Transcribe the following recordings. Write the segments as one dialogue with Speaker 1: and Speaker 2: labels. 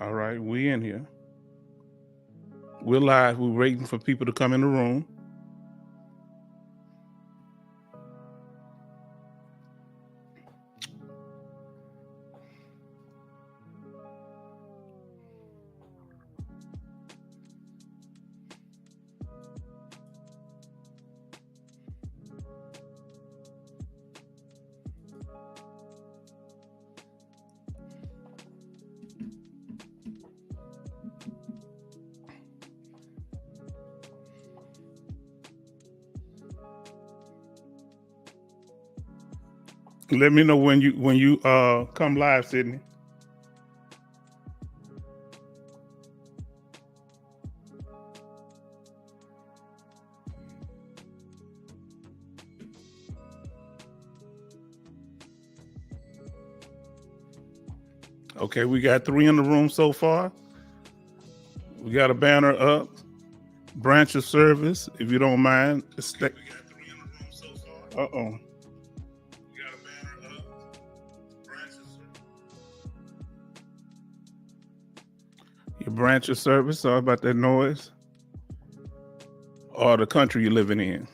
Speaker 1: All right, we in here. We're live. We're waiting for people to come in the room. Let me know when you come live, Sydney. Okay, we got 3 in the room so far. We got a banner up. Branch of service, if you don't mind. We got 3 in the room so far. Uh-oh. We got a banner up. Branch of service. Your branch of service, sorry about that noise. Or the country you're living in.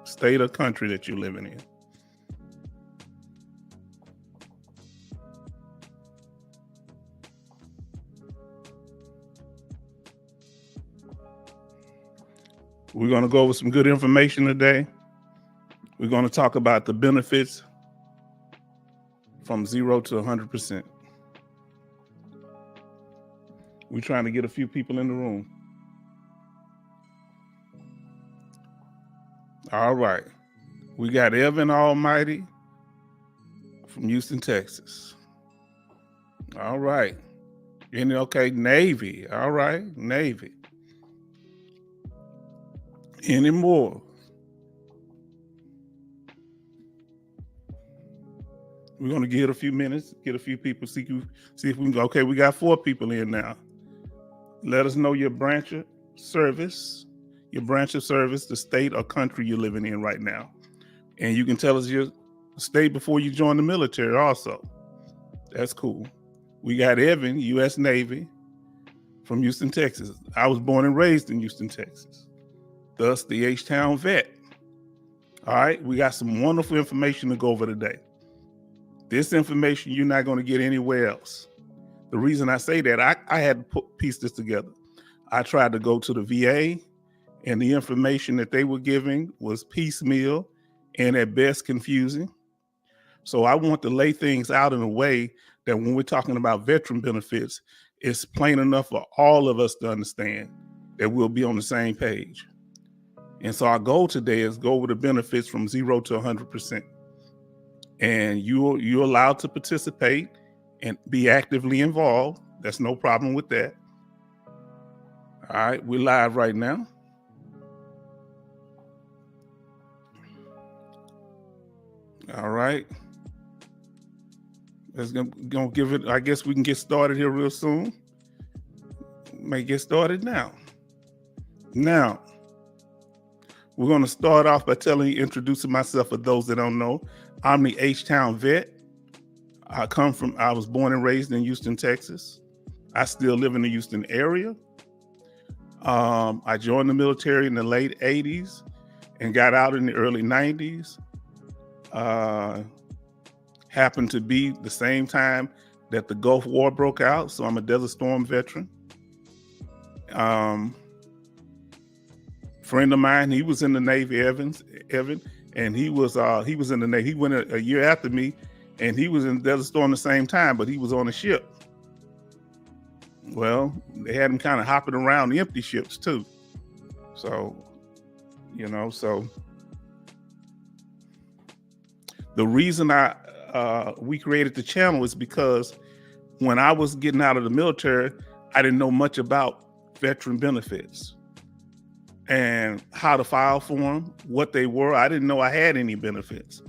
Speaker 1: State or country that you're living in. We're going to go over some good information today. We're going to talk about the benefits from 0 to 100%. We're trying to get a few people in the room. All right. We got Evan Almighty from Houston, Texas. All right. Okay, Navy. All right, Navy. Any more? We're going to give it a few minutes, get a few people, see if we can go. Okay, we got 4 people in now. Let us know your branch of service, the state or country you're living in right now. And you can tell us your state before you join the military also. That's cool. We got Evan, U.S. Navy, from Houston, Texas. I was born and raised in Houston, Texas. Thus, the H-Town vet. All right, we got some wonderful information to go over today. This information you're not going to get anywhere else. The reason I say that, I had to piece this together. I tried to go to the VA, and the information that they were giving was piecemeal and at best confusing. So I want to lay things out in a way that when we're talking about veteran benefits, it's plain enough for all of us to understand that we'll be on the same page. And so our goal today is go over the benefits from 0 to 100%. And you're allowed to participate and be actively involved. That's no problem with that. All right, we're live right now. All right. Let's gonna give it, I guess we can get started here real soon. May get started now. Now, we're going to start off by introducing myself for those that don't know. I'm the H-Town vet. I was born and raised in Houston, Texas. I still live in the Houston area. I joined the military in the late 80s and got out in the early 90s. Happened to be the same time that the Gulf War broke out, so I'm a Desert Storm veteran. Friend of mine, he was in the Navy, Evan, and he was in the Navy. He went a year after me, and he was in Desert Storm the same time, but he was on a ship. Well, they had him kind of hopping around the empty ships too. So, so the reason we created the channel is because when I was getting out of the military, I didn't know much about veteran benefits and how to file for them, what they were. I didn't know I had any benefits.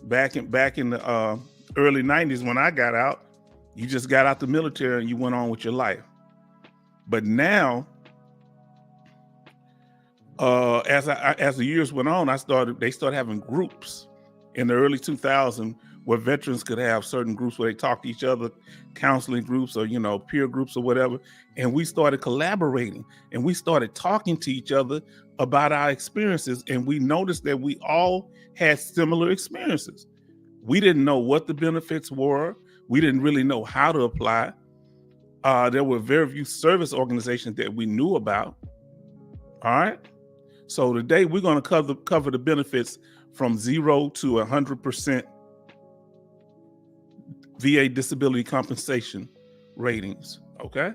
Speaker 1: Back in the early 90s when I got out, you just got out the military and you went on with your life. But now, as the years went on, they started having groups in the early 2000s, where veterans could have certain groups where they talk to each other, counseling groups or, peer groups or whatever. And we started collaborating and we started talking to each other about our experiences. And we noticed that we all had similar experiences. We didn't know what the benefits were. We didn't really know how to apply. There were very few service organizations that we knew about. All right. So today we're going to cover the benefits from 0 to 100% VA disability compensation ratings. Okay.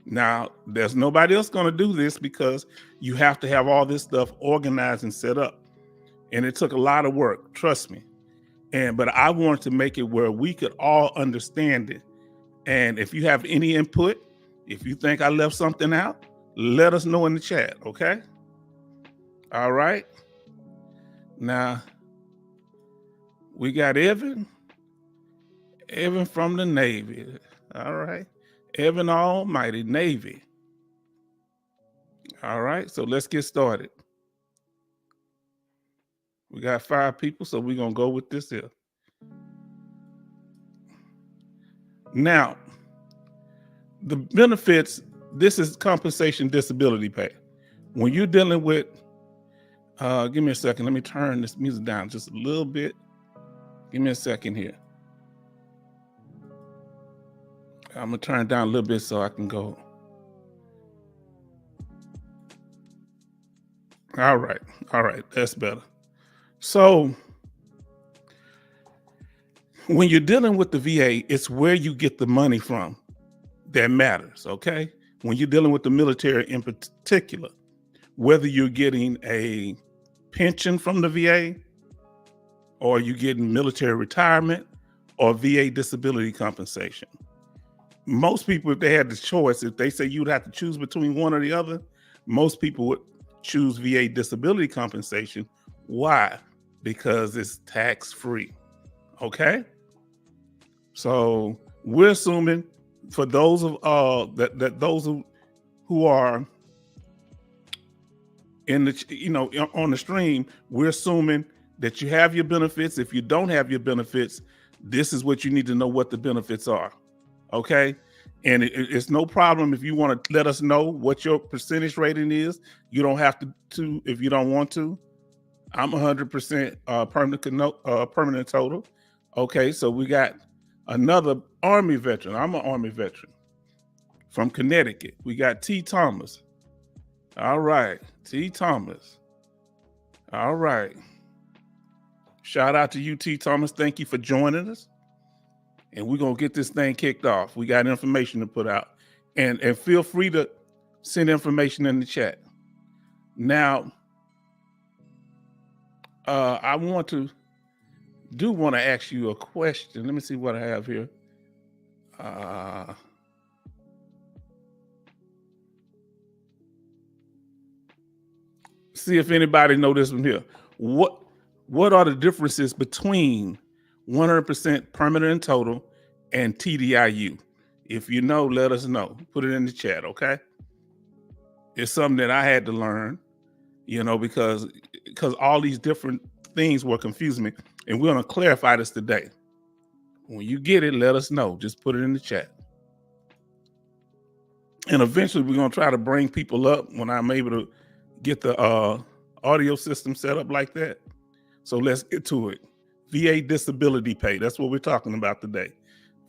Speaker 1: Now, there's nobody else going to do this because you have to have all this stuff organized and set up. And it took a lot of work, trust me. But I wanted to make it where we could all understand it. And if you have any input, if you think I left something out, let us know in the chat, okay? All right. Now, we got Evan from the Navy. All right. Evan Almighty, Navy. All right, so let's get started. We got 5 people, so we're going to go with this here. Now, the benefits, this is compensation disability pay. When you're dealing with, give me a second. Let me turn this music down just a little bit. Give me a second here. I'm going to turn it down a little bit so I can go. All right. That's better. So when you're dealing with the VA, it's where you get the money from that matters, okay? When you're dealing with the military in particular, whether you're getting a pension from the VA or you're getting military retirement or VA disability compensation. Most people, if they had the choice, if they say you'd have to choose between one or the other, most people would choose VA disability compensation. Why? Because it's tax-free. Okay. So we're assuming for those of that those who are in the on the stream, we're assuming that you have your benefits. If you don't have your benefits, this is what you need to know what the benefits are. Okay. And it's no problem if you want to let us know what your percentage rating is. You don't have to if you don't want to. I'm 100% permanent total. Okay, so we got another Army veteran. I'm an Army veteran from Connecticut. We got T. Thomas. All right, T. Thomas. All right. Shout out to you, T. Thomas. Thank you for joining us. And we're going to get this thing kicked off. We got information to put out. And feel free to send information in the chat. Now, I want to ask you a question. Let me see what I have here. See if anybody know this one here. What are the differences between 100% permanent and total and TDIU? If you know, let us know. Put it in the chat, okay? It's something that I had to learn, because all these different things were confusing me. And we're going to clarify this today. When you get it, let us know. Just put it in the chat. And eventually we're going to try to bring people up when I'm able to get the audio system set up like that. So let's get to it. VA disability pay. That's what we're talking about today.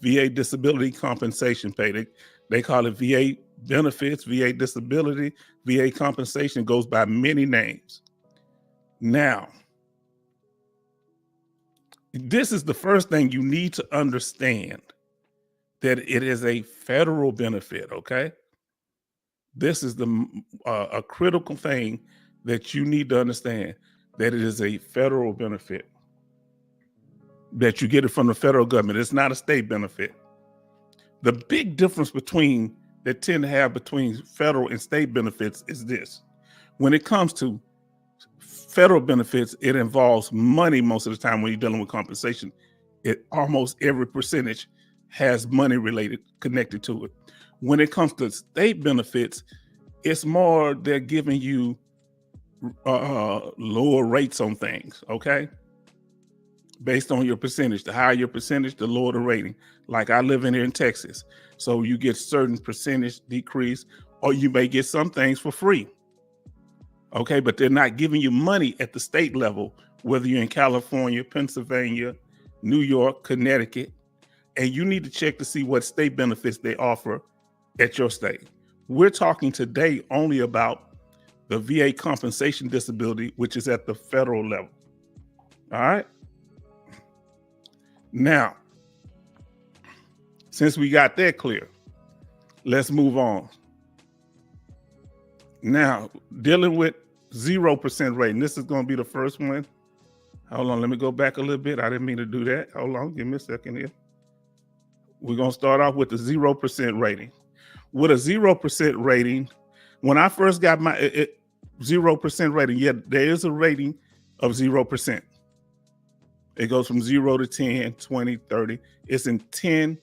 Speaker 1: VA disability compensation pay. They call it VA benefits, VA disability, VA compensation. Goes by many names. Now, this is the first thing you need to understand, that it is a federal benefit, okay? This is a critical thing that you need to understand, that it is a federal benefit, that you get it from the federal government. It's not a state benefit. The big difference between federal and state benefits is this. When it comes to federal benefits, it involves money most of the time when you're dealing with compensation. Almost every percentage has money connected to it. When it comes to state benefits, it's more they're giving you lower rates on things, okay? based on your percentage. The higher your percentage, the lower the rating. Like I live in here in Texas, so you get certain percentage decrease, or you may get some things for free. Okay, but they're not giving you money at the state level, whether you're in California, Pennsylvania, New York, Connecticut, and you need to check to see what state benefits they offer at your state. We're talking today only about the VA compensation disability, which is at the federal level. All right. Now, since we got that clear, let's move on. Now, dealing with 0% rating. This is going to be the first one. Hold on, let me go back a little bit. I didn't mean to do that. Hold on, give me a second here. We're going to start off with the 0% rating. With a 0% rating, when I first got my 0% rating, yeah, there is a rating of 0%. It goes from 0 to 10, 20, 30. It's in 10%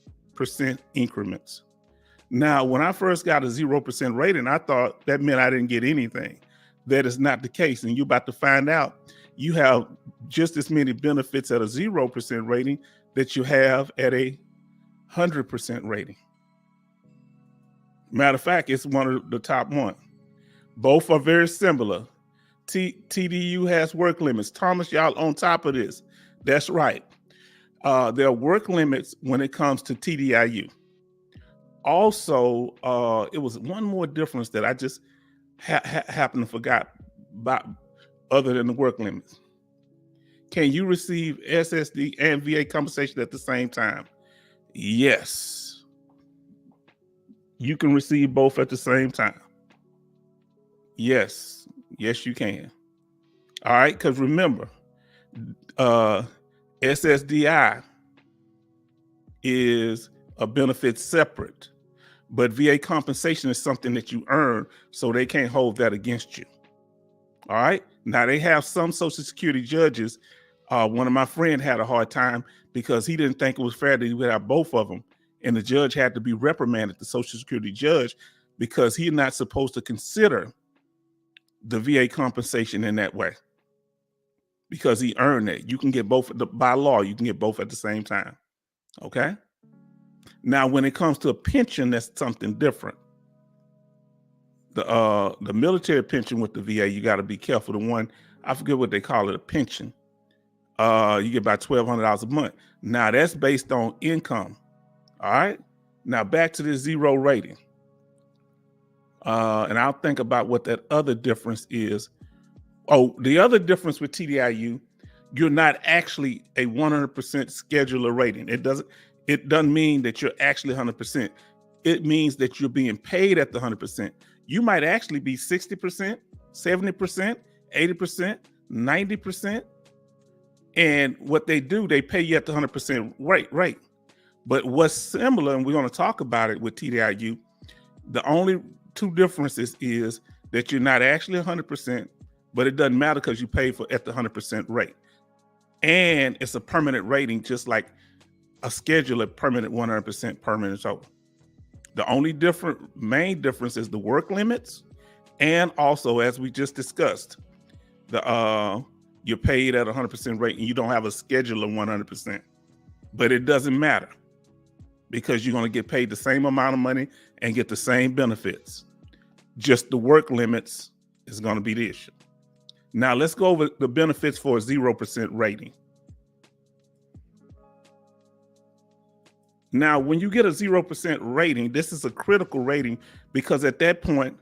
Speaker 1: increments. Now, when I first got a 0% rating, I thought that meant I didn't get anything. That is not the case. And you're about to find out you have just as many benefits at a 0% rating that you have at a 100% rating. Matter of fact, it's one of the top one. Both are very similar. TDU has work limits. Thomas, y'all on top of this. That's right. There are work limits when it comes to TDIU. Also, it was one more difference that I just happened to forgot about other than the work limits. Can you receive SSD and VA compensation at the same time? Yes. You can receive both at the same time. Yes. Yes, you can. All right, because remember, SSDI is a benefit separate, but VA compensation is something that you earn, so they can't hold that against you. All right. Now they have some Social Security judges. One of my friends had a hard time because he didn't think it was fair that he would have both of them. And the judge had to be reprimanded, the Social Security judge, because he's not supposed to consider the VA compensation in that way because he earned it. You can get both by law. You can get both at the same time. Okay. Now, when it comes to a pension, that's something different. The military pension with the VA, you got to be careful. The one, I forget what they call it, a pension. You get about $1,200 a month. Now that's based on income. All right. Now back to the 0 rating. And I'll think about what that other difference is. Oh, the other difference with TDIU, you're not actually a 100% scheduler rating. It doesn't mean that you're actually 100%. It means that you're being paid at the 100%. You might actually be 60%, 70%, 80%, 90%. And what they do, they pay you at the 100% rate. But what's similar, and we're going to talk about it with TDIU, the only two differences is that you're not actually 100%, but it doesn't matter because you pay for at the 100% rate. And it's a permanent rating, just like a scheduler permanent 100% permanent total. The only main difference is the work limits, and also, as we just discussed, you're paid at 100% rate, and you don't have a scheduler 100%. But it doesn't matter because you're going to get paid the same amount of money and get the same benefits. Just the work limits is going to be the issue. Now let's go over the benefits for a 0% rating. Now, when you get a 0% rating, this is a critical rating because at that point,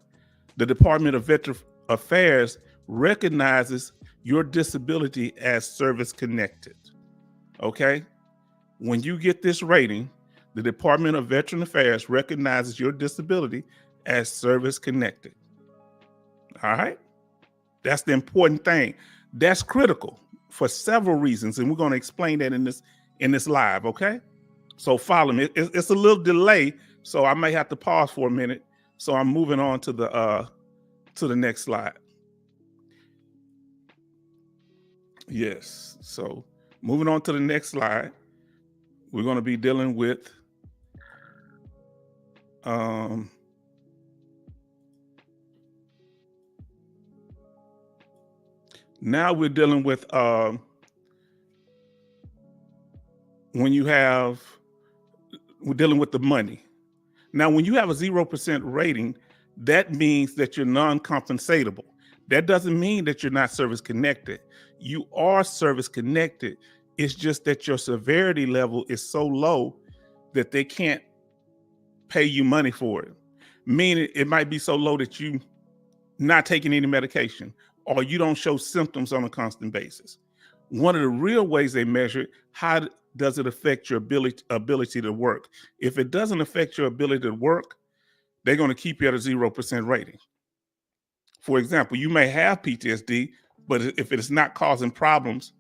Speaker 1: the Department of Veterans Affairs recognizes your disability as service connected. Okay? When you get this rating, the Department of Veterans Affairs recognizes your disability as service connected. All right? That's the important thing. That's critical for several reasons, and we're going to explain that in this live, okay? So follow me. It's a little delay, so I may have to pause for a minute. So I'm moving on to the next slide. Yes. So moving on to the next slide, we're going to be dealing with now we're dealing with when we're dealing with the money. Now, when you have a 0% rating, that means that you're non-compensatable. That doesn't mean that you're not service connected. You are service connected. It's just that your severity level is so low that they can't pay you money for it. Meaning it might be so low that you not taking any medication or you don't show symptoms on a constant basis. One of the real ways they measure it, how does it affect your ability to work? If it doesn't affect your ability to work, they're going to keep you at a 0% rating. For example, you may have PTSD, but if it's not causing problems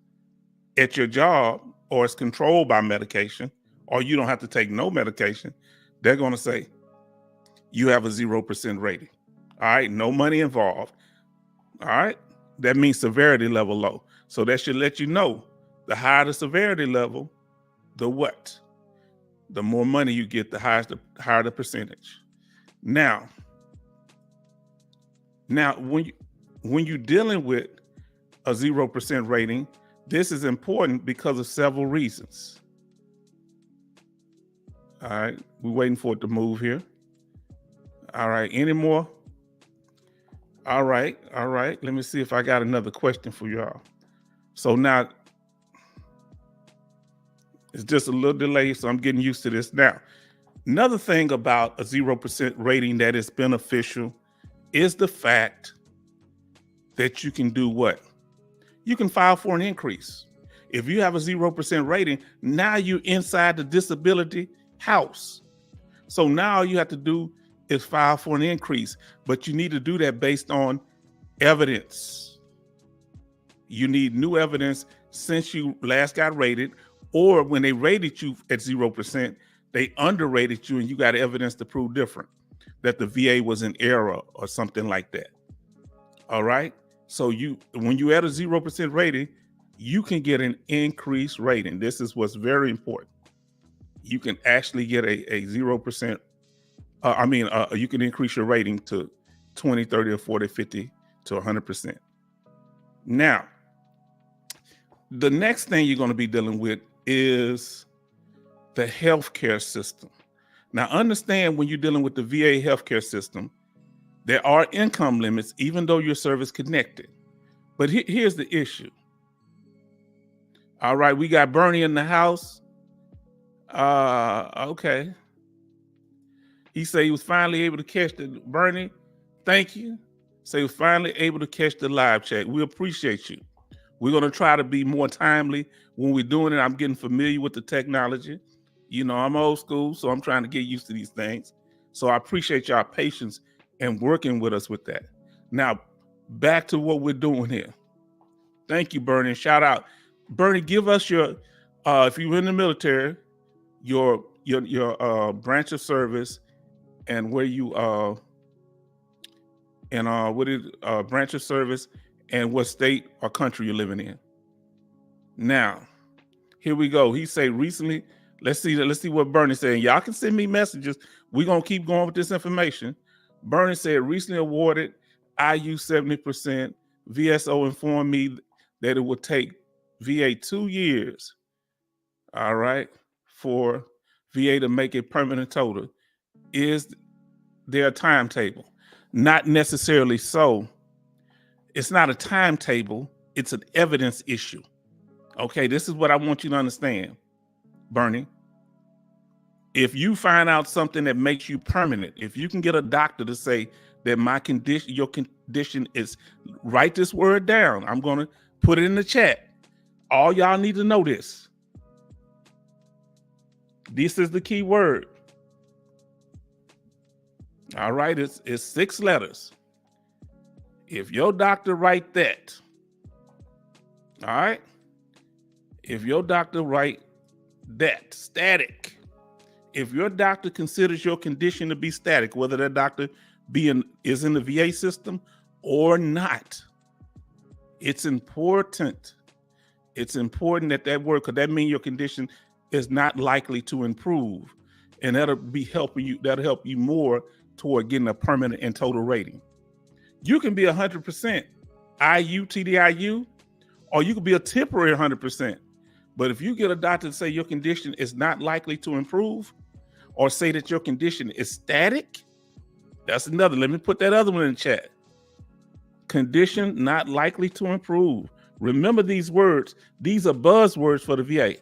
Speaker 1: at your job or it's controlled by medication or you don't have to take no medication, they're going to say you have a 0% rating. All right, no money involved. All right, that means severity level low. So that should let you know the higher the severity level, the what? The more money you get, the higher the percentage. Now when you're dealing with a 0% rating, this is important because of several reasons. All right, we're waiting for it to move here. All right, any more? All right. Let me see if I got another question for y'all. So now it's just a little delay, so I'm getting used to this now. Another thing about a 0% rating that is beneficial is the fact that you can do what? You can file for an increase. If you have a 0% rating, now you're inside the disability house. So now all you have to do is file for an increase, but you need to do that based on evidence. You need new evidence since you last got rated, or when they rated you at 0%, they underrated you and you got evidence to prove different, that the VA was in error or something like that. All right. So when you add a 0% rating, you can get an increased rating. This is what's very important. You can actually get a 0%. You can increase your rating to 20, 30, or 40, 50 to 100%. Now, the next thing you're going to be dealing with is the healthcare system. Now, understand when you're dealing with the VA healthcare system, there are income limits, even though you're service connected. But here's the issue. All right, we got Bernie in the house. Okay. He said he was finally able to catch Bernie. Thank you. So he was finally able to catch the live chat. We appreciate you. We're going to try to be more timely when we're doing it. I'm getting familiar with the technology. You know, I'm old school, so I'm trying to get used to these things. So I appreciate y'all patience and working with us with that. Now, back to what we're doing here. Thank you, Bernie. Shout out. Bernie, give us your, if you're in the military, your branch of service and where you branch of service and what state or country you're living in. Now, here we go. He say recently, let's see what Bernie said. Y'all can send me messages. We're gonna keep going with this information. Bernie said recently awarded IU 70%. VSO informed me that it would take VA 2 years, all right, for VA to make it permanent total. Is there a timetable? Not necessarily so. It's not a timetable, it's an evidence issue. Okay, this is what I want you to understand, Bernie. If you find out something that makes you permanent, if you can get a doctor to say that your condition is, write this word down. I'm going to put it in the chat. All y'all need to know this. This is the key word. All right, it's 6 letters. If your doctor write that, all right, if your doctor write that, static, if your doctor considers your condition to be static, whether that doctor is in the VA system or not, it's important. It's important that word, because that means your condition is not likely to improve. And that'll help you more toward getting a permanent and total rating. You can be 100% IU, TDIU, or you could be a temporary 100%. But if you get a doctor to say your condition is not likely to improve, or say that your condition is static, that's another. Let me put that other one in the chat. Condition not likely to improve. Remember these words. These are buzzwords for the VA.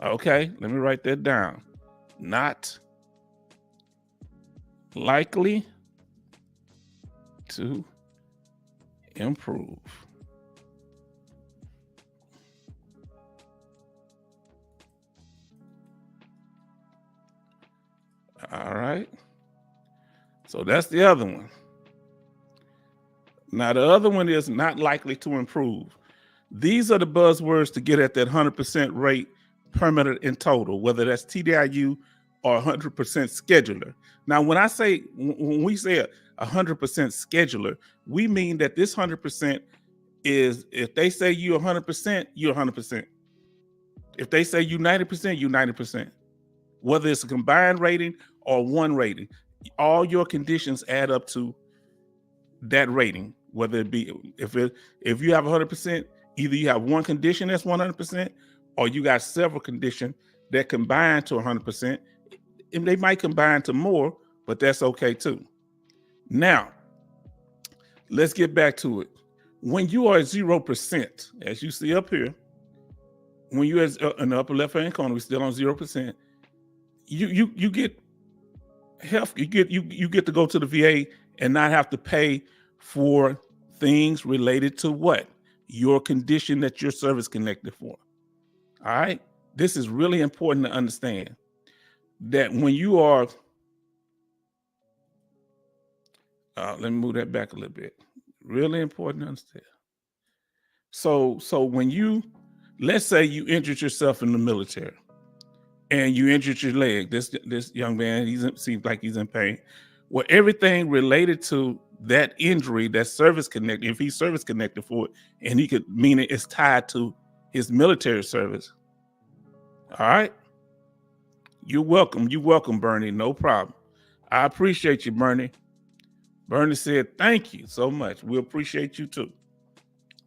Speaker 1: Okay, let me write that down. Not likely to improve. All right. So that's the other one. Now, the other one is not likely to improve. These are the buzzwords to get at that 100% rate per minute in total, whether that's TDIU or 100% scheduler. Now, when we say 100% scheduler, we mean that this 100% is, if they say you're 100%, you're 100%. If they say you 90%, you 90%. Whether it's a combined rating or one rating, all your conditions add up to that rating. Whether it be, if you have 100%, either you have one condition that's 100%, or you got several conditions that combine to 100%. And they might combine to more, but that's okay too. Now, let's get back to it. When you are at 0%, as you see up here, when you're in the upper left-hand corner, we're still on 0%. You get health. You get to go to the VA and not have to pay for things related to what? Your condition that you're service connected for. All right. This is really important to understand, that when you are, let me move that back a little bit. Really important to understand. So when you, let's say you injured yourself in the military and you injured your leg, this young man, seems like he's in pain. Well, everything related to that injury, that's service connected, if he's service connected for it, and he could mean it's tied to his military service. All right. You're welcome. You're welcome, Bernie. No problem. I appreciate you, Bernie. Bernie said, thank you so much. We appreciate you too.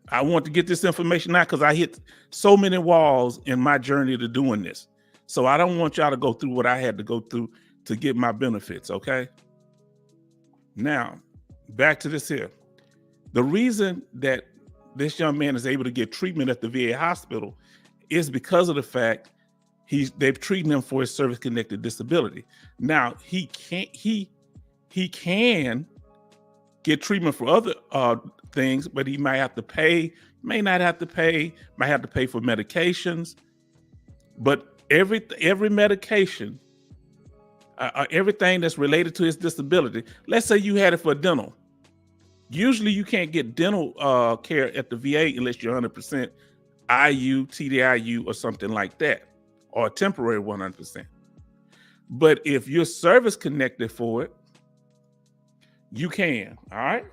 Speaker 1: I want to get this information out because I hit so many walls in my journey to doing this. So I don't want y'all to go through what I had to go through to get my benefits, okay? Now, back to this here. The reason that this young man is able to get treatment at the VA hospital is because of the fact they've treated him for his service-connected disability. Now, he can get treatment for other things, but he might have to pay, may not have to pay, might have to pay for medications. But every medication, everything that's related to his disability, let's say you had it for dental. Usually you can't get dental care at the VA unless you're 100% IU, TDIU, or something like that, or a temporary 100%. But if you're service connected for it, you can, all right?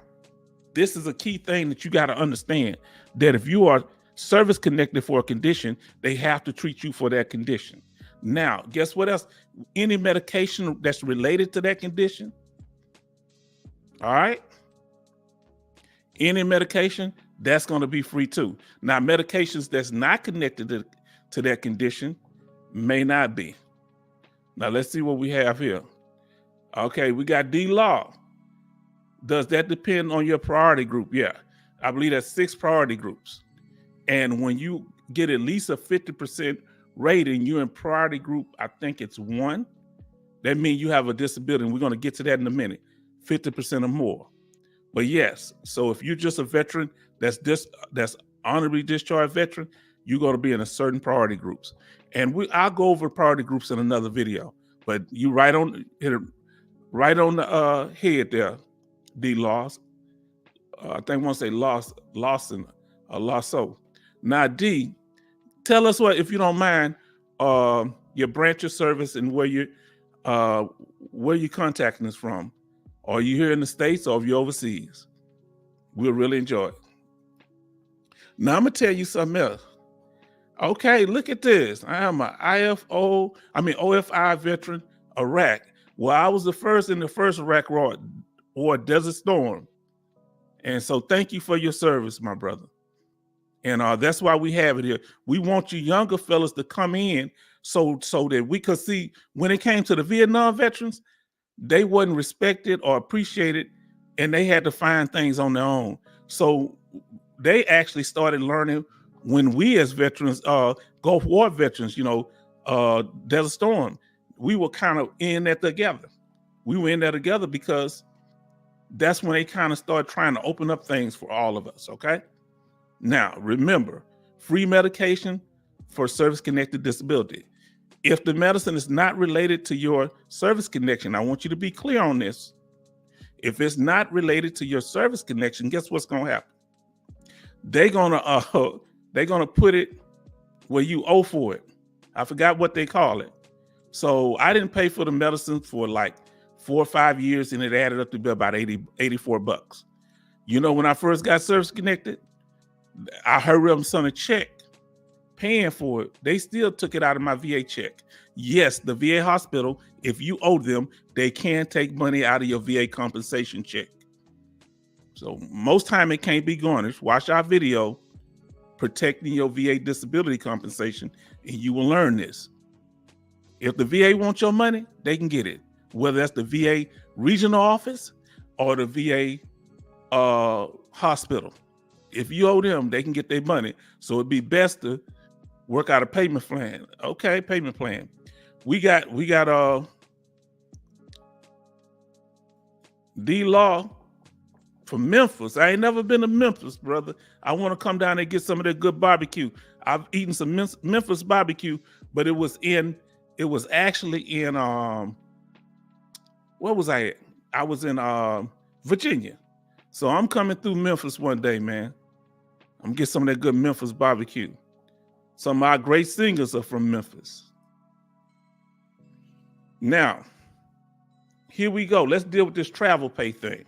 Speaker 1: This is a key thing that you got to understand, that if you are service connected for a condition, they have to treat you for that condition. Now, guess what else? Any medication that's related to that condition, all right? Any medication, that's going to be free too. Now, medications that's not connected to that condition may not be. Now, let's see what we have here. Okay, we got D-Law. Does that depend on your priority group? Yeah, I believe that's 6 priority groups. And when you get at least a 50% rating, you're in priority group, I think it's 1. That means you have a disability, and we're going to get to that in a minute, 50% or more. But yes, so if you're just a veteran that's honorably discharged veteran, you're going to be in a certain priority groups. And I'll go over priority groups in another video. But you hit it right on the head there, D-Laws. I think I want to say Lawson, Lasso. Now, D, tell us what, if you don't mind, your branch of service and where you're contacting us from. Are you here in the States or are you overseas? We'll really enjoy it. Now I'm gonna tell you something else. Okay, look at this. I am an OFI veteran, Iraq. Well, I was the first in the first Iraq War, Desert Storm. And so thank you for your service, my brother. And that's why we have it here. We want you younger fellas to come in so that we could see when it came to the Vietnam veterans, they wasn't respected or appreciated, and they had to find things on their own. So they actually started learning when we as veterans, Gulf War veterans, Desert Storm, we were kind of in that together. We were in there together because that's when they kind of started trying to open up things for all of us, okay? Now, remember, free medication for service-connected disability. If the medicine is not related to your service connection, I want you to be clear on this. If it's not related to your service connection, guess what's going to happen? They're gonna put it where you owe for it. I forgot what they call it. So I didn't pay for the medicine for like 4 or 5 years, and it added up to be about $84. When I first got service connected, I hurried up and sent a check paying for it. They still took it out of my VA check. Yes, the VA hospital, if you owe them, they can take money out of your VA compensation check. So most time it can't be garnished. Watch our video, Protecting Your VA Disability Compensation, and you will learn this. If the VA wants your money, they can get it, whether that's the VA regional office or the VA hospital. If you owe them, they can get their money. So it'd be best to work out a payment plan. Okay, payment plan. We got D-Law from Memphis. I ain't never been to Memphis, brother. I want to come down there and get some of that good barbecue. I've eaten some Memphis barbecue, but it was actually in where was I at? I was in Virginia. So I'm coming through Memphis one day, man. I'm gonna get some of that good Memphis barbecue. Some of our great singers are from Memphis. Now, here we go. Let's deal with this travel pay thing.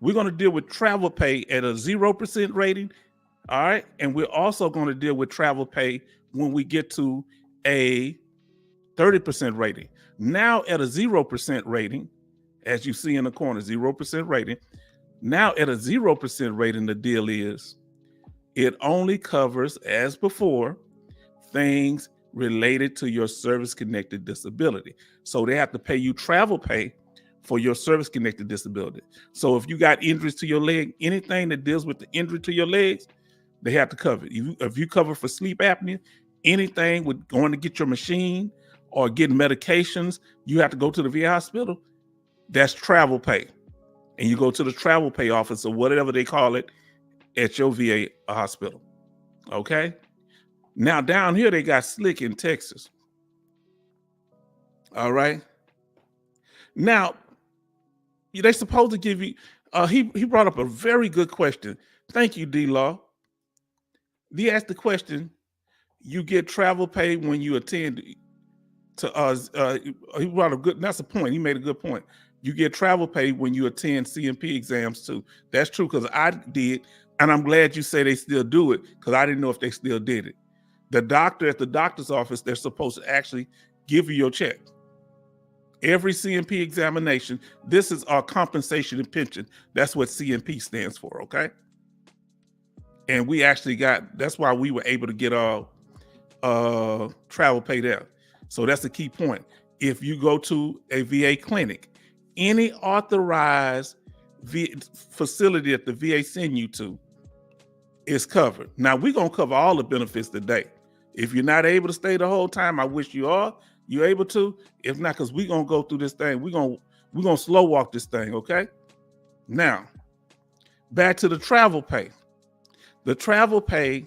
Speaker 1: We're going to deal with travel pay at a 0% rating. All right. And we're also going to deal with travel pay when we get to a 30% rating. Now at a 0% rating, as you see in the corner, 0% rating. Now at a 0% rating, the deal is it only covers, as before, things related to your service-connected disability. So they have to pay you travel pay for your service-connected disability. So if you got injuries to your leg, anything that deals with the injury to your legs, they have to cover it. If you cover for sleep apnea, anything with going to get your machine or getting medications, you have to go to the VA hospital, that's travel pay. And you go to the travel pay office or whatever they call it at your VA hospital, okay? Now down here, they got slick in Texas. All right. Now, they supposed to give you, he brought up a very good question. Thank you, D-Law. He asked the question, you get travel pay when you attend to, he brought a good, that's a point. He made a good point. You get travel pay when you attend CMP exams too. That's true, because I did, and I'm glad you say they still do it, because I didn't know if they still did it. The doctor at the doctor's office, they're supposed to actually give you your check. Every CMP examination, this is our compensation and pension. That's what CMP stands for, okay? And we actually got, that's why we were able to get our travel pay there. So that's the key point. If you go to a VA clinic, any authorized facility that the VA send you to is covered. Now, we're going to cover all the benefits today. If you're not able to stay the whole time, I wish you are. You're able to. If not, because we're going to go through this thing. We're going to slow walk this thing, okay? Now, back to the travel pay. The travel pay,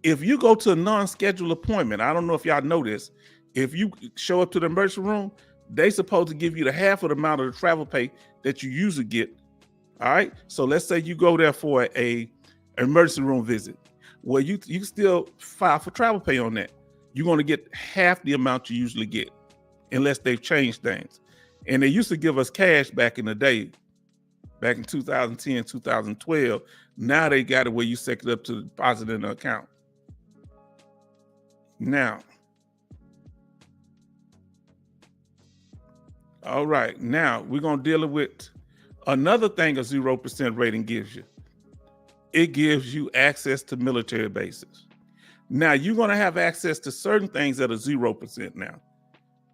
Speaker 1: if you go to a non-scheduled appointment, I don't know if y'all know this, if you show up to the emergency room, they supposed to give you the half of the amount of the travel pay that you usually get. All right. So let's say you go there for a emergency room visit. Well, you still file for travel pay on that. You're going to get half the amount you usually get, unless they've changed things. And they used to give us cash back in the day, back in 2010, 2012. Now they got it where you set it up to deposit in the account. Now, all right, now we're going to deal with another thing a 0% rating gives you. it gives you access to military bases. Now, you're going to have access to certain things that are 0% now.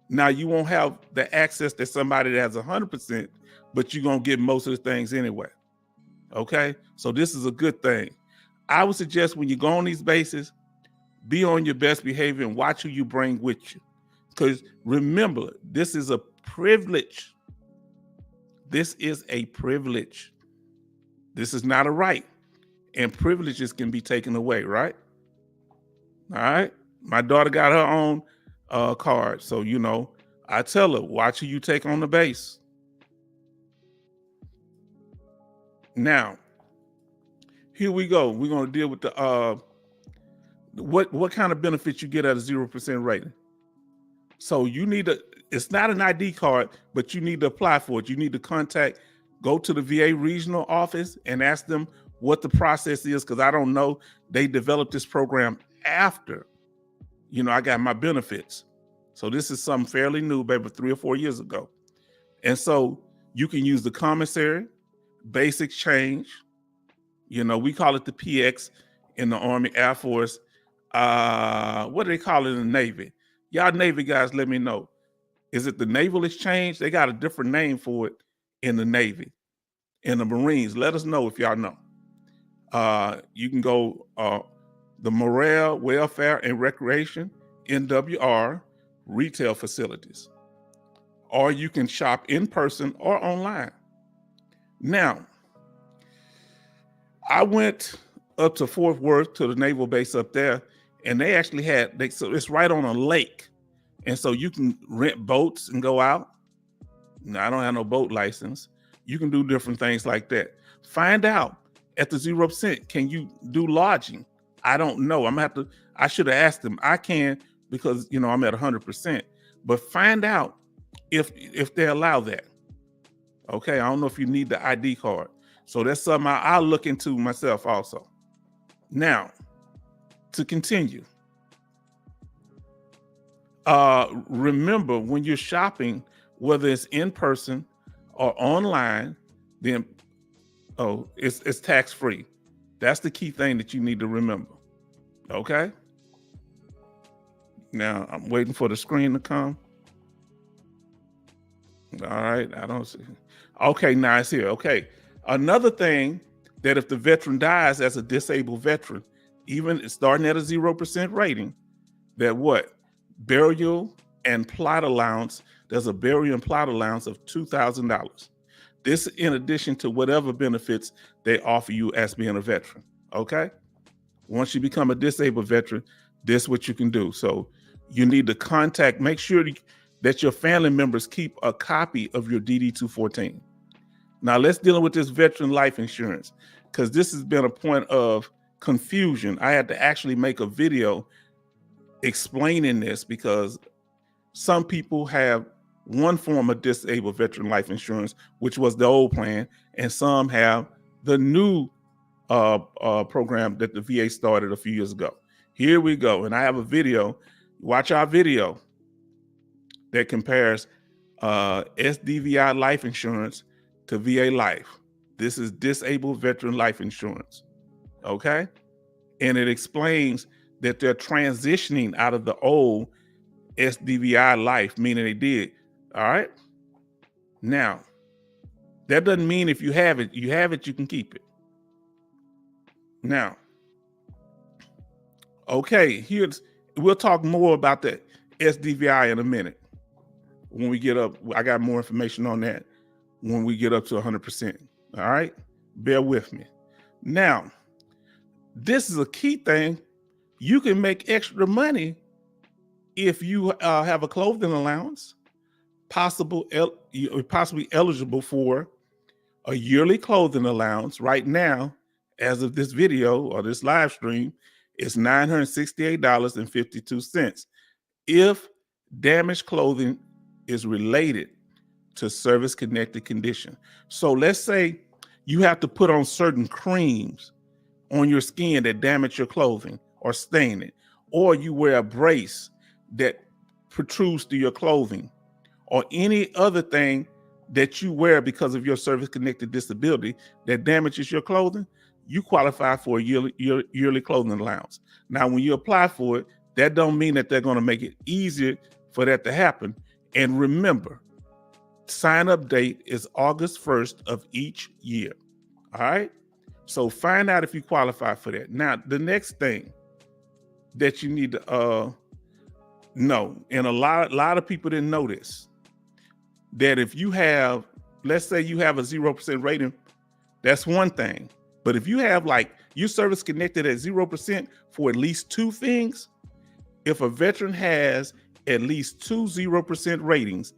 Speaker 1: Now, you won't have the access that somebody that has 100%, but you're going to get most of the things anyway. Okay? So this is a good thing. I would suggest when you go on these bases, be on your best behavior and watch who you bring with you. Because remember, this is a privilege. This is a privilege. This is not a right. And privileges can be taken away, right? All right. My daughter got her own card. So, I tell her, watch who you take on the base. Now, here we go. We're going to deal with the what kind of benefits you get at a 0% rating. So you need it's not an ID card, but you need to apply for it. You need to go to the VA regional office and ask them what the process is, because I don't know. They developed this program after, I got my benefits. So this is something fairly new, maybe 3 or 4 years ago. And so you can use the commissary, basic change. We call it the PX in the Army, Air Force. What do they call it in the Navy? Y'all Navy guys, let me know. Is it the Naval Exchange? They got a different name for it in the Navy. In the Marines, let us know if y'all know. You can go the Morale, Welfare, and Recreation, NWR, retail facilities. Or you can shop in person or online. Now, I went up to Fort Worth to the naval base up there, and they actually so it's right on a lake. And so you can rent boats and go out. Now, I don't have no boat license. You can do different things like that. Find out at the 0%, can you do lodging? I don't know. I should have asked them. I can, because I'm at 100%. But find out if they allow that. Okay, I don't know if you need the ID card. So that's something I'll look into myself also. Now, to continue. Remember, when you're shopping, whether it's in person or online, then it's tax-free. That's the key thing that you need to remember. Okay? Now, I'm waiting for the screen to come. All right, I don't see. Okay, now it's here. Okay. Another thing, that if the veteran dies as a disabled veteran, even starting at a 0% rating, that burial and plot allowance, there's a burial and plot allowance of $2,000. This in addition to whatever benefits they offer you as being a veteran, okay? Once you become a disabled veteran, this is what you can do. So you need to make sure that your family members keep a copy of your DD-214. Now let's deal with this veteran life insurance, because this has been a point of confusion. I had to actually make a video explaining this, because some people have one form of disabled veteran life insurance, which was the old plan, and some have the new program that the VA started a few years ago. Here we go. And I have a video. Watch our video that compares SDVI life insurance to VA life. This is disabled veteran life insurance. Okay. And it explains that they're transitioning out of the old SDVI life, meaning they did. All right. Now, that doesn't mean if you have it, you can keep it. Now, okay, we'll talk more about the SDVI in a minute. When we get up, I got more information on that when we get up to 100%. All right, bear with me. Now, this is a key thing. You can make extra money if you have a clothing allowance, possibly eligible for a yearly clothing allowance. Right now, as of this video or this live stream, it's $968.52 if damaged clothing is related to service-connected condition. So let's say you have to put on certain creams on your skin that damage your clothing or stain it, or you wear a brace that protrudes through your clothing, or any other thing that you wear because of your service-connected disability that damages your clothing. you qualify for a yearly clothing allowance. Now, when you apply for it, that don't mean that they're going to make it easier for that to happen. And remember, sign up date is August 1st of each year. All right. So find out if you qualify for that. Now, the next thing that you need to know, and a lot of people didn't know this, that if you have, let's say you have a 0% rating, that's one thing. But if you have like your service connected at 0% for at least two things, if a veteran has at least two 0% ratings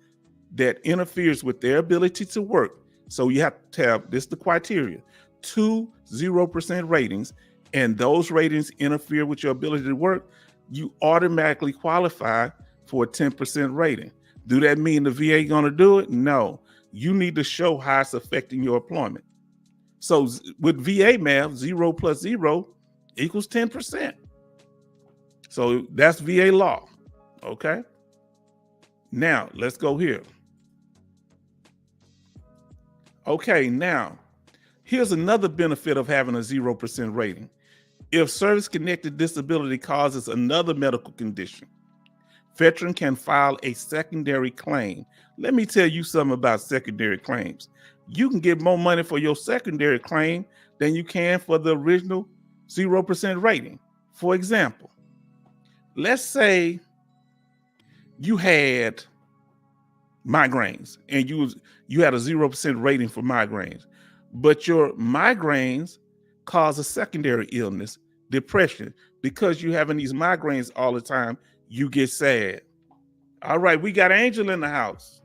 Speaker 1: that interferes with their ability to work, so you have to have, this the criteria, two 0% ratings, and those ratings interfere with your ability to work, you automatically qualify for a 10% rating. Do that mean the VA gonna do it? No. You need to show how it's affecting your employment. So with VA math, 0 plus 0 equals 10%. So that's VA law, okay? Now, let's go here. Okay, now, here's another benefit of having a 0% rating. If service-connected disability causes another medical condition, veteran can file a secondary claim. Let me tell you something about secondary claims. You can get more money for your secondary claim than you can for the original 0% rating. For example, let's say you had migraines and you had a 0% rating for migraines, but your migraines cause a secondary illness, depression. Because you're having these migraines all the time, you get sad. All right, we got Angel in the house.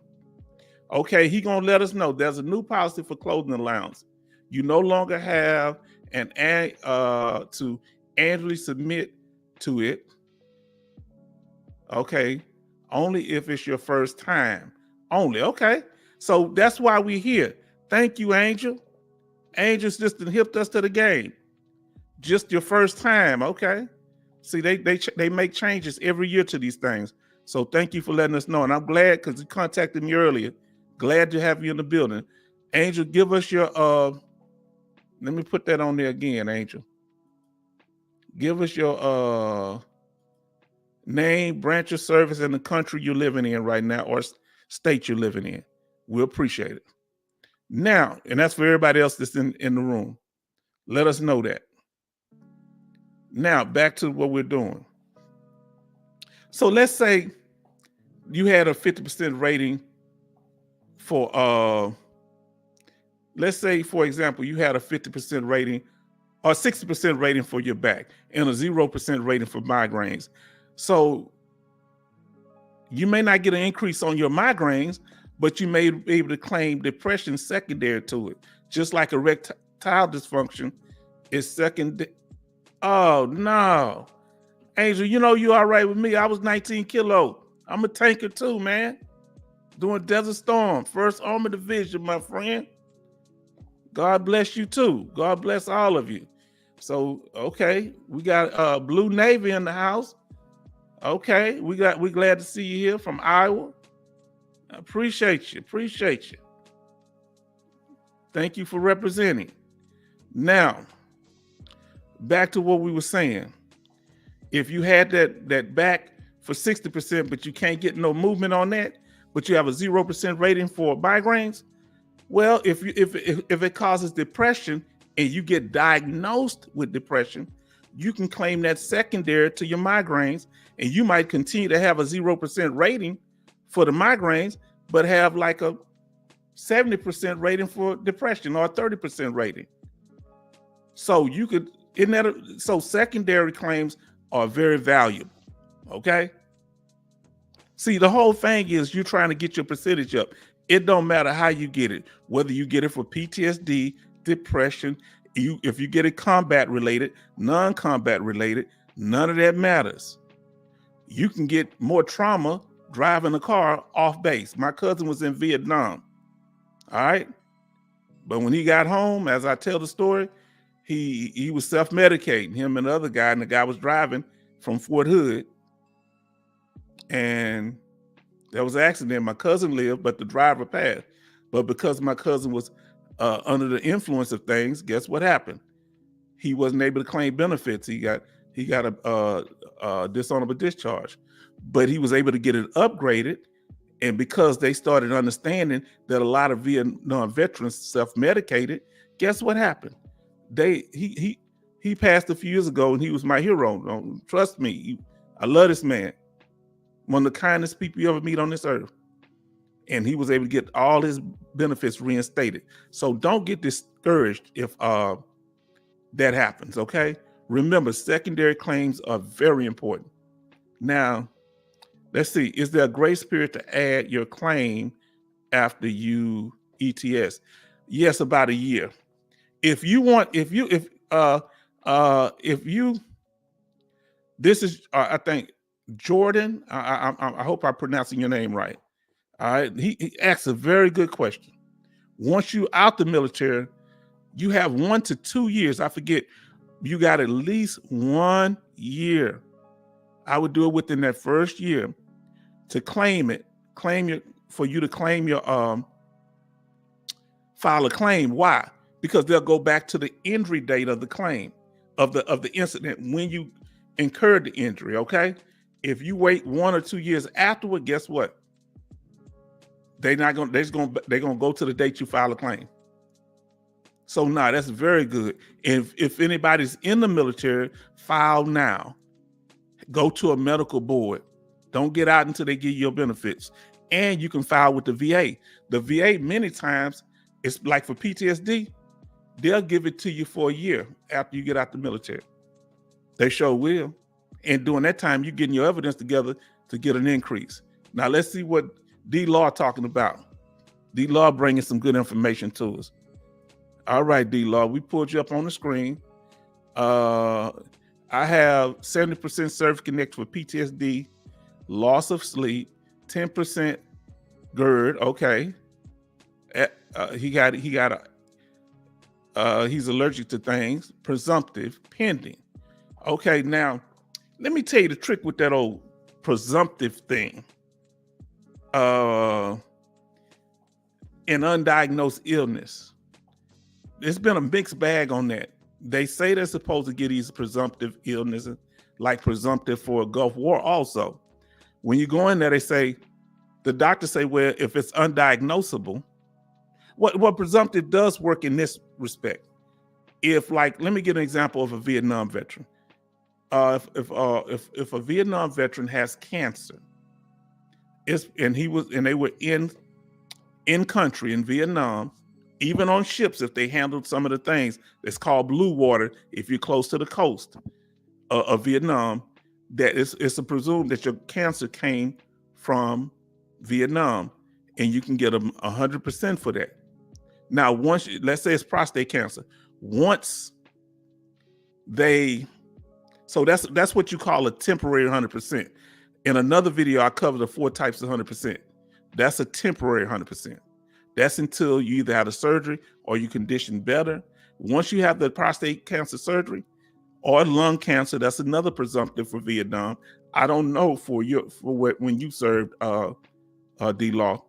Speaker 1: Okay, he gonna let us know there's a new policy for clothing allowance. You no longer have to annually submit to it. Okay, only if it's your first time. Only, okay. So that's why we're here. Thank you, Angel. Angel's just hipped us to the game. Just your first time, okay. See, they make changes every year to these things. So thank you for letting us know. And I'm glad because you contacted me earlier. Glad to have you in the building. Angel, give us your, let me put that on there again, Angel. Give us your name, branch of service, and the country you're living in right now or state you're living in. We appreciate it. Now, and that's for everybody else that's in the room. Let us know that. Now, back to what we're doing. So let's say you had a 50% rating for, let's say, for example, you had a 50% rating or 60% rating for your back and a 0% rating for migraines. So you may not get an increase on your migraines, but you may be able to claim depression secondary to it. Just like erectile dysfunction is secondary. Oh, no. Angel, you know you all right with me. I was 19 kilo. I'm a tanker too, man. Doing Desert Storm, 1st Armored Division, my friend. God bless you too. God bless all of you. So, okay, we got Blue Navy in the house. Okay, we glad to see you here from Iowa. I appreciate you. Thank you for representing. Now, back to what we were saying. If you had that back for 60%, but you can't get no movement on that, but you have a 0% rating for migraines, well, if it causes depression and you get diagnosed with depression, you can claim that secondary to your migraines, and you might continue to have a 0% rating for the migraines, but have like a 70% rating for depression or a 30% rating. So you could, so secondary claims are very valuable, okay? See, the whole thing is you're trying to get your percentage up. It don't matter how you get it, whether you get it for PTSD, depression, if you get it combat related, non-combat related, none of that matters. You can get more trauma driving a car off base. My cousin was in Vietnam, all right? But when he got home, as I tell the story, he was self-medicating, him and the other guy, and the guy was driving from Fort Hood. And there was an accident. My cousin lived, but the driver passed. But because my cousin was under the influence of things, guess what happened? he wasn't able to claim benefits. He got a dishonorable discharge, but he was able to get it upgraded. And because they started understanding that a lot of Vietnam veterans self-medicated, guess what happened? He passed a few years ago, and he was my hero. Trust me, I love this man. One of the kindest people you ever meet on this earth. And he was able to get all his benefits reinstated. So don't get discouraged if that happens, okay? Remember, secondary claims are very important. Now, let's see, is there a grace period to add your claim after you ETS? Yes, about a year. This is, I think, Jordan, I hope I'm pronouncing your name right. All right, he asked a very good question. Once you out the military, you have 1 to 2 years. I forget, you got at least 1 year. I would do it within that first year to claim it, for you to claim your, file a claim. Why? Because they'll go back to the injury date of the claim, of the incident when you incurred the injury, okay? If you wait 1 or 2 years afterward, guess what? They're gonna go to the date you file a claim. So nah, that's very good. If anybody's in the military, file now. Go to a medical board. Don't get out until they give you your benefits. And you can file with the VA. The VA, many times, it's like for PTSD, they'll give it to you for a year after you get out the military. They sure will. And during that time, you're getting your evidence together to get an increase. Now let's see what D-Law talking about. D-Law bringing some good information to us. All right, D-Law, we pulled you up on the screen. I have 70% service connected for PTSD, loss of sleep, 10% GERD. Okay, he's allergic to things. Presumptive, pending. Okay, now let me tell you the trick with that old presumptive thing. An undiagnosed illness. It's been a mixed bag on that. They say they're supposed to get these presumptive illnesses, like presumptive for a Gulf War also. When you go in there, the doctors say, well, if it's undiagnosable, what presumptive does work in this respect. If, like, let me give an example of a Vietnam veteran. If a Vietnam veteran has cancer, and they were in country in Vietnam, even on ships, if they handled some of the things, it's called blue water. If you're close to the coast of Vietnam, that it's presumed that your cancer came from Vietnam, and you can get 100% for that. Now, let's say it's prostate cancer. So that's what you call a temporary 100%. In another video, I covered the 4 types of 100%. That's a temporary 100%. That's until you either have the surgery or you condition better. Once you have the prostate cancer surgery or lung cancer, that's another presumptive for Vietnam. I don't know when you served D-Law,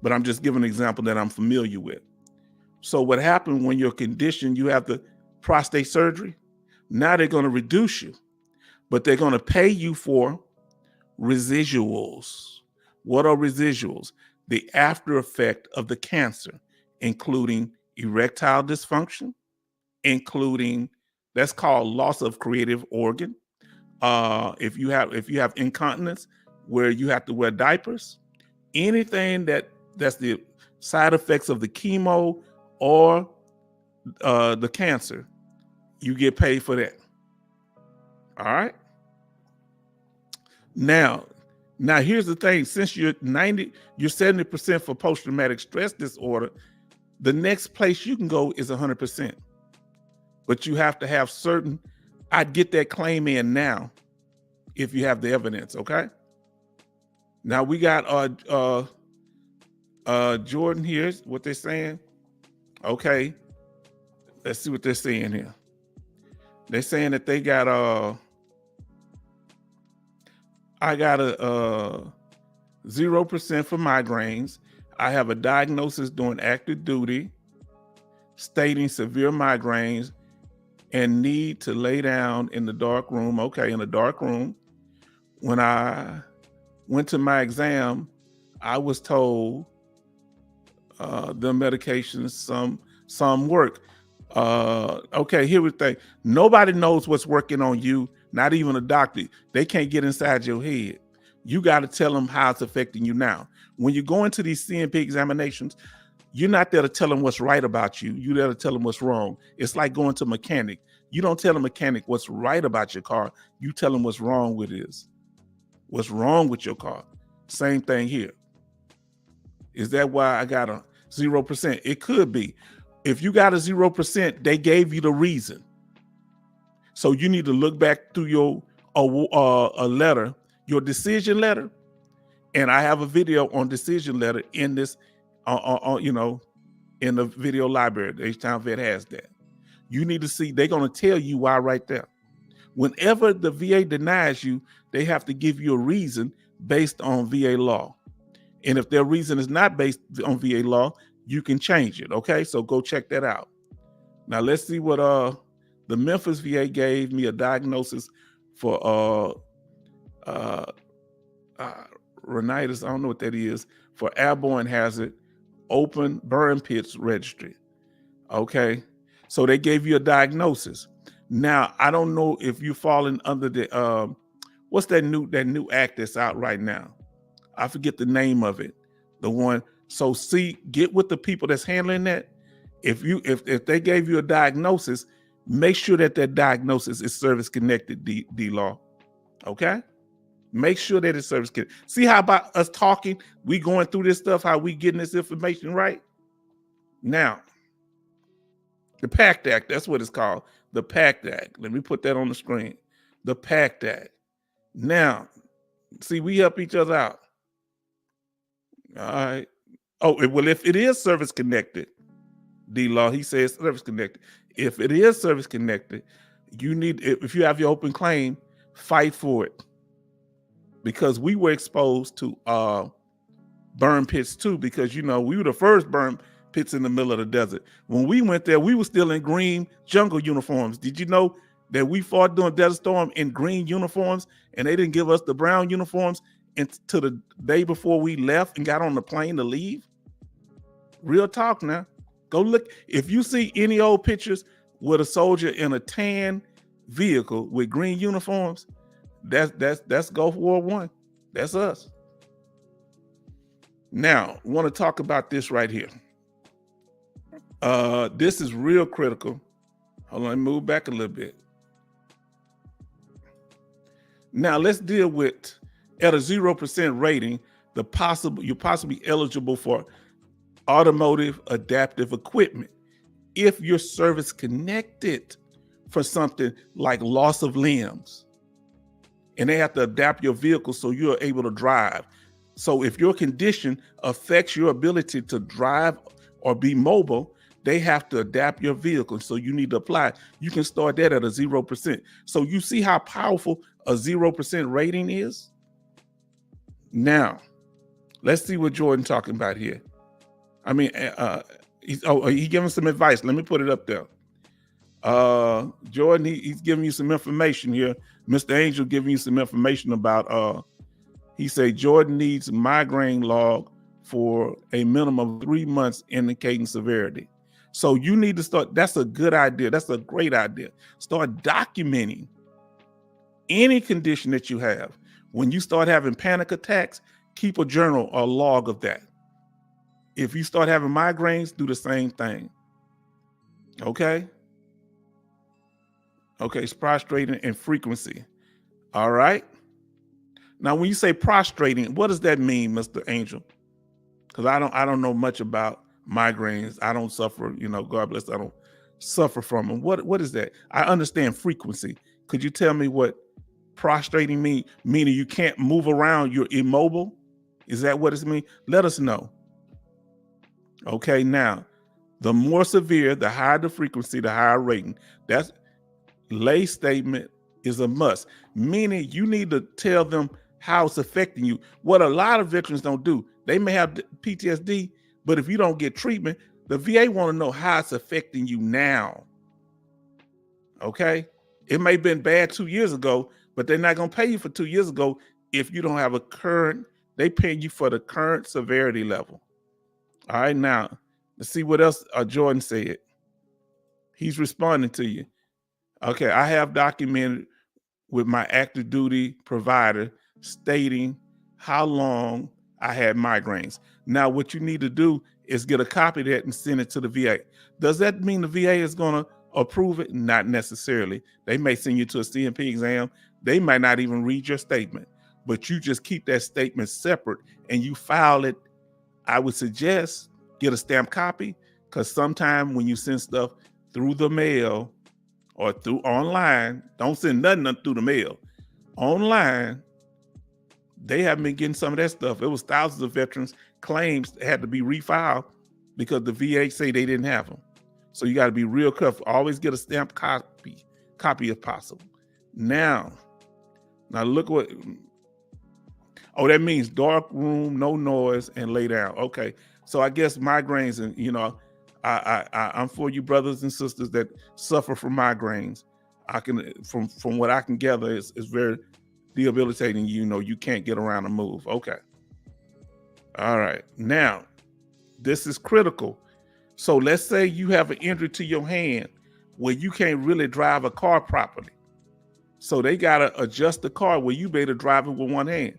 Speaker 1: but I'm just giving an example that I'm familiar with. So what happened when you're conditioned, you have the prostate surgery, now they're going to reduce you, but they're going to pay you for residuals. What are residuals? The after effect of the cancer, including erectile dysfunction, including, that's called loss of creative organ. If you have incontinence where you have to wear diapers, anything that's the side effects of the chemo or the cancer, you get paid for that. All right. Now here's the thing. Since you're 70% for post-traumatic stress disorder, the next place you can go is 100%. But you have to have certain, I'd get that claim in now if you have the evidence, okay? Now we got Jordan here, what they're saying. Okay, let's see what they're saying here. They're saying that they got I got a 0% for migraines. I have a diagnosis during active duty stating severe migraines and need to lay down in the dark room. Okay, in the dark room. When I went to my exam, I was told the medications, some work. Okay, here we think. Nobody knows what's working on you, not even a doctor. They can't get inside your head. You got to tell them how it's affecting you now. When you go into these CNP examinations, you're not there to tell them what's right about you. You're there to tell them what's wrong. It's like going to a mechanic. You don't tell a mechanic what's right about your car. You tell them what's wrong with it is. What's wrong with your car? Same thing here. Is that why I got a 0%? It could be. If you got a 0%, they gave you the reason. So you need to look back through your a letter, your decision letter, and I have a video on decision letter in this, in the video library. The H-Town Vet has that. You need to see. They're going to tell you why right there. Whenever the VA denies you, they have to give you a reason based on VA law. And if their reason is not based on VA law, you can change it. Okay, so go check that out. Now let's see what the Memphis VA gave me a diagnosis for rhinitis. I don't know what that is. For airborne hazard, open burn pits registry. Okay, so they gave you a diagnosis. Now I don't know if you're falling under the what's that new act that's out right now? I forget the name of it. The one. So see, get with the people that's handling that. If they gave you a diagnosis, make sure that diagnosis is service connected, D-Law. Okay? Make sure that it's service connected. See how about us talking, we going through this stuff, how we getting this information right? Now, the PACT Act, that's what it's called. The PACT Act. Let me put that on the screen. The PACT Act. Now, see, we help each other out. All right. Oh, well, if it is service connected, D-Law, he says service connected. If it is service connected, you need, if you have your open claim, fight for it. Because we were exposed to burn pits too, because, we were the first burn pits in the middle of the desert. When we went there, we were still in green jungle uniforms. Did you know that we fought during Desert Storm in green uniforms and they didn't give us the brown uniforms until the day before we left and got on the plane to leave? Real talk now. Go look. If you see any old pictures with a soldier in a tan vehicle with green uniforms, that's Gulf War I. That's us. Now, I want to talk about this right here. This is real critical. Hold on, let me move back a little bit. Now let's deal with, at a 0% rating, you're possibly eligible for automotive adaptive equipment if you're service connected for something like loss of limbs, and they have to adapt your vehicle so you're able to drive. So if your condition affects your ability to drive or be mobile, they have to adapt your vehicle. So you need to apply. You can start that at a 0%. So you see how powerful a 0% rating is? Now, let's see what Jordan talking about here. I mean, he giving some advice. Let me put it up there. Jordan, he's giving you some information here. Mr. Angel giving you some information about, he said Jordan needs migraine log for a minimum of 3 months indicating severity. So you need to start, that's a good idea. That's a great idea. Start documenting any condition that you have. When you start having panic attacks, keep a journal or log of that. If you start having migraines, do the same thing. Okay? Okay, it's prostrating and frequency. All right? Now, when you say prostrating, what does that mean, Mr. Angel? Because I don't know much about migraines. I don't suffer, God bless, I don't suffer from them. What is that? I understand frequency. Could you tell me what prostrating means? Meaning you can't move around, you're immobile? Is that what it means? Let us know. Okay, now, the more severe, the higher the frequency, the higher rating. That's lay statement is a must, meaning you need to tell them how it's affecting you. What a lot of veterans don't do, they may have PTSD, but if you don't get treatment, the VA want to know how it's affecting you now. Okay. It may have been bad 2 years ago, but they're not going to pay you for 2 years ago if you don't have a current, they pay you for the current severity level. All right. Now, let's see what else Jordan said. He's responding to you. Okay. I have documented with my active duty provider stating how long I had migraines. Now, what you need to do is get a copy of that and send it to the VA. Does that mean the VA is going to approve it? Not necessarily. They may send you to a CMP exam. They might not even read your statement, but you just keep that statement separate and you file it. I would suggest get a stamped copy, because sometime when you send stuff through the mail or through online, don't send nothing through the mail. Online, they haven't been getting some of that stuff. It was thousands of veterans claims that had to be refiled because the VA say they didn't have them. So you got to be real careful. Always get a stamped copy if possible. Now look what, oh, that means dark room, no noise, and lay down. Okay. So I guess migraines, and I'm for you brothers and sisters that suffer from migraines. I can, from what I can gather, it's very debilitating. You can't get around and move. Okay. All right. Now, this is critical. So let's say you have an injury to your hand where you can't really drive a car properly. So they got to adjust the car where you be able to drive it with one hand.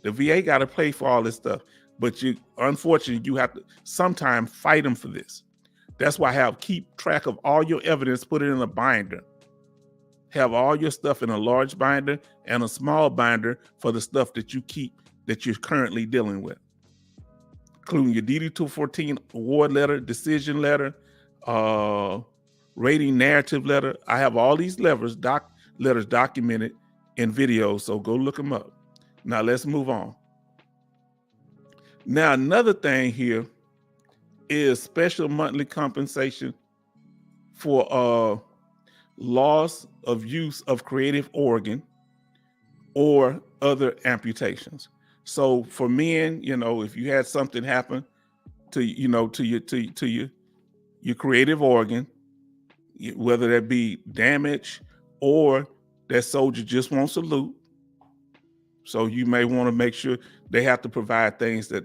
Speaker 1: The VA got to pay for all this stuff. But unfortunately, you have to sometimes fight them for this. That's why keep track of all your evidence, put it in a binder. Have all your stuff in a large binder and a small binder for the stuff that you keep that you're currently dealing with, including your DD-214 award letter, decision letter, rating narrative letter. I have all these letters documented in videos, so go look them up. Now let's move on. Now, another thing here is special monthly compensation for loss of use of creative organ or other amputations. So for men, if you had something happen to your creative organ, whether that be damage or that soldier just won't salute, so you may want to make sure they have to provide things that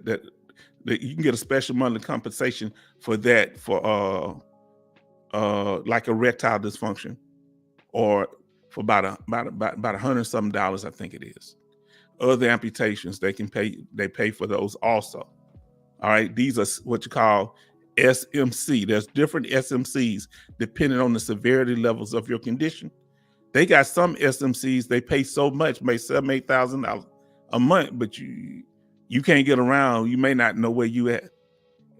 Speaker 1: you can get a special monthly compensation for that, for like erectile dysfunction, or for about $100-something, I think it is. Other amputations, they pay for those also. All right, these are what you call SMC. There's different SMCs depending on the severity levels of your condition. They got some SMCs, they pay so much, maybe $7,000-8,000 a month, but you can't get around. You may not know where you at.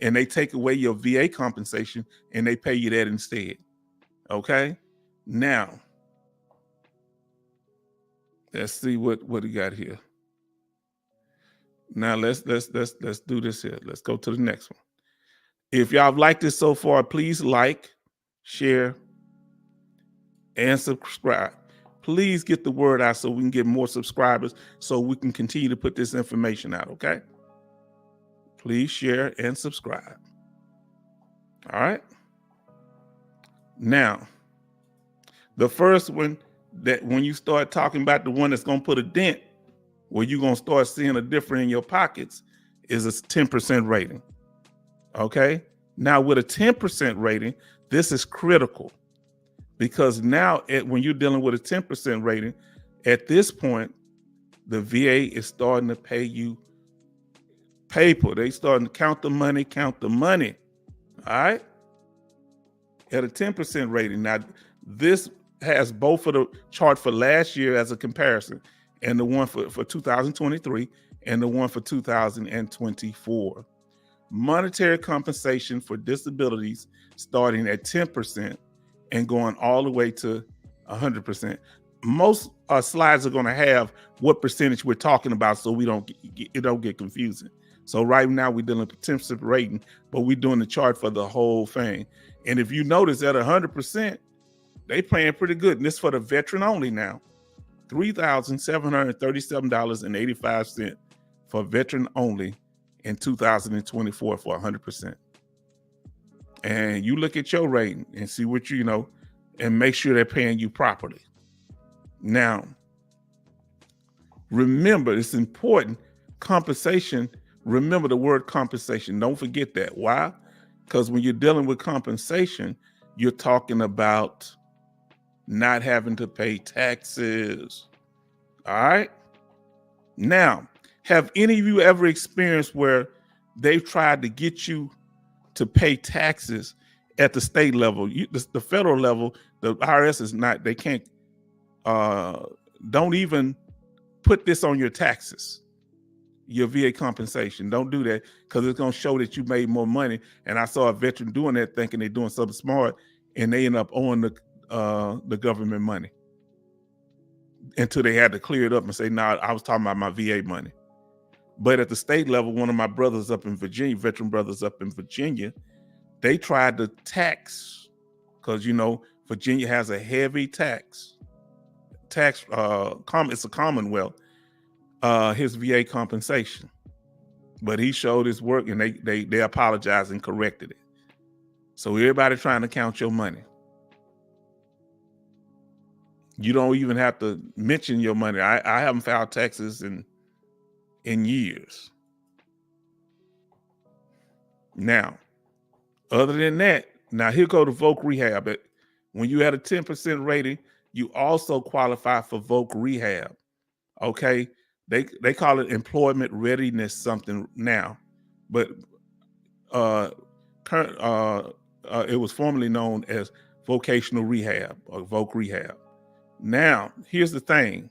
Speaker 1: And they take away your VA compensation and they pay you that instead. Okay? Now, let's see what we got here. Now let's do this here. Let's go to the next one. If y'all have liked this so far, please like, share, and subscribe. Please get the word out so we can get more subscribers, so we can continue to put this information out, okay? Please share and subscribe. All right. Now, the first one, that when you start talking about the one that's going to put a dent, where you're going to start seeing a difference in your pockets, is a 10% rating. Okay. Now, with a 10% rating, this is critical, because now when you're dealing with a 10% rating, at this point, the VA is starting to pay you paper. They starting to count the money. All right. At a 10% rating. Now, this has both of the chart for last year as a comparison, and the one for 2023 and the one for 2024. Monetary compensation for disabilities starting at 10% and going all the way to 100%. Most slides are going to have what percentage we're talking about, so it don't get confusing. So right now we're dealing with 10% rating, but we're doing the chart for the whole thing. And if you notice, at 100%, they paying pretty good. And this for the veteran only now. $3,737.85 for veteran only in 2024 for 100%. And you look at your rating and see what and make sure they're paying you properly. Now, remember, it's important. Compensation, remember the word compensation. Don't forget that. Why? Because when you're dealing with compensation, you're talking about not having to pay taxes. All right? Now, have any of you ever experienced where they've tried to get you to pay taxes at the state level? The federal level, the IRS is not, they can't, don't even put this on your taxes, your VA compensation. Don't do that, because it's going to show that you made more money. And I saw a veteran doing that, thinking they're doing something smart, and they end up owing the government money until they had to clear it up and say, "Nah, I was talking about my VA money." But at the state level, one of my brothers up in Virginia, veteran brothers up in Virginia, they tried to tax, because Virginia has a heavy tax. It's a commonwealth. His VA compensation, but he showed his work, and they apologized and corrected it. So everybody trying to count your money. You don't even have to mention your money. I haven't filed taxes in years. Now, other than that, now here go to voc rehab. When you had a 10% rating, you also qualify for voc rehab. Okay, they call it employment readiness something now, but it was formerly known as vocational rehab or voc rehab. Now, here's the thing.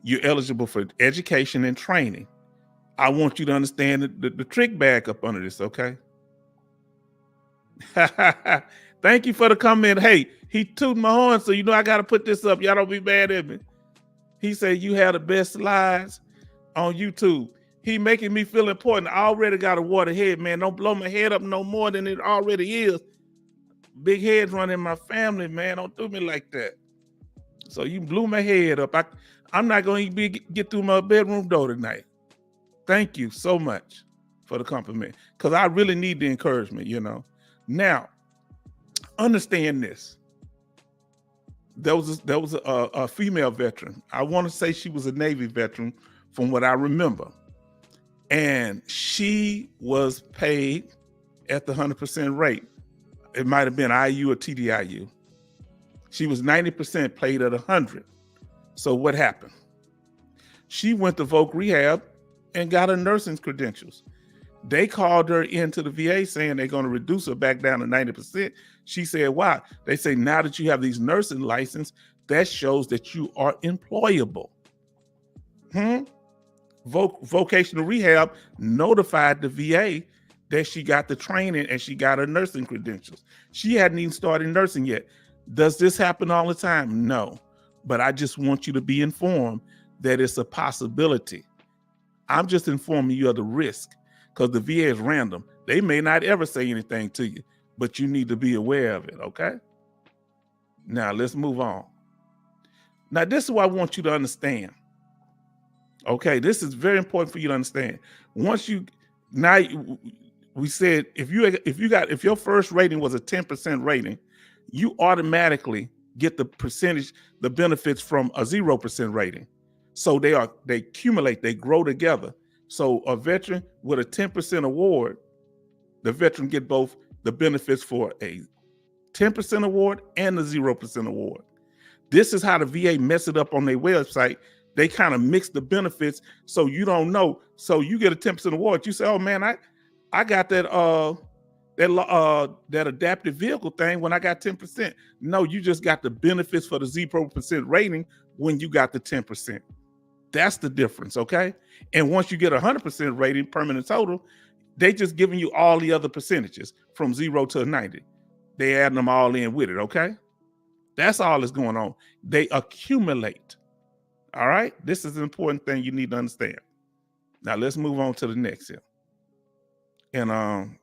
Speaker 1: You're eligible for education and training. I want you to understand the trick bag up under this, okay? Thank you for the comment. Hey, he tooted my horn, so I got to put this up. Y'all don't be mad at me. He said you had the best slides on YouTube. He making me feel important. I already got a water head, man. Don't blow my head up no more than it already is. Big heads running my family, man. Don't do me like that. So you blew my head up. I'm not going to get through my bedroom door tonight. Thank you so much for the compliment, because I really need the encouragement, Now, understand this. There was a female veteran. I want to say she was a Navy veteran from what I remember. And she was paid at the 100% rate. It might have been IU or TDIU. She was 90% paid at 100. So what happened? She went to voc rehab and got her nursing credentials. They called her into the VA saying they're going to reduce her back down to 90%. She said, why? They say, now that you have these nursing license, that shows that you are employable. Vocational rehab notified the VA that she got the training and she got her nursing credentials. She hadn't even started nursing yet. Does this happen all the time? No. But I just want you to be informed that it's a possibility. I'm just informing you of the risk, because the VA is random. They may not ever say anything to you, but you need to be aware of it, okay? Now, let's move on. Now, this is what I want you to understand. Okay, this is very important for you to understand. We said if your first rating was a 10% rating, you automatically get the benefits from a 0% rating. So they accumulate, they grow together. So a veteran with a 10% award, the veteran get both the benefits for a 10% award and a 0% award. This is how the VA mess it up on their website. They kind of mix the benefits, so you don't know. So you get a 10% award. You say, "Oh man, I got that adaptive vehicle thing when I got 10%. No, you just got the benefits for the 0% rating when you got the 10%. That's the difference, okay? And once you get 100% rating, permanent total, they just giving you all the other percentages from 0 to 90. They adding them all in with it, okay? That's all that's going on. They accumulate, all right? This is an important thing you need to understand. Now, let's move on to the next here. And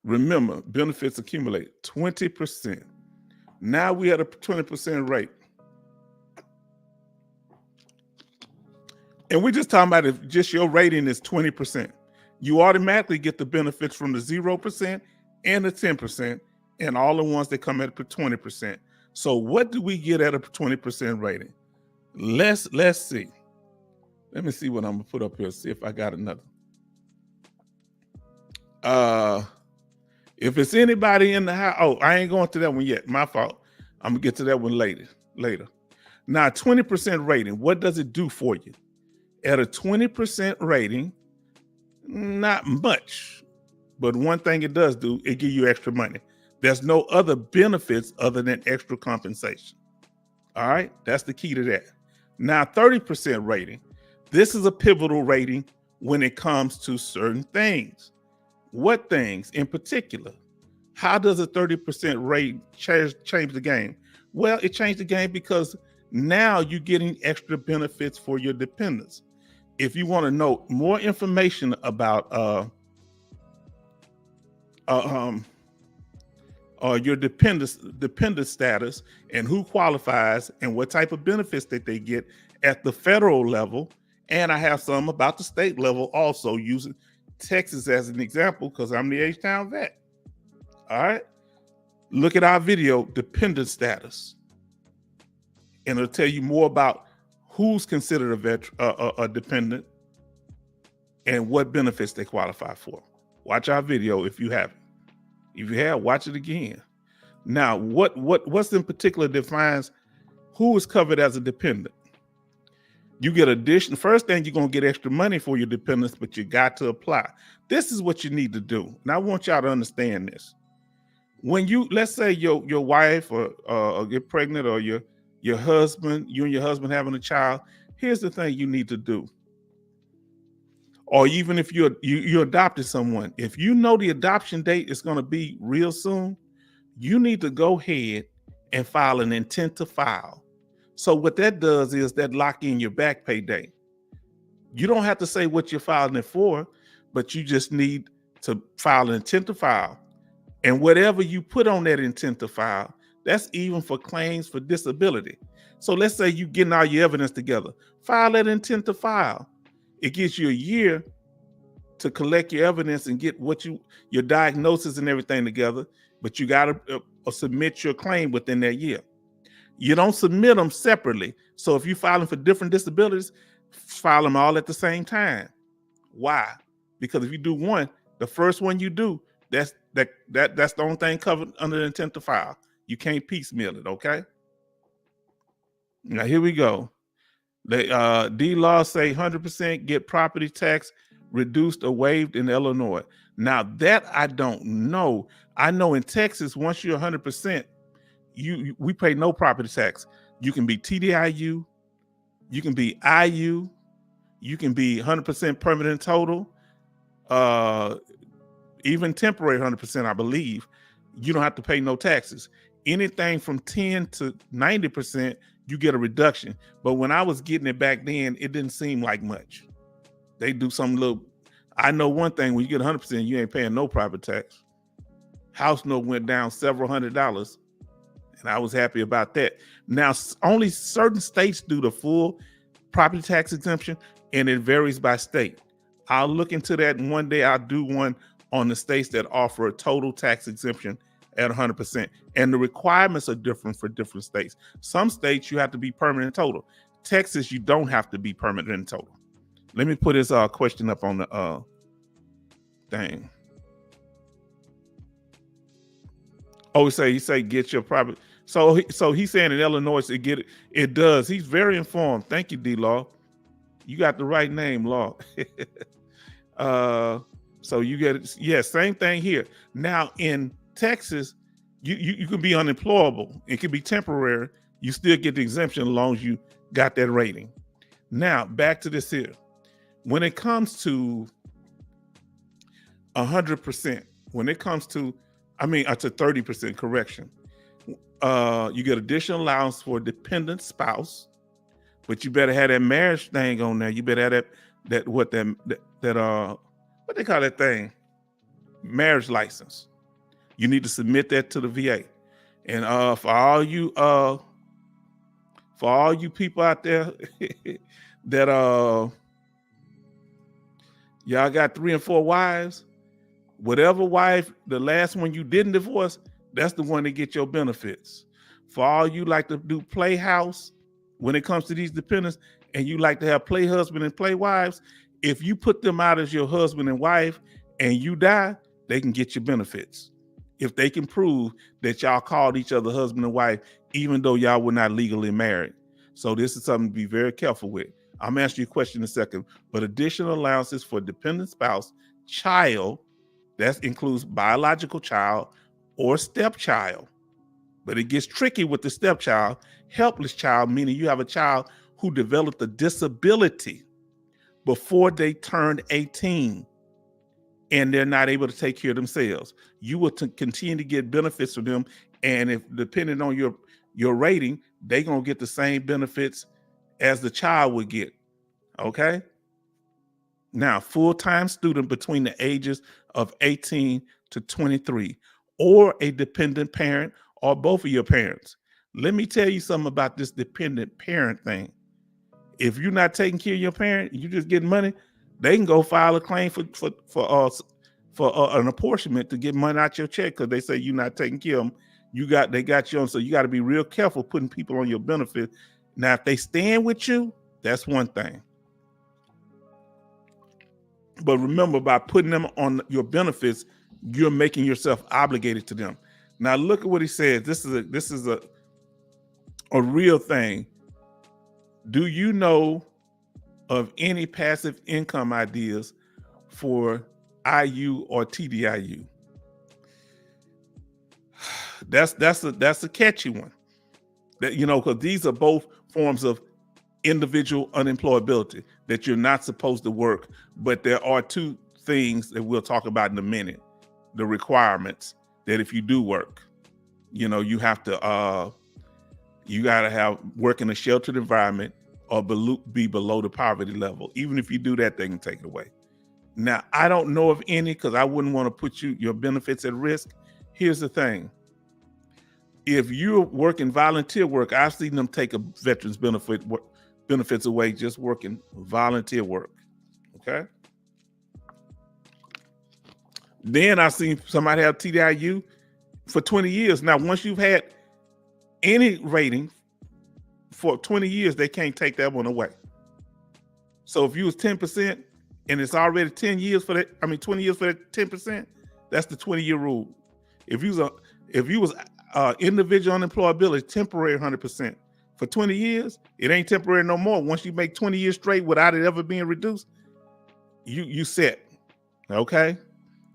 Speaker 1: remember, benefits accumulate 20%. Now we at a 20% rate. And we're just talking about if just your rating is 20%. You automatically get the benefits from the 0% and the 10%. and all the ones that come at 20%. So what do we get at a 20% rating? Let's see. Let me see what I'm gonna put up here. See if I got another. If it's anybody in the house, oh, I ain't going to that one yet. My fault. I'm gonna get to that one later. Now, 20% rating, what does it do for you? At a 20% rating, not much, but one thing it does do, it gives you extra money. There's no other benefits other than extra compensation. All right, that's the key to that. Now, 30% rating, this is a pivotal rating when it comes to certain things. What things in particular? How does a 30% rate change the game? Well, it changed the game because now you're getting extra benefits for your dependents. If you want to know more information about your dependent status and who qualifies and what type of benefits that they get at the federal level, and I have some about the state level also, using Texas as an example because I'm the H-Town vet. All right, look at our video, dependent status, and it'll tell you more about who's considered a dependent and what benefits they qualify for. Watch our video if you haven't. If you have, watch it again. Now, what's in particular defines who is covered as a dependent? You get addition. First thing, you're gonna get extra money for your dependents, but you got to apply. This is what you need to do. And I want y'all to understand this. When you, let's say your wife or get pregnant, or your husband, you and your husband having a child, here's the thing you need to do. Or even if you adopted someone, if you know the adoption date is going to be real soon, you need to go ahead and file an intent to file. So what that does is that lock in your back pay date. You don't have to say what you're filing it for, but you just need to file an intent to file. And whatever you put on that intent to file, that's even for claims for disability. So let's say you're getting all your evidence together. File that intent to file. It gives you a year to collect your evidence and get your diagnosis and everything together, but you got to submit your claim within that year. You don't submit them separately. So if you're filing for different disabilities, file them all at the same time. Why? Because if you do one, the first one you do, that's the only thing covered under the intent to file. You can't piecemeal it, okay? Now here we go. The D-Law say 100% get property tax reduced or waived in Illinois. Now that I don't know. I know in Texas, once you're 100%, we pay no property tax. You can be TDIU, you can be IU, you can be 100% permanent total, even temporary 100%, I believe. You don't have to pay no taxes. Anything from 10 to 90%, you get a reduction. But when I was getting it back then, it didn't seem like much. They do some little, I know one thing, when you get 100%, you ain't paying no property tax. House note went down several $100s, and I was happy about that. Now, only certain states do the full property tax exemption, and it varies by state. I'll look into that, and one day I'll do one on the states that offer a total tax exemption at 100%. And the requirements are different for different states. Some states you have to be permanent total. Texas, you don't have to be permanent total. Let me put his question up on the thing. Oh, he say get your property. So he's saying in Illinois it does. He's very informed. Thank you, D-Law. You got the right name, Law. So you get it. Yeah, same thing here. Now in Texas, you can be unemployable. It can be temporary. You still get the exemption as long as you got that rating. Now back to this here. When it comes to 100%, when it comes to, to 30% correction, you get additional allowance for a dependent spouse, but you better have that marriage thing on there. You better have what they call that thing, marriage license. You need to submit that to the VA. And for all you people out there that y'all got 3 and 4 wives, whatever wife, the last one you didn't divorce, That's the one that get your benefits. For all you like to do playhouse when it comes to these dependents, and you like to have play husband and play wives, if you put them out as your husband and wife and you die, they can get your benefits. If they can prove that y'all called each other husband and wife, even though y'all were not legally married. So this is something to be very careful with. I'm asking you a question in a second, but additional allowances for dependent spouse, child, that includes biological child or stepchild. But it gets tricky with the stepchild, helpless child, meaning you have a child who developed a disability before they turned 18 and they're not able to take care of themselves. You will continue to get benefits from them. And if depending on your rating, they're going to get the same benefits as the child would get. Okay. Now, full-time student between the ages of 18 to 23, or a dependent parent, or both of your parents. Let me tell you something about this dependent parent thing. If you're not taking care of your parent, you just getting money, they can go file a claim for an apportionment to get money out your check because they say you're not taking care of them. They got you on, so you got to be real careful putting people on your benefit. Now, if they stand with you, that's one thing. But remember, by putting them on your benefits, you're making yourself obligated to them. Now, look at what he says. This is a real thing. Do you know of any passive income ideas for IU or TDIU? That's a catchy one. That, you know, because these are both forms of individual unemployability that you're not supposed to work, but there are two things that we'll talk about in a minute. The requirements that if you do work, you know, you have to you got to have work in a sheltered environment or be below the poverty level. Even if you do that, they can take it away. Now, I don't know of any because I wouldn't want to put your benefits at risk. Here's the thing. If you're working volunteer work, I've seen them take a veteran's benefits away just working volunteer work. Okay. Then I've seen somebody have TDIU for 20 years. Now, once you've had any rating for 20 years, they can't take that one away. So if you was 10% and it's already 20 years for that 10%, that's the 20-year rule. If you was individual unemployability, temporary 100%. For 20 years, it ain't temporary no more. Once you make 20 years straight without it ever being reduced, you set. Okay?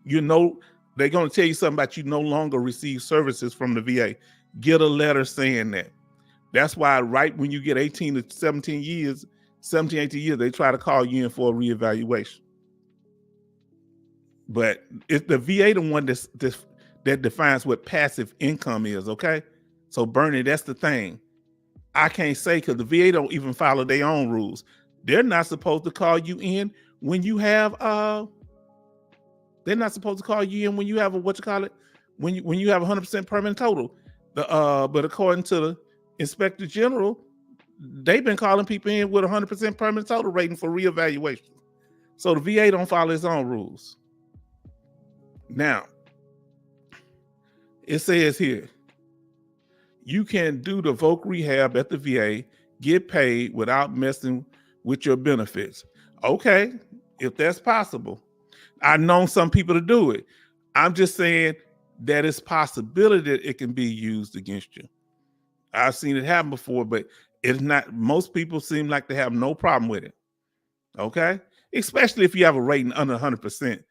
Speaker 1: You know, they're going to tell you something about you no longer receive services from the VA. Get a letter saying that. That's why right when you get 18 to 18 years, they try to call you in for a reevaluation. But it's the VA the one that defines what passive income is, okay? So Bernie, that's the thing. I can't say because the VA don't even follow their own rules. They're not supposed to call you in when you have they're not supposed to call you in when you have when you have 100% permanent total. But according to the Inspector General, they've been calling people in with 100% permanent total rating for reevaluation. So the VA don't follow its own rules. Now, it says here, you can do the voc rehab at the VA, get paid without messing with your benefits. Okay, if that's possible. I've known some people to do it. I'm just saying that it's possibility that it can be used against you. I've seen it happen before, but it's not. Most people seem like they have no problem with it. Okay, especially if you have a rating under 100%,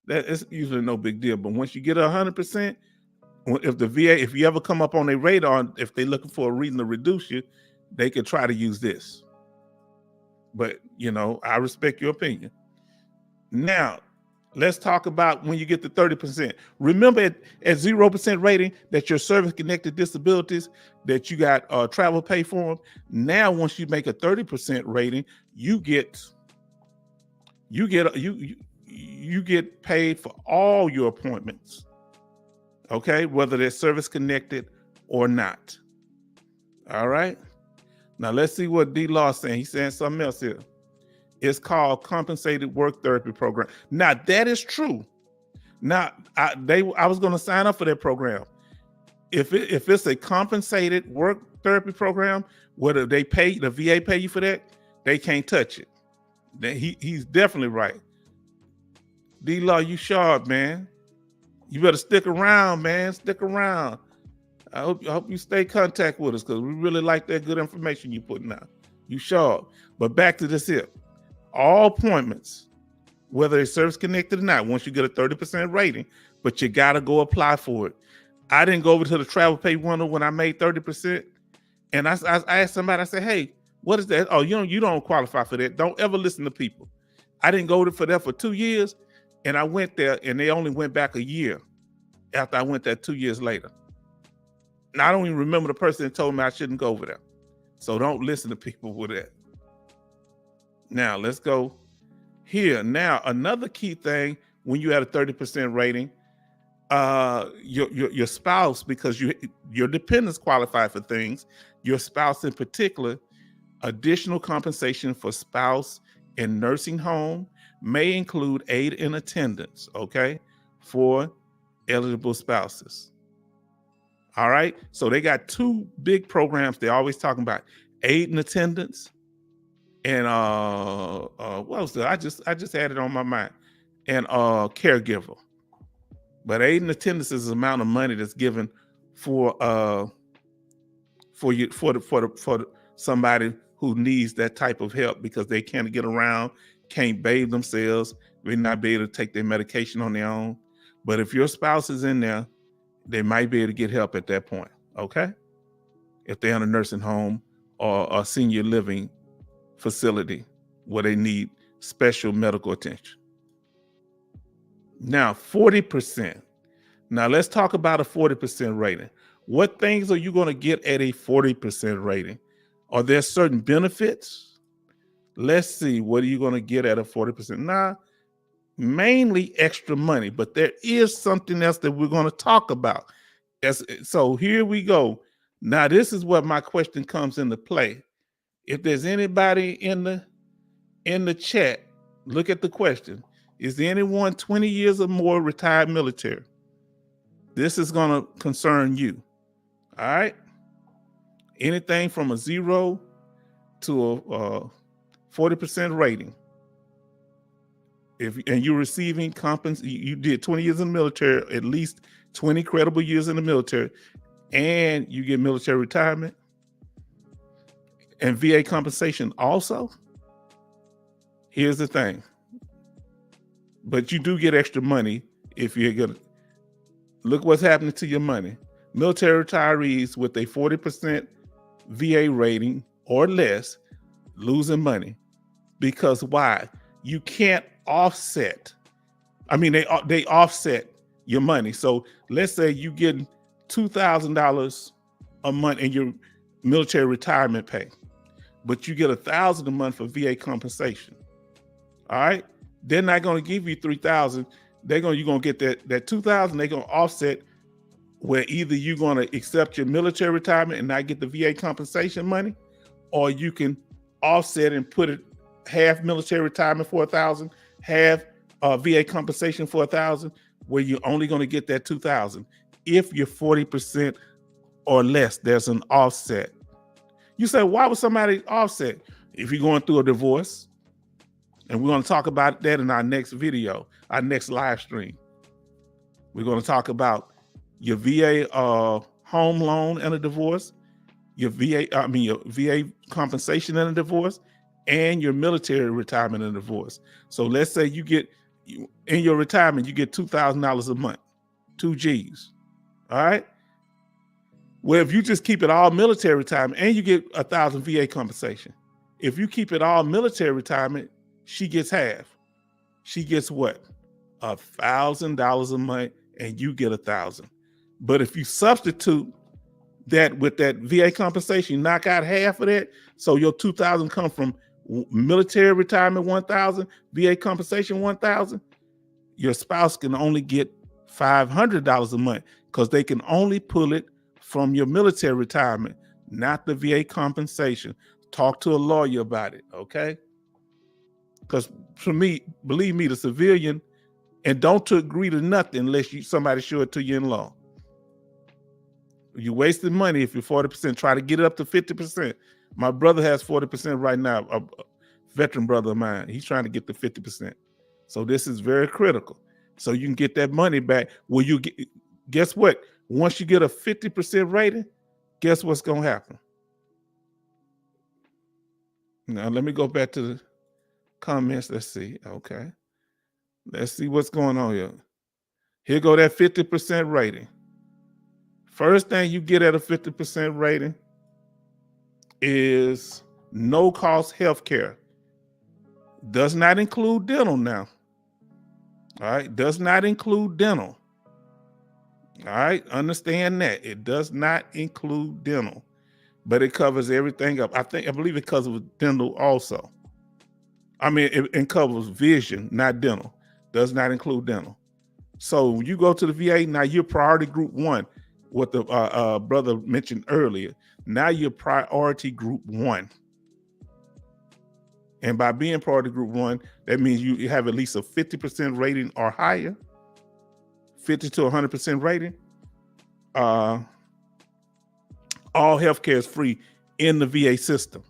Speaker 1: that is usually no big deal. But once you get 100%, if the VA, if you ever come up on their radar, if they're looking for a reason to reduce you, they could try to use this. But you know, I respect your opinion. Now, let's talk about when you get to 30%. Remember at 0% rating that your service-connected disabilities, that you got travel pay for them. Now, once you make a 30% rating, you get paid for all your appointments. Okay, whether they're service-connected or not. All right. Now let's see what D-Law's saying. He's saying something else here. It's called compensated work therapy program. Now that is true. Now I was going to sign up for that program. If it's a compensated work therapy program, whether the VA pay you for that, they can't touch it. He's definitely right. D-Law, you sharp, man. You better stick around, man. Stick around. I hope you stay in contact with us because we really like that good information you putting out. You sharp. But back to this here. All appointments, whether it's service connected or not, once you get a 30% rating, but you got to go apply for it. I didn't go over to the travel pay window when I made 30%. And I asked somebody, I said, hey, what is that? Oh, you don't qualify for that. Don't ever listen to people. I didn't go for that for 2 years. And I went there and they only went back a year after I went there 2 years later. And I don't even remember the person that told me I shouldn't go over there. So don't listen to people with that. Now let's go here. Now, another key thing when you had a 30% rating, your spouse, because your dependents qualify for things, your spouse in particular, additional compensation for spouse in nursing home may include aid in attendance, okay, for eligible spouses. All right, so they got two big programs they're always talking about: aid in attendance and what was that? I just had it on my mind, and caregiver. But aid in attendance is the amount of money that's given for somebody who needs that type of help because they can't get around, can't bathe themselves, may not be able to take their medication on their own. But if your spouse is in there, they might be able to get help at that point, okay? If they're in a nursing home or a senior living facility where they need special medical attention. Now, 40%. Now, let's talk about a 40% rating. What things are you going to get at a 40% rating? Are there certain benefits? Let's see, what are you going to get at a 40%? Nah, mainly extra money, but there is something else that we're going to talk about. So here we go. Now, this is where my question comes into play. If there's anybody in the chat, look at the question. Is there anyone 20 years or more retired military? This is going to concern you. All right. Anything from a 0 to a 40% rating. And you're receiving you did 20 years in the military, at least 20 credible years in the military, and you get military retirement and VA compensation also. Here's the thing. But you do get extra money if you're going to look what's happening to your money. Military retirees with a 40% VA rating or less losing money. Because why? You can't offset. I mean, they offset your money. So let's say you get $2,000 a month in your military retirement pay, but you get $1,000 a month for VA compensation. All right. They're not going to give you $3,000. You're going to get that $2,000. They're going to offset where either you're going to accept your military retirement and not get the VA compensation money, or you can offset and put it half military retirement for $1,000, half VA compensation for $1,000, where you're only going to get that $2,000. If you're 40% or less, there's an offset. You say, why would somebody offset? If you're going through a divorce, and we're going to talk about that in our next video, our next live stream. We're going to talk about your VA home loan and a divorce, your VA compensation and a divorce, and your military retirement and a divorce. So let's say in your retirement, you get $2,000 a month, 2 G's. All right. Well, if you just keep it all military retirement and you get $1,000 VA compensation, if you keep it all military retirement, she gets half. She gets what? $1,000 a month, and you get $1,000. But if you substitute that with that VA compensation, you knock out half of that. So your $2,000 come from military retirement, $1,000, VA compensation, $1,000. Your spouse can only get $500 a month because they can only pull it from your military retirement, not the VA compensation. Talk to a lawyer about it, okay? Because for me, believe me, the civilian, and don't agree to nothing unless somebody show it to you in law. You wasted money if you're 40%. Try to get it up to 50%. My brother has 40% right now, a veteran brother of mine. He's trying to get to 50%. So this is very critical. So you can get that money back. Guess what? Once you get a 50% rating, guess what's going to happen? Now, let me go back to the comments. Let's see. Okay. Let's see what's going on here. Here go that 50% rating. First thing you get at a 50% rating is no cost health care. Does not include dental now. All right. Does not include dental. All right. Understand that. It does not include dental, but it covers everything up. I believe it covers dental also. I mean, it covers vision, not dental. Does not include dental. So when you go to the VA, now you're priority group 1, what the brother mentioned earlier. Now you're priority group 1. And by being priority group 1, that means you have at least a 50% rating or higher, 50 to 100% rating. All healthcare is free in the VA system.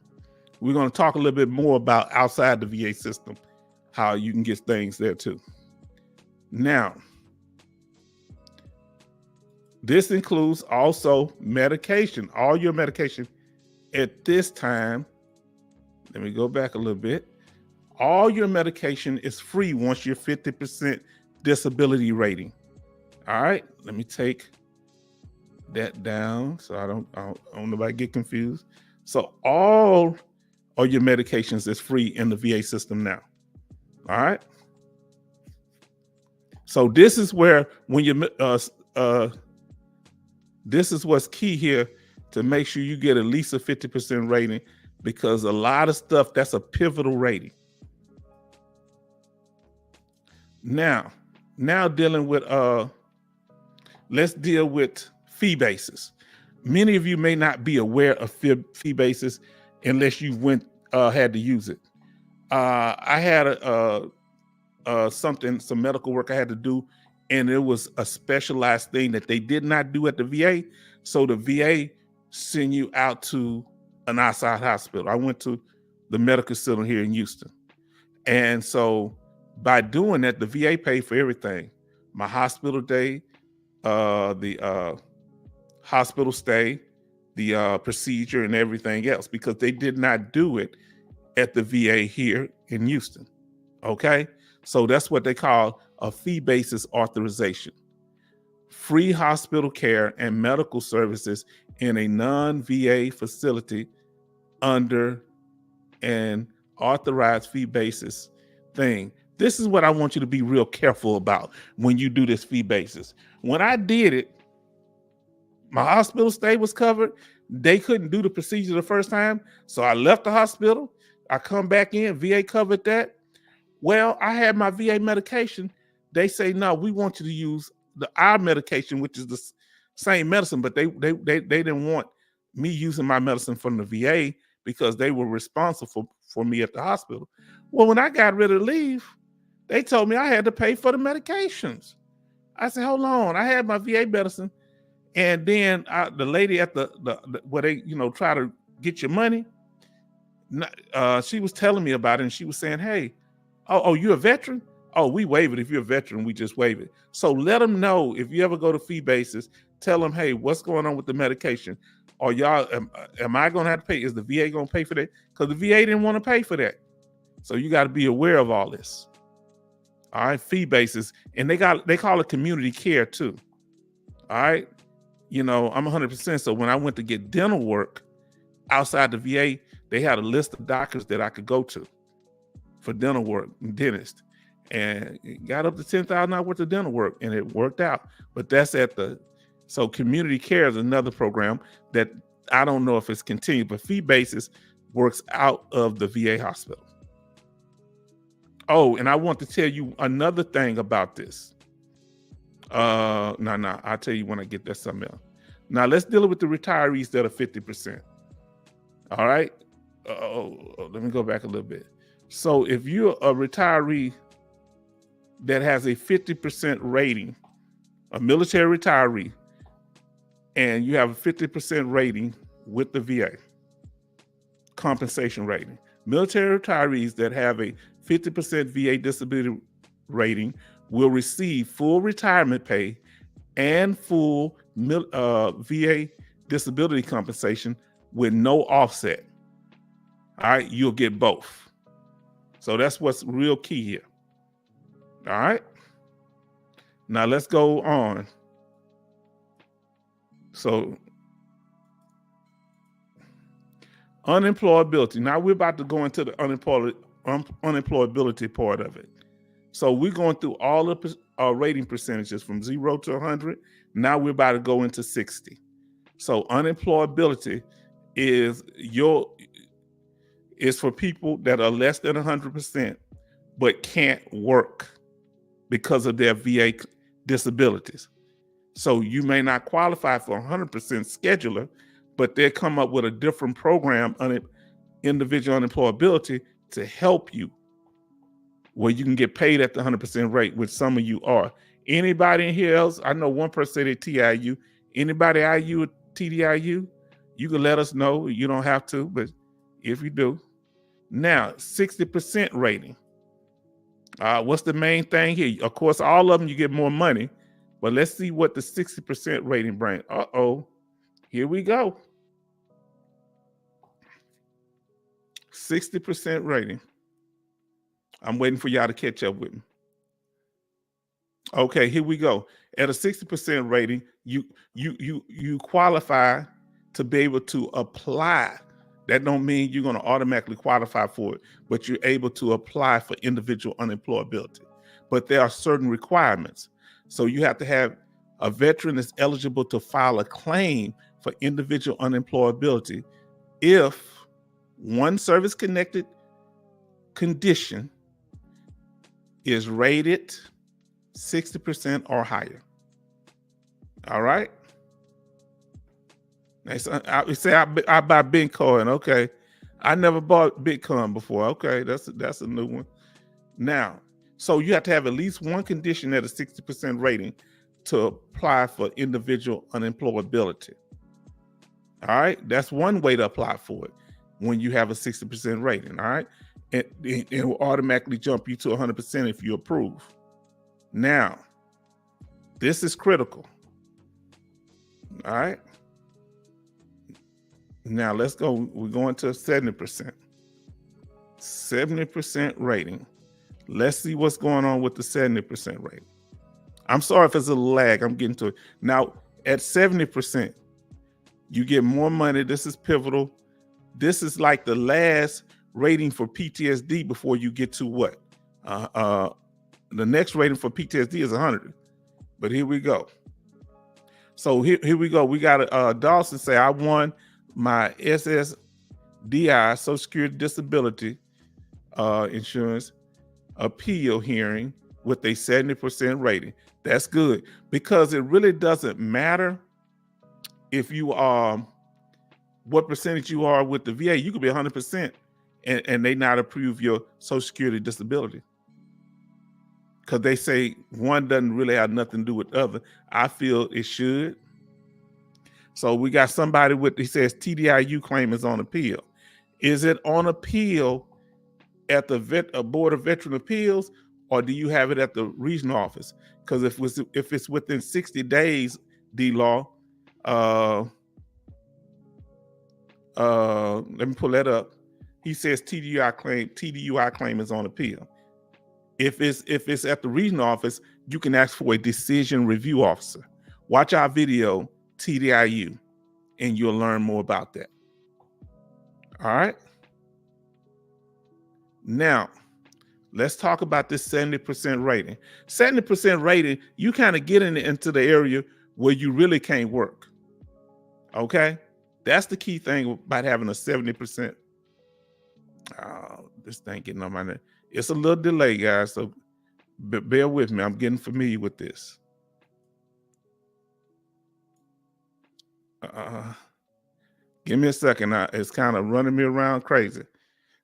Speaker 1: We're going to talk a little bit more about outside the VA system, how you can get things there too. Now, this includes also medication, all your medication at this time. Let me go back a little bit. All your medication is free once you're 50% disability rating. All right, let me take that down so I don't nobody get confused. So all of your medications is free in the VA system now. All right. So this is where when you this is what's key here, to make sure you get at least a 50% rating, because a lot of stuff, that's a pivotal rating. Now dealing with let's deal with fee basis. Many of you may not be aware of fee basis unless you had to use it. I had some medical work I had to do, and it was a specialized thing that they did not do at the VA. So the VA send you out to an outside hospital. I went to the medical center here in Houston. And so by doing that, the VA paid for everything. My hospital day, the hospital stay, the procedure, and everything else, because they did not do it at the VA here in Houston. Okay. So that's what they call a fee basis authorization. Free hospital care and medical services in a non-VA facility under an authorized fee basis thing. This is what I want you to be real careful about when you do this fee basis. When I did it, my hospital stay was covered. They couldn't do the procedure the first time. So I left the hospital. I come back in, VA covered that. Well, I had my VA medication. They say, no, we want you to use our medication, which is the same medicine, but they didn't want me using my medicine from the VA because they were responsible for me at the hospital. Well, when I got ready to leave, they told me I had to pay for the medications. I said, hold on, I had my VA medicine. And then the lady at the where they, try to get your money, she was telling me about it, and she was saying, hey, oh, you a veteran? Oh, we waive it. If you're a veteran, we just waive it. So let them know, if you ever go to fee basis, tell them, hey, what's going on with the medication? Or y'all, am I going to have to pay? Is the VA going to pay for that? Because the VA didn't want to pay for that. So you got to be aware of all this. All right, fee basis. And they call it community care too. All right. I'm 100%. So when I went to get dental work outside the VA, they had a list of doctors that I could go to for dental work, dentist, and it got up to $10,000 worth of dental work, and it worked out. But that's so community care is another program that I don't know if it's continued, but fee basis works out of the VA hospital. Oh, and I want to tell you another thing about this. No, I'll tell you when I get that something else. Now let's deal with the retirees that are 50%. All right. Let me go back a little bit. So if you're a retiree that has a 50% rating, a military retiree, and you have a 50% rating with the VA compensation rating. Military retirees that have a 50% VA disability rating will receive full retirement pay and full VA disability compensation with no offset. All right, you'll get both. So that's what's real key here. All right. Now let's go on. So unemployability. Now we're about to go into the unemployability part of it. So we're going through all the rating percentages from 0 to 100. Now we're about to go into 60. So unemployability is for people that are less than 100% but can't work because of their VA disabilities. So you may not qualify for 100% scheduler, but they come up with a different program on individual unemployability to help you, where you can get paid at the 100% rate, which some of you are. Anybody in here else? I know one person said TIU. Anybody IU or TDIU? You can let us know. You don't have to, but if you do. Now, 60% rating. What's the main thing here? Of course, all of them, you get more money, but let's see what the 60% rating brings. Here we go. 60% rating. I'm waiting for y'all to catch up with me. Okay, here we go. At a 60% rating, you qualify to be able to apply. That don't mean you're going to automatically qualify for it, but you're able to apply for individual unemployability. But there are certain requirements. So you have to have a veteran is eligible to file a claim for individual unemployability if one service-connected condition is rated 60% or higher. All right. I say I buy Bitcoin. Okay, I never bought Bitcoin before. Okay, that's a new one. Now, so you have to have at least one condition at a 60% rating to apply for individual unemployability. All right, that's one way to apply for it when you have a 60% rating. All right, it will automatically jump you to 100% if you approve. Now, this is critical. All right. Now let's go. We're going to 70%. 70% rating. Let's see what's going on with the 70% rating. I'm sorry if it's a lag. I'm getting to it. Now, at 70%, you get more money. This is pivotal. This is like the last rating for PTSD before you get to what? The next rating for PTSD is 100. But here we go. So here we go. We got Dawson say, I won my SSDI, Social Security Disability Insurance appeal hearing with a 70% rating. That's good, because it really doesn't matter if you are what percentage you are with the VA. You could be 100% and they not approve your Social Security disability, because they say one doesn't really have nothing to do with the other. I feel it should. So we got somebody he says TDIU claim is on appeal. Is it on appeal at the Board of Veteran Appeals, or do you have it at the regional office? Because if it's within 60 days, D-Law, let me pull that up. He says TDUI claim is on appeal. If it's at the regional office, you can ask for a decision review officer. Watch our video, TDIU, and you'll learn more about that. All right. Now, let's talk about this 70% rating. 70% rating, you kind of get into the area where you really can't work. Okay? That's the key thing about having a 70%. This thing getting on my nerves. It's a little delay, guys, so bear with me. I'm getting familiar with this. Give me a second. It's kind of running me around crazy.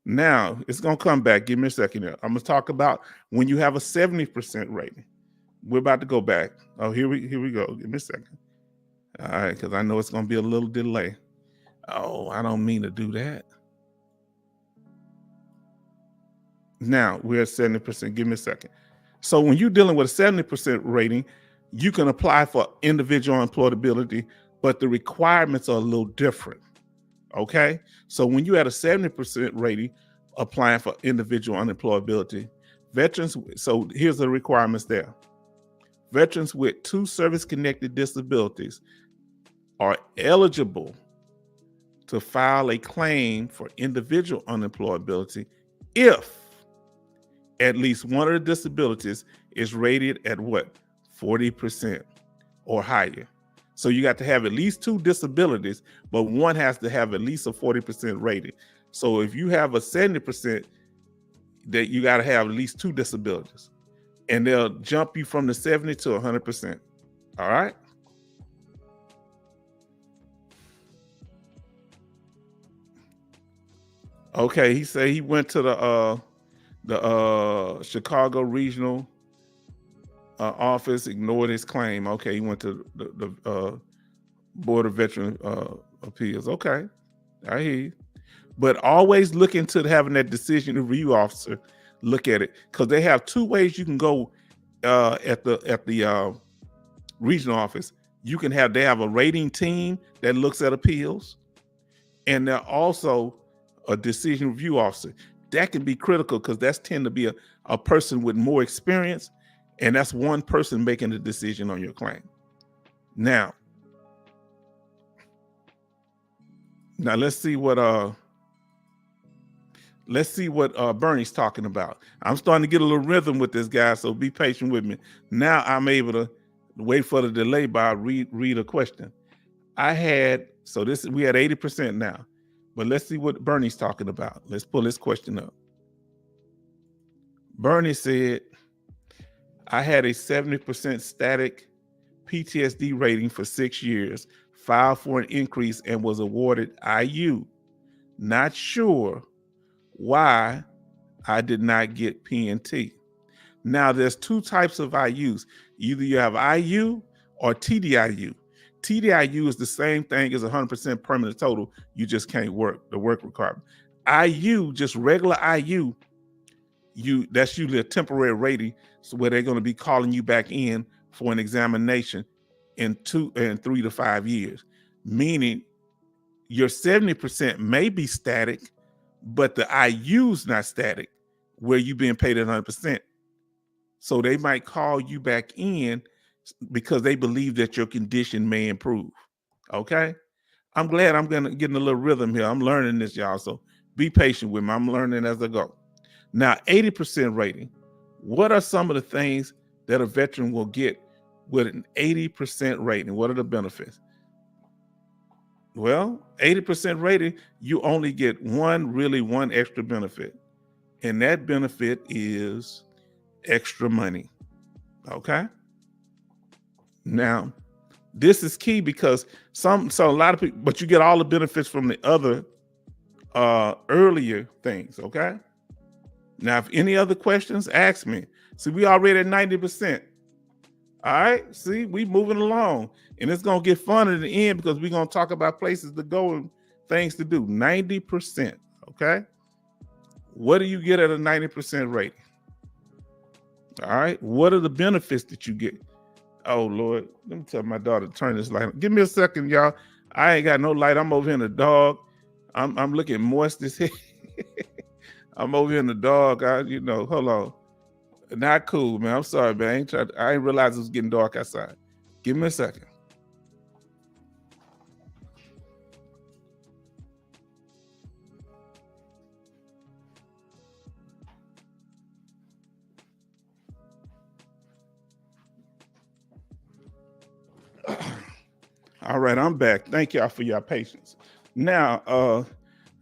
Speaker 1: Now, it's going to come back. Give me a second here. I'm going to talk about when you have a 70% rating. We're about to go back. Oh, here we go. Give me a second. All right, because I know it's going to be a little delay. Oh, I don't mean to do that. Now we're at 70%. Give me a second. So when you're dealing with a 70% rating, you can apply for individual employability, but the requirements are a little different. Okay. So when you had a 70% rating applying for individual unemployability, veterans, so here's the requirements there. Veterans with 2 service-connected disabilities are eligible to file a claim for individual unemployability if at least one of the disabilities is rated at what? 40% or higher. So you got to have at least 2 disabilities, but one has to have at least a 40% rating. So if you have a 70%, that you got to have at least 2 disabilities, and they'll jump you from the 70 to 100%. All right. Okay. He said he went to the Chicago regional office, ignored his claim. Okay. He went to the Board of Veteran Appeals. Okay. I hear you. But always look into having that decision review officer look at it, because they have 2 ways you can go at the regional office. You can have, they have a rating team that looks at appeals, and they're also a decision review officer. That can be critical because that's tend to be a person with more experience, and that's one person making the decision on your claim. Now let's see what Bernie's talking about. I'm starting to get a little rhythm with this guy, so be patient with me. Now I'm able to wait for the delay by read a question. We had 80% now, but let's see what Bernie's talking about. Let's pull this question up. Bernie said, I had a 70% static PTSD rating for 6 years, filed for an increase and was awarded IU. Not sure why I did not get P&T. Now there's 2 types of IUs. Either you have IU or TDIU. TDIU is the same thing as 100% permanent total. You just can't work, the work requirement. IU, just regular IU, that's usually a temporary rating, so where they're going to be calling you back in for an examination in 3 to 5 years. Meaning your 70% may be static, but the IU's not static, where you're being paid at 100%. So they might call you back in because they believe that your condition may improve. Okay. I'm glad I'm getting a little rhythm here. I'm learning this, y'all. So be patient with me. I'm learning as I go. Now, 80% rating. What are some of the things that a veteran will get with an 80% rating? What are the benefits? Well, 80% rating, you only get one extra benefit. And that benefit is extra money. Okay. Now, this is key because so a lot of people, but you get all the benefits from the other earlier things. Okay. Now, if any other questions, ask me. See, we already at 90%. All right. See, we moving along, and it's going to get fun at the end because we're going to talk about places to go and things to do. 90%. Okay. What do you get at a 90% rating? All right. What are the benefits that you get? Oh, Lord. Let me tell my daughter to turn this light on. Give me a second, y'all. I ain't got no light. I'm over here in the dog. I'm looking moist as hell. I'm over here in the dog. Hold on. Not cool, man. I'm sorry, man. I ain't realize it was getting dark outside. Give me a second. All right, I'm back. Thank y'all for your patience. Now,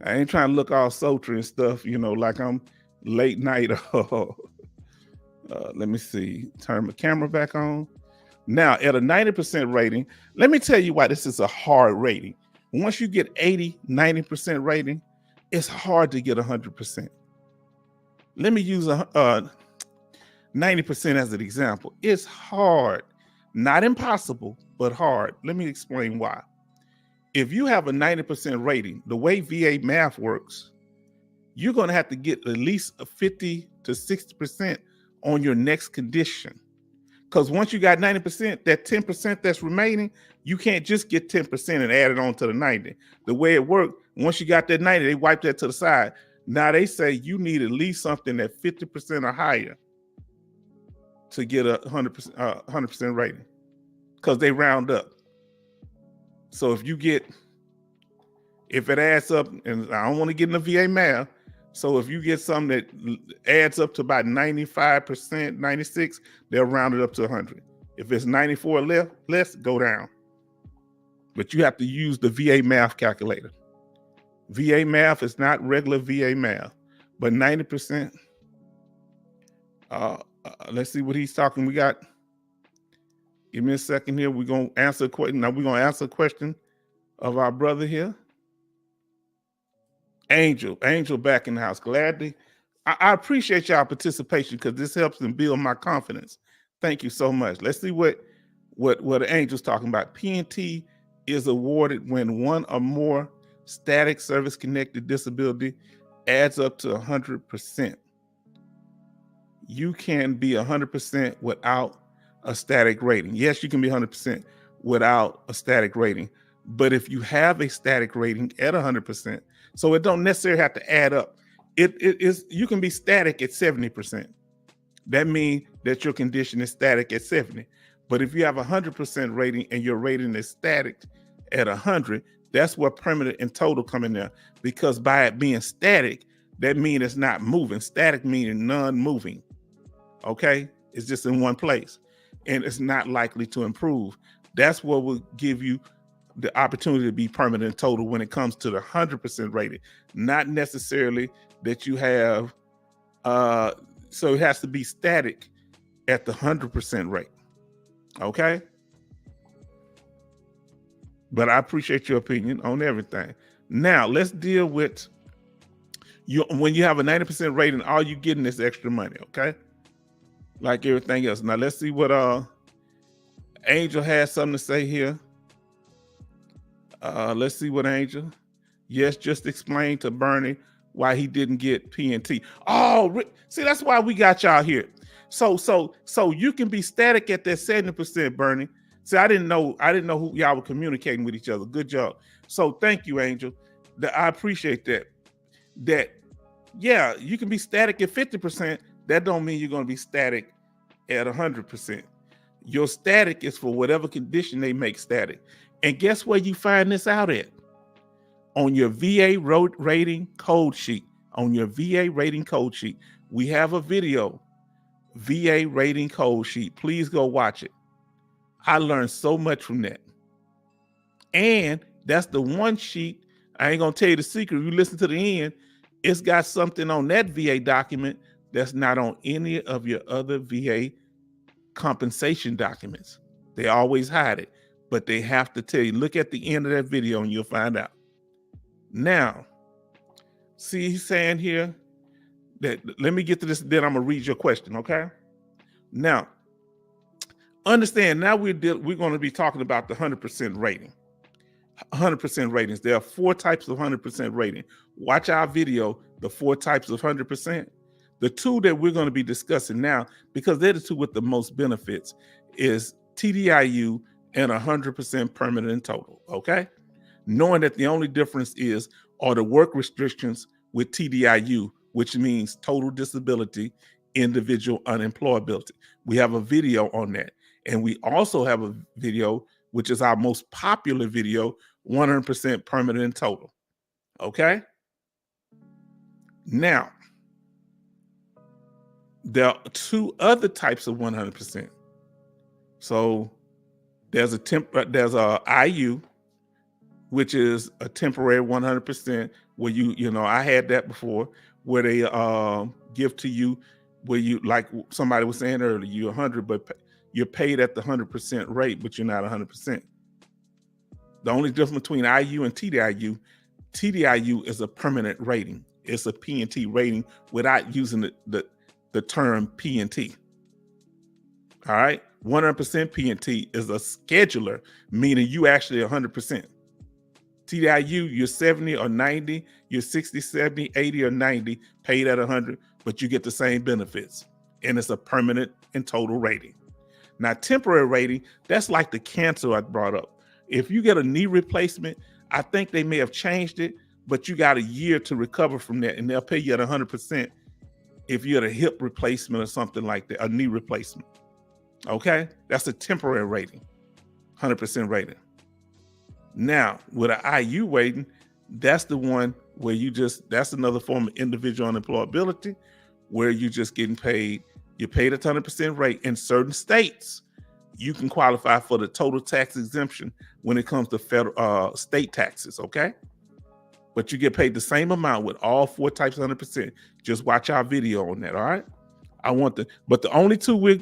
Speaker 1: I ain't trying to look all sultry and stuff, like I'm late night. Let me see. Turn my camera back on. Now, at a 90% rating, let me tell you why this is a hard rating. Once you get 80, 90% rating, it's hard to get 100%. Let me use 90% as an example. It's hard Not impossible, but hard. Let me explain why. If you have a 90% rating, the way VA math works, you're going to have to get at least a 50 to 60% on your next condition. Because once you got 90%, that 10% that's remaining, you can't just get 10% and add it on to the 90. The way it worked, once you got that 90, they wipe that to the side. Now they say you need at least something at 50% or higher to get a 100% rating, because they round up. So if it adds up, and I don't want to get in the VA math, so if you get something that adds up to about 95%, 96, they'll round it up to 100. If it's 94 or less, go down. But you have to use the VA math calculator. VA math is not regular VA math, but 90%. Let's see what he's talking. Give me a second here. We're going to answer a question. Now we're going to answer a question of our brother here. Angel back in the house. Gladly. I appreciate y'all participation, because this helps them build my confidence. Thank you so much. Let's see what Angel's talking about. P&T is awarded when one or more static service-connected disability adds up to 100%. You can be 100% without a static rating. Yes, you can be 100% without a static rating. But if you have a static rating at 100%, so it don't necessarily have to add up. You can be static at 70%. That means that your condition is static at 70. But if you have 100% rating and your rating is static at 100, that's where permanent and total come in there. Because by it being static, that means it's not moving. Static meaning non-moving. Okay? It's just in one place. And it's not likely to improve. That's what will give you the opportunity to be permanent and total when it comes to the 100% rated. Not necessarily that you have, so it has to be static at the 100% rate. Okay? But I appreciate your opinion on everything. Now, let's deal with when you have a 90% rating, all you getting is extra money, okay? Like everything else. Now, let's see what Angel has something to say here. Let's see what Angel. Yes, just explain to Bernie why he didn't get P&T. Oh, see, that's why we got y'all here. So you can be static at that 70%, Bernie. See, I didn't know who y'all were communicating with each other. Good job. So thank you, Angel. I appreciate that. Yeah, you can be static at 50%. That don't mean you're going to be static at 100%. Your static is for whatever condition they make static. And guess where you find this out at? On your VA rating code sheet. On your VA rating code sheet. We have a video, VA rating code sheet. Please go watch it. I learned so much from that. And that's the one sheet. I ain't going to tell you the secret. If you listen to the end, it's got something on that VA document that's not on any of your other VA compensation documents. They always hide it, but they have to tell you. Look at the end of that video and you'll find out. Now, see, he's saying here that, let me get to this, then I'm going to read your question, okay? Now, understand, now we're going to be talking about the 100% rating. 100% ratings. There are 4 types of 100% rating. Watch our video, the 4 types of 100%. The 2 that we're going to be discussing now, because they're the 2 with the most benefits, is TDIU and 100% permanent and total, okay? Knowing that the only difference are the work restrictions with TDIU, which means total disability, individual unemployability. We have a video on that. And we also have a video, which is our most popular video, 100% permanent and total. Okay? Now, there are 2 other types of 100%. So there's a IU, which is a temporary 100%, where I had that before, where they give to you, where you, like somebody was saying earlier, you're 100, but you're paid at the 100% rate, but you're not 100%. The only difference between IU and TDIU is a permanent rating. It's a P&T rating without using the term P&T. All right. 100% P&T is a scheduler, meaning you actually 100%. TDIU, you're 70 or 90, you're 60, 70, 80 or 90, paid at 100, but you get the same benefits. And it's a permanent and total rating. Now, temporary rating, that's like the cancer I brought up. If you get a knee replacement, I think they may have changed it, but you got a year to recover from that, and they'll pay you at 100% if you had a hip replacement or something like that, a knee replacement. Okay? That's a temporary rating, 100% rating. Now, with an IU rating, that's the one where that's another form of individual unemployability, where you're just getting paid. You're paid at 100% rate. In certain states, you can qualify for the total tax exemption when it comes to federal state taxes, okay? But you get paid the same amount with all 4 types of 100%. Just watch our video on that, all right? But the only 2 we're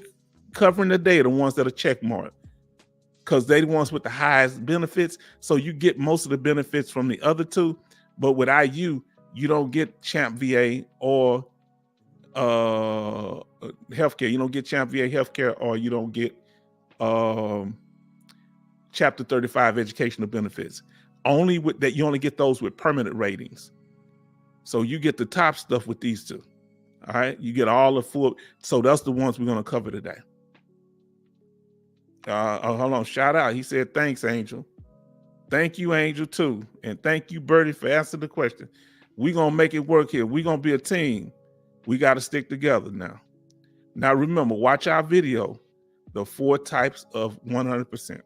Speaker 1: covering today are the ones that are check marked, because they're the ones with the highest benefits. So you get most of the benefits from the other 2. But with IU, you don't get Champ VA or healthcare. You don't get Champ VA healthcare, or you don't get Chapter 35 educational benefits. Only with that, you only get those with permanent ratings. So you get the top stuff with these 2. All right, you get all the full. So that's the ones we're going to cover today. Hold on, shout out. He said, thanks, Angel. Thank you, Angel, too. And thank you, Birdie, for answering the question. We're going to make it work here. We're going to be a team. We got to stick together now. Now, remember, watch our video, the 4 types of 100%.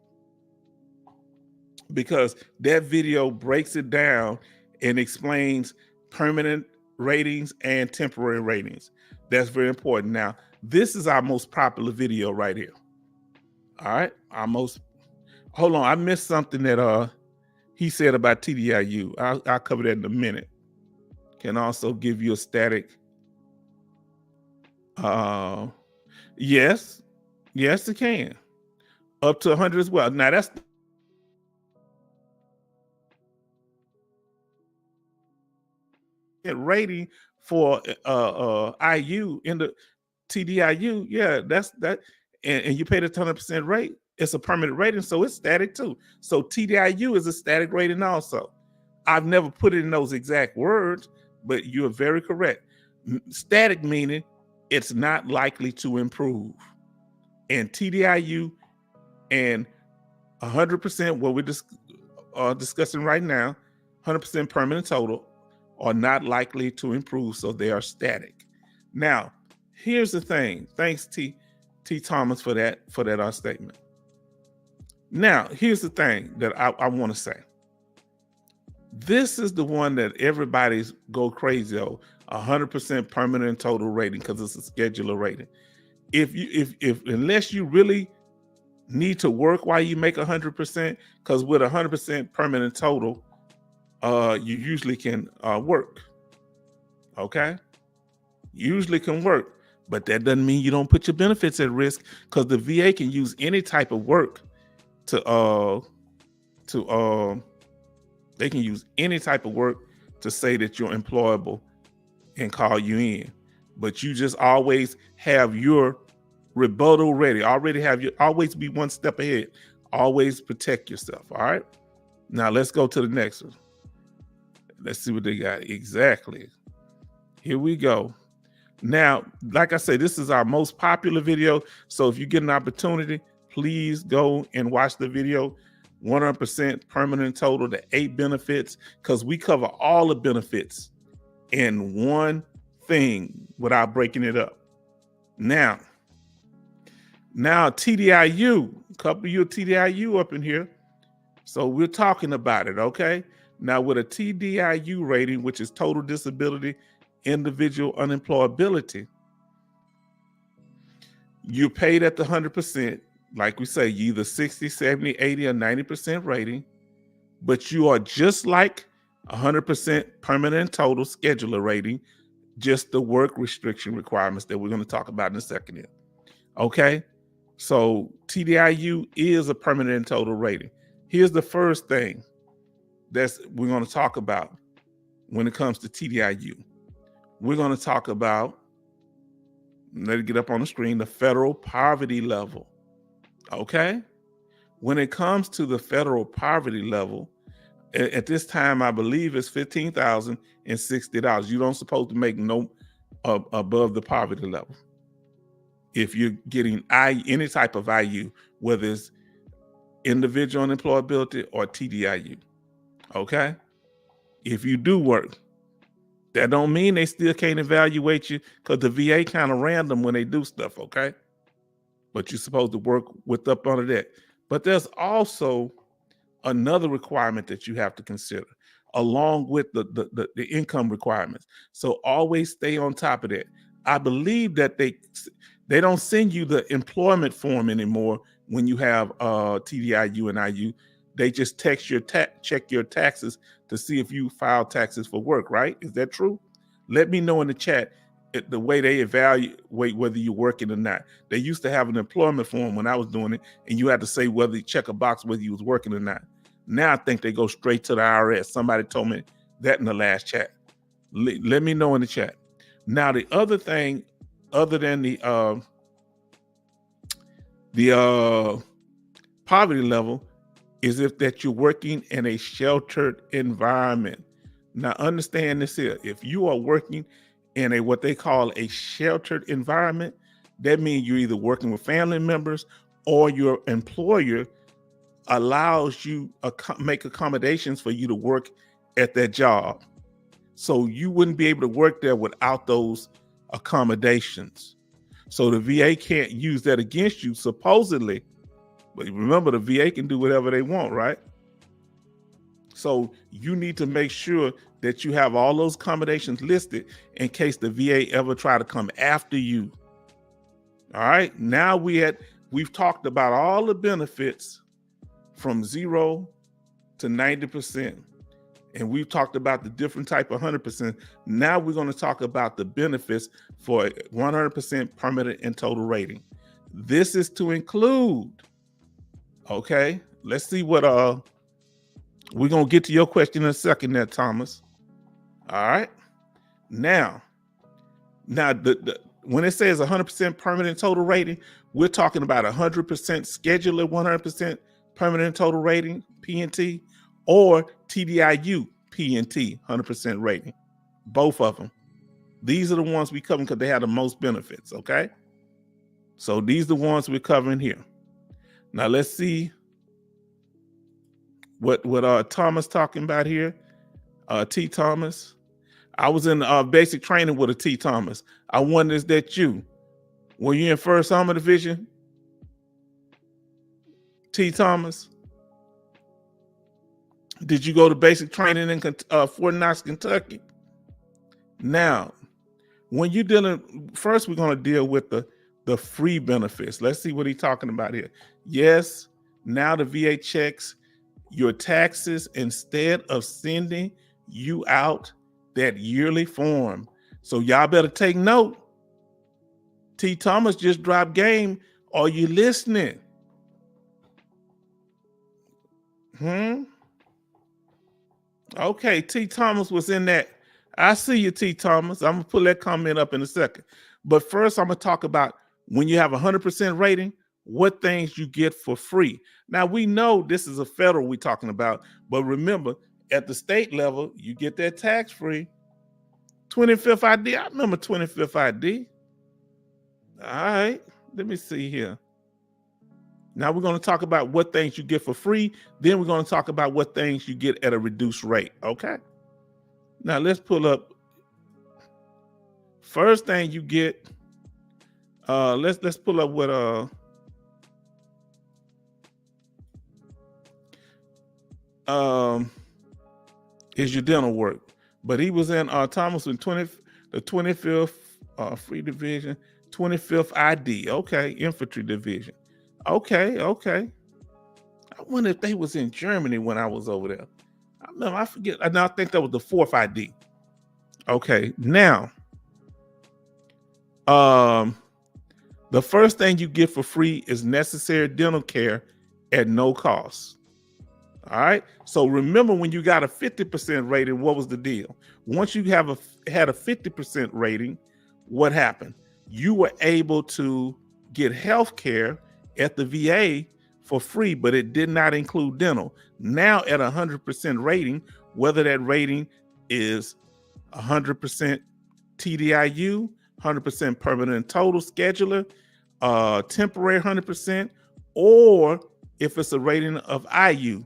Speaker 1: Because that video breaks it down and explains permanent ratings and temporary ratings. That's very important. Now, this is our most popular video right here. All right, hold on, I missed something that he said about TDIU. I'll cover that in a minute. Can also give you a static. Yes, it can. Up to 100 as well. Now that's rating for IU in the TDIU. Yeah, that's that. And you pay the 100% rate, it's a permanent rating, so it's static too. So TDIU is a static rating also. I've never put it in those exact words, but you're very correct. Static meaning it's not likely to improve. And TDIU and 100%, what we're discussing right now, 100% permanent total, are not likely to improve, so they are static. Now, here's the thing. Thanks, T. Thomas, for that statement. Now, here's the thing that I want to say. This is the one that everybody's go crazy over, 100% permanent total rating, because it's a scheduler rating. If unless you really need to work while you make 100%, because with 100% permanent total, you usually can work. Okay, usually can work. But that doesn't mean you don't put your benefits at risk, because the VA can use any type of work they can use any type of work to say that you're employable and call you in. But you just always have your rebuttal ready. Always be 1 step ahead. Always protect yourself. All right. Now let's go to the next one. Let's see what they got. Exactly. Here we go. Now, like I said, this is our most popular video. So if you get an opportunity, please go and watch the video. 100% permanent total, the 8 benefits, because we cover all the benefits in one thing without breaking it up. Now TDIU, a couple of you TDIU up in here. So we're talking about it, okay? Now with a TDIU rating, which is total disability, individual unemployability, you're paid at the 100%. Like we say, you either 60, 70, 80, or 90% rating, but you are just like 100% permanent total scheduler rating, just the work restriction requirements that we're going to talk about in a second here. Okay, so TDIU is a permanent total rating. Here's the first thing we're going to talk about when it comes to TDIU. We're going to talk about, let it get up on the screen, the federal poverty level. Okay. When it comes to the federal poverty level, at this time, I believe it's $15,060. You don't supposed to make no above the poverty level. If you're getting any type of IU, whether it's individual unemployability or TDIU, okay? If you do work, that don't mean they still can't evaluate you, because the VA kind of random when they do stuff, okay? But you're supposed to work with up under that. But there's also another requirement that you have to consider, along with the income requirements. So always stay on top of that. I believe that they don't send you the employment form anymore when you have TDIU and IU. They just check your taxes to see if you file taxes for work, right? Is that true? Let me know in the chat the way they evaluate whether you're working or not. They used to have an employment form when I was doing it, and you had to say whether you check a box whether you was working or not. Now I think they go straight to the IRS. Somebody told me that in the last chat. Let me know in the chat. Now the other thing, other than the poverty level, is if that you're working in a sheltered environment. Now understand this here. If you are working in a what they call a sheltered environment, that means you're either working with family members or your employer allows you make accommodations for you to work at that job. So you wouldn't be able to work there without those accommodations. So the VA can't use that against you, supposedly. But remember, the VA can do whatever they want, right? So you need to make sure that you have all those accommodations listed in case the VA ever try to come after you. All right. Now we've talked about all the benefits from 0 to 90%. And we've talked about the different type of 100%. Now we're going to talk about the benefits for 100% permanent and total rating. This is to include, okay, let's see what, we're going to get to your question in a second there, Thomas. All right. Now when it says 100% permanent total rating, we're talking about 100% scheduler, 100% permanent total rating, P&T, or TDIU, P&T, 100% rating. Both of them. These are the ones we cover because they have the most benefits, okay? So these are the ones we're covering here. Now let's see what Thomas talking about here. T. Thomas. I was in basic training with a T. Thomas. I wonder, is that you? Were you in 1st Armor Division? T. Thomas? Did you go to basic training in Fort Knox, Kentucky? Now, when you're dealing, first we're going to deal with the free benefits. Let's see what he's talking about here. Yes, now the VA checks your taxes instead of sending you out that yearly form. So y'all better take note. T. Thomas just dropped game. Are you listening? Okay, T. Thomas was in that. I see you, T. Thomas. I'm going to pull that comment up in a second. But first, I'm going to talk about when you have 100% rating, what things you get for free. Now, we know this is a federal we're talking about, but remember, at the state level, you get that tax-free 25th ID. I remember 25th ID. All right, let me see here. Now we're going to talk about what things you get for free. Then we're going to talk about what things you get at a reduced rate. Okay. Now let's pull up. First thing you get. Let's pull up what is your dental work. But he was in Thomas in the 25th free division, 25th ID. Okay, infantry division. Okay. I wonder if they was in Germany when I was over there. I forget. I think that was the 4th ID. Okay, now, the first thing you get for free is necessary dental care at no cost. All right. So remember, when you got a 50% rating, what was the deal? Once you had a 50% rating, what happened? You were able to get health care at the VA for free, but it did not include dental. Now at 100% rating, whether that rating is 100% TDIU, 100% permanent total scheduler, temporary 100%, or if it's a rating of IU,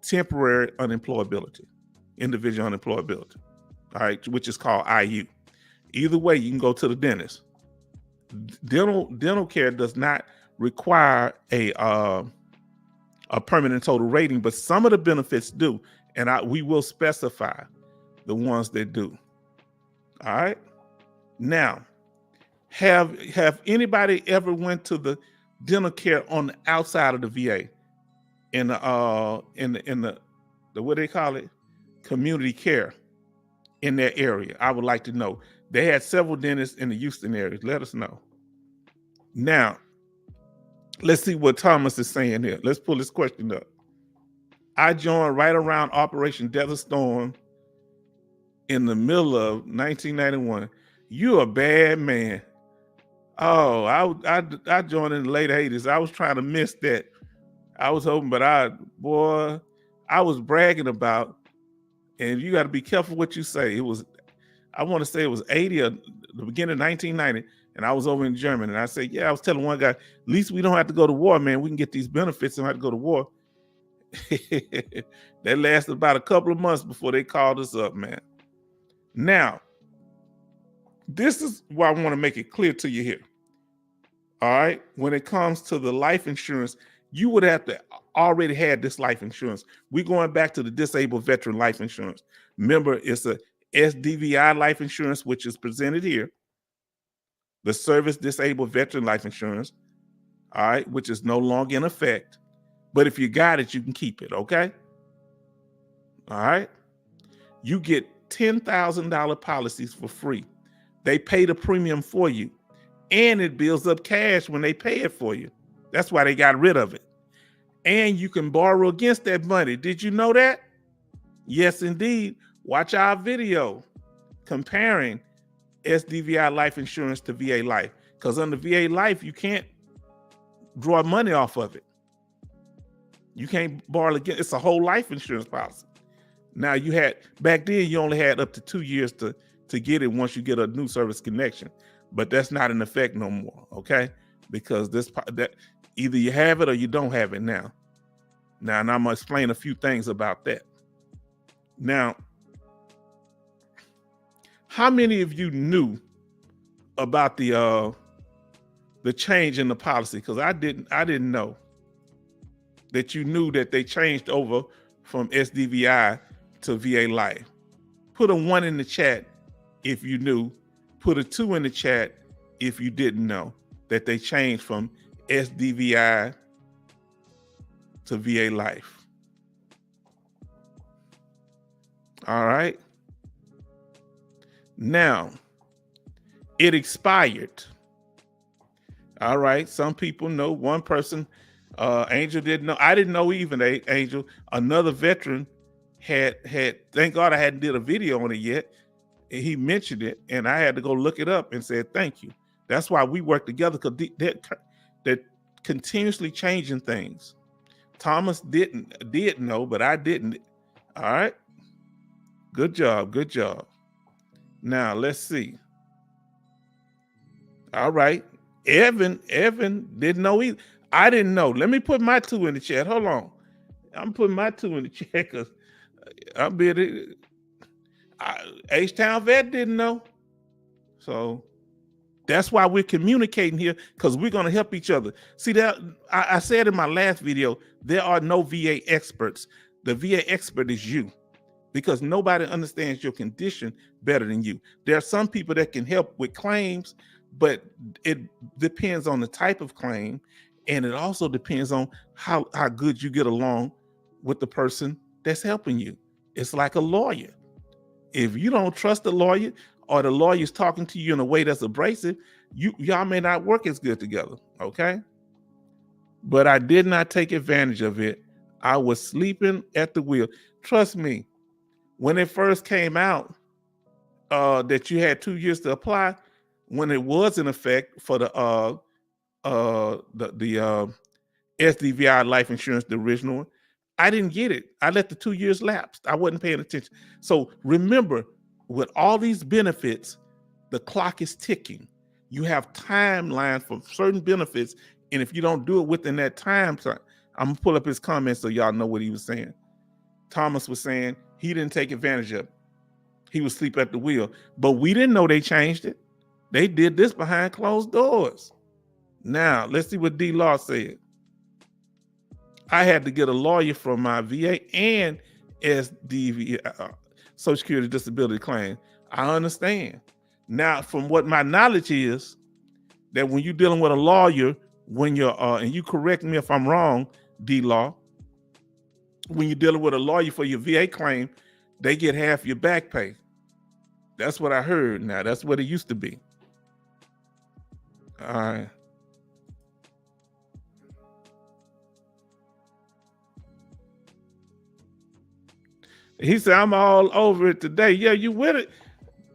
Speaker 1: temporary unemployability, individual unemployability, all right, which is called IU. Either way, you can go to the dentist. Dental care does not require a permanent total rating, but some of the benefits do, and we will specify the ones that do. All right. Now, have anybody ever went to the dental care on the outside of the VA in the what they call it, community care in that area? I would like to know. They had several dentists in the Houston area. Let us know. Now, let's see what Thomas is saying here. Let's pull this question up. I joined right around Operation Desert Storm in the middle of 1991. You a bad man. Oh, I joined in the late 80s. I was trying to miss that. I was hoping, but I was bragging about, and you got to be careful what you say. I want to say it was 80 or the beginning of 1990, and I was over in Germany, and I said, yeah, I was telling one guy, at least we don't have to go to war, man. We can get these benefits and don't have to go to war. That lasted about a couple of months before they called us up, man. Now, this is why I want to make it clear to you here. All right. When it comes to the life insurance, you would have to already had this life insurance. We're going back to the disabled veteran life insurance. Remember, it's a SDVI life insurance, which is presented here. The service disabled veteran life insurance, all right, which is no longer in effect. But if you got it, you can keep it, okay? All right. You get $10,000 policies for free. They pay the premium for you, and it builds up cash when they pay it for you. That's why they got rid of it. And you can borrow against that money. Did you know that? Yes, indeed. Watch our video comparing SDVI life insurance to VA life. Because under VA life, you can't draw money off of it. You can't borrow against. It's a whole life insurance policy. Now back then you only had up to 2 years to get it once you get a new service connection, but that's not in effect no more, okay? Because that either you have it or you don't have it now. Now, and I'm gonna explain a few things about that. Now, how many of you knew about the change in the policy? Because I didn't know that you knew that they changed over from SDVI to VA life. Put a 1 in the chat if you knew. Put a 2 in the chat if you didn't know that they changed from SDVI to VA life. All right. Now, it expired. All right. Some people know. One person, Angel, didn't know. I didn't know even, Angel. Another veteran had thank God I hadn't did a video on it yet. He mentioned it, and I had to go look it up and said thank you. That's why we work together, because they're continuously changing things. Thomas did know, but I didn't. All right. Good job. Good job. Now let's see. All right. Evan didn't know either. I didn't know. Let me put my 2 in the chat. Hold on. I'm putting my 2 in the chat because I'm being H-Town Vet didn't know. So that's why we're communicating here, because we're going to help each other. See, that I said in my last video, there are no VA experts. The VA expert is you, because nobody understands your condition better than you. There are some people that can help with claims, but it depends on the type of claim, and it also depends on how good you get along with the person that's helping you. It's like a lawyer. If you don't trust the lawyer, or the lawyer's talking to you in a way that's abrasive, y'all may not work as good together, okay? But I did not take advantage of it. I was sleeping at the wheel. Trust me, when it first came out, that you had 2 years to apply, when it was in effect for the SDVI life insurance, the original one. I didn't get it. I let the 2 years lapse. I wasn't paying attention. So remember, with all these benefits, the clock is ticking. You have timeline for certain benefits, and if you don't do it within that time, I'm gonna pull up his comments so y'all know what he was saying. Thomas was saying he didn't take advantage of it. He was asleep at the wheel, but we didn't know they changed it. They did this behind closed doors. Now let's see what D Law said. I had to get a lawyer from my VA and SDV, Social Security Disability claim. I understand. Now, from what my knowledge is, that when you're dealing with a lawyer, when you're, and you correct me if I'm wrong, D-Law, when you're dealing with a lawyer for your VA claim, they get half your back pay. That's what I heard now. That's what it used to be. All right. He said, I'm all over it today. Yeah, you with it.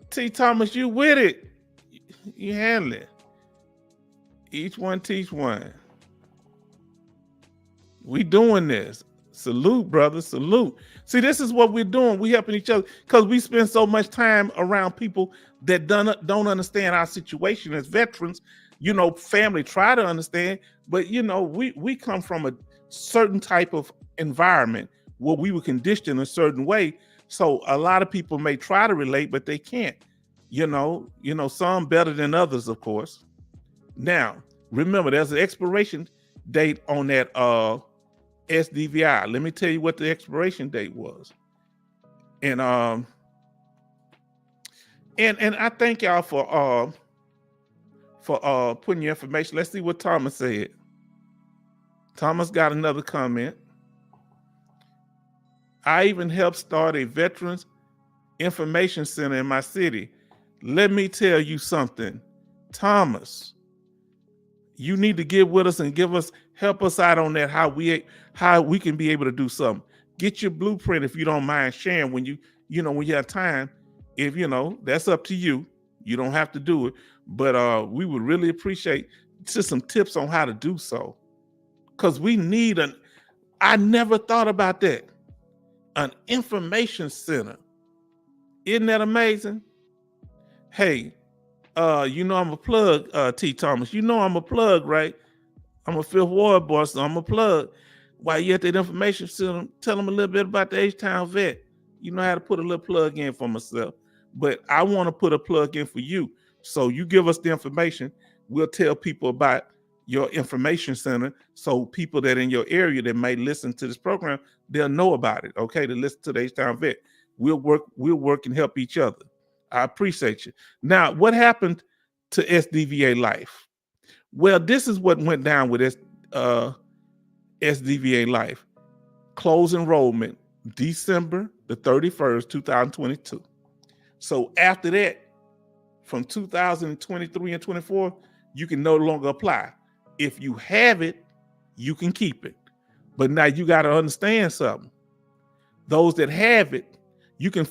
Speaker 1: T. Thomas, you with it. You handle it. Each one teach one. We doing this. Salute, brother. Salute. See, this is what we're doing. We helping each other because we spend so much time around people that don't understand our situation as veterans. You know, family try to understand, but you know, we come from a certain type of environment where we were conditioned a certain way. So a lot of people may try to relate, but they can't. You know, some better than others, of course. Now, remember, there's an expiration date on that SDVI. Let me tell you what the expiration date was. And I thank y'all for putting your information. Let's see what Thomas said. Thomas got another comment. I even helped start a Veterans Information Center in my city. Let me tell you something, Thomas. You need to get with us and help us out on that, how we can be able to do something. Get your blueprint if you don't mind sharing when you have time. If that's up to you. You don't have to do it, but we would really appreciate just some tips on how to do so. Because we need I never thought about that. An information center. Isn't that amazing? Hey, I'm a plug, T. Thomas. I'm a plug, right? I'm a Fifth Ward boy, so I'm a plug. While you at that information center, tell them a little bit about the H-Town vet. You know how to put a little plug in for myself. But I want to put a plug in for you. So you give us the information. We'll tell people about your information center, so people that in your area that may listen to this program, they'll know about it. Okay, to listen to the H-Town vet. We'll work and help each other. I appreciate you. Now, what happened to SDVA Life? Well, this is what went down with SDVA Life. Close enrollment December the 31st, 2022. So after that, from 2023 and 24, you can no longer apply. If you have it, you can keep it. But now you got to understand something. Those that have it, you can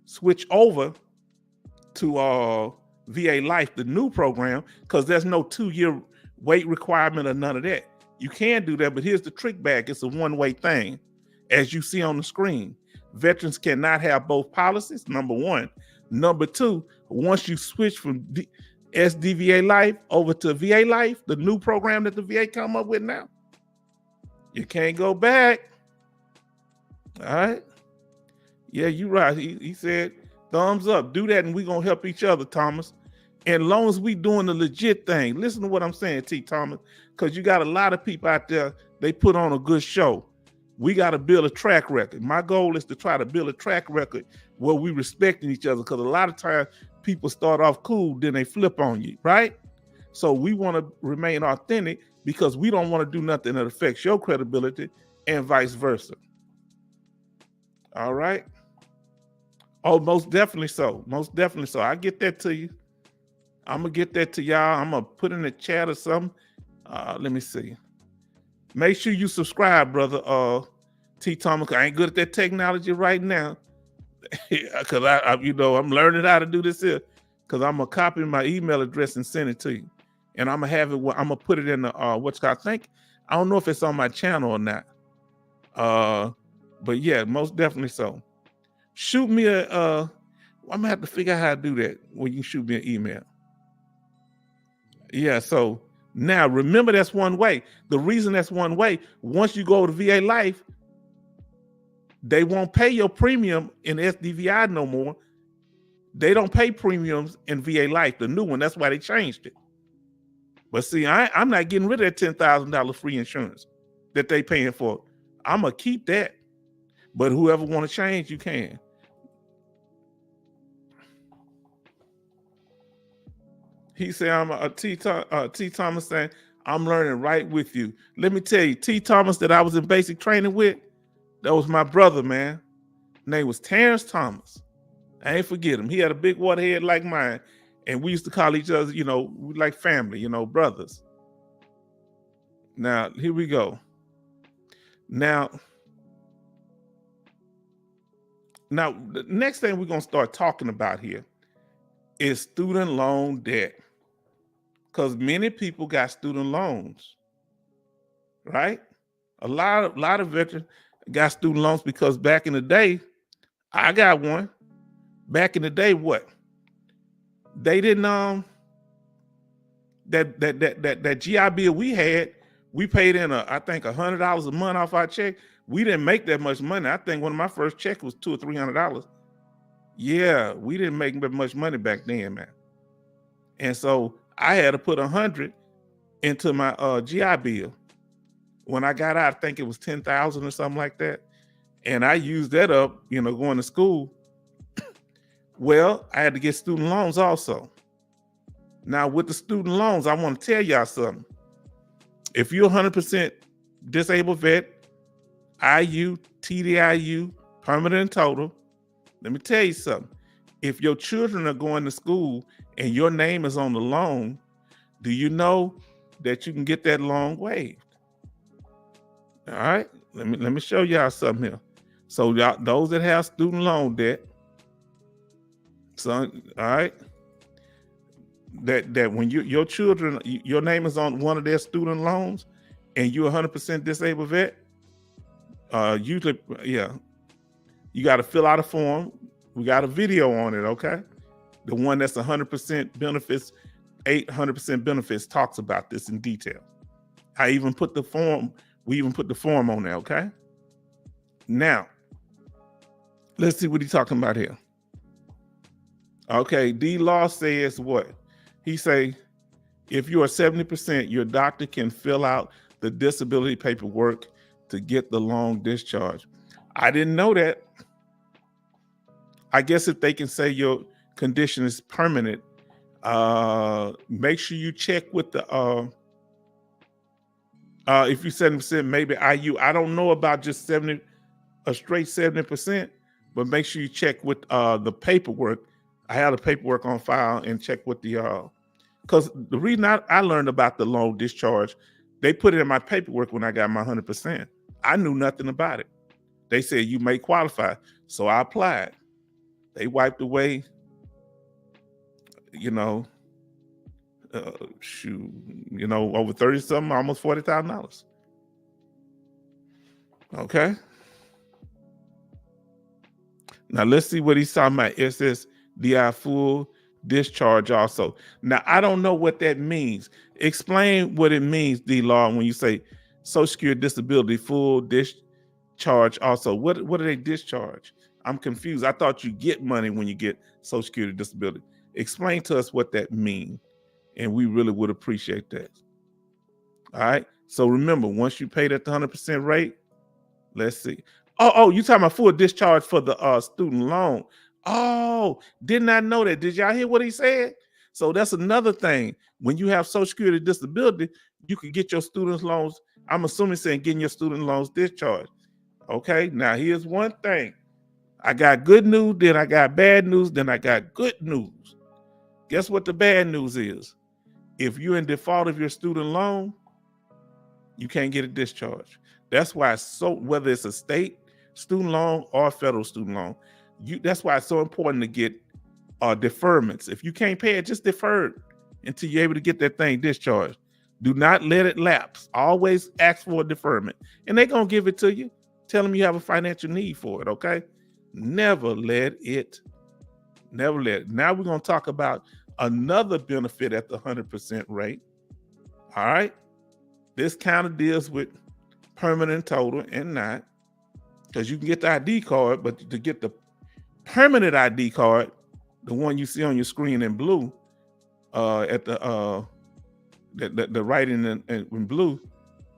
Speaker 1: switch over to VA Life, the new program, because there's no 2-year wait requirement or none of that. You can do that, but here's the trick bag. It's a one-way thing. As you see on the screen, veterans cannot have both policies, number one. Number two, once you switch from SDVA Life over to VA Life, the new program that the VA come up with now, you can't go back. All right. Yeah, you're right. He said, thumbs up. Do that, and we're going to help each other, Thomas. And as long as we doing the legit thing, listen to what I'm saying, T. Thomas, because you got a lot of people out there, they put on a good show. We got to build a track record. My goal is to try to build a track record where we respecting each other, because a lot of times people start off cool, then they flip on you, right? So we want to remain authentic because we don't want to do nothing that affects your credibility and vice versa. All right. Oh, most definitely so. Most definitely so. I get that to you. I'm going to get that to y'all. I'm going to put in the chat or something. Let me see. Make sure you subscribe, brother T. Thomas. I ain't good at that technology right now. Because I'm learning how to do this here. Because I'm going to copy my email address and send it to you. and I'm gonna have it. I'm gonna put it in the what's called. I don't know if it's on my channel or not. But yeah, most definitely so. Shoot me I'm gonna have to figure out how to do that when you shoot me an email. Yeah, so now remember that's one way. The reason that's one way, once you go to VA Life, they won't pay your premium in SDVI no more. They don't pay premiums in VA Life, the new one. That's why they changed it. But see, I'm not getting rid of that $10,000 free insurance that they paying for. I'm gonna keep that. But whoever want to change, you can. He said, I'm T Thomas saying, I'm learning right with you. Let me tell you, T Thomas that I was in basic training with, that was my brother, man. His name was Terrence Thomas. I ain't forget him. He had a big water head like mine. And we used to call each other, like family, brothers. Now, here we go. Now, the next thing we're going to start talking about here is student loan debt. Because many people got student loans, right? A lot of veterans got student loans because back in the day, I got one. Back in the day, what? They didn't that GI Bill we had, we paid in I think $100 a month off our check. We didn't make that much money. I think one of my first checks was $200 or $300. Yeah, we didn't make that much money back then, man. And so I had to put 100 into my GI Bill. When I got out, I think it was 10,000 or something like that. And I used that up, going to school. Well, I had to get student loans also. Now with the student loans, I want to tell y'all something. If you're 100% disabled vet, IU, TDIU, permanent and total, let me tell you something. If your children are going to school and your name is on the loan, do you know that you can get that loan waived? All right, let me show y'all something here. So y'all, those that have student loan debt, so all right, that when your children, your name is on one of their student loans, and you're 100% disabled vet, usually, yeah, you got to fill out a form. We got a video on it, okay? The one that's 100% benefits, 800% benefits talks about this in detail. I even put the form, we even put the form on there, okay? Now, let's see what he's talking about here. Okay, D Law says what? He say, if you are 70%, your doctor can fill out the disability paperwork to get the loan discharge. I didn't know that. I guess if they can say your condition is permanent, make sure you check with the, if you 70%, maybe IU. I don't know about just 70, a straight 70%, but make sure you check with the paperwork. I have the paperwork on file and check with the, because the reason I learned about the loan discharge, they put it in my paperwork when I got my 100%. I knew nothing about it. They said you may qualify, so I applied. They wiped away, over 30 something, almost $40,000. Okay. Now let's see what he's talking about. It says DI full discharge also. Now I don't know what that means. Explain what it means, D-Law, when you say Social Security disability full discharge also. What do they discharge? I'm confused. I thought you get money when you get Social Security disability. Explain to us what that means, and we really would appreciate that. All right. So remember, once you pay that 100% rate, let's see. Oh, you talking about full discharge for the student loan? Oh, did not know that. Did y'all hear what he said? So that's another thing. When you have Social Security disability, you can get your student loans. I'm assuming saying getting your student loans discharged. Okay. Now here's one thing. I got good news, then I got bad news, then I got good news. Guess what the bad news is? If you're in default of your student loan, you can't get a discharge. That's why whether it's a state student loan or a federal student loan, that's why it's so important to get deferments. If you can't pay it, just defer it. until you're able to get that thing discharged. Do not let it lapse. Always ask for a deferment. And they're going to give it to you. Tell them you have a financial need for it, okay? Never let it. Now we're going to talk about another benefit at the 100% rate. All right? This kind of deals with permanent total and not. Because you can get the ID card, but to get the permanent ID card, the one you see on your screen in blue, at the writing in blue,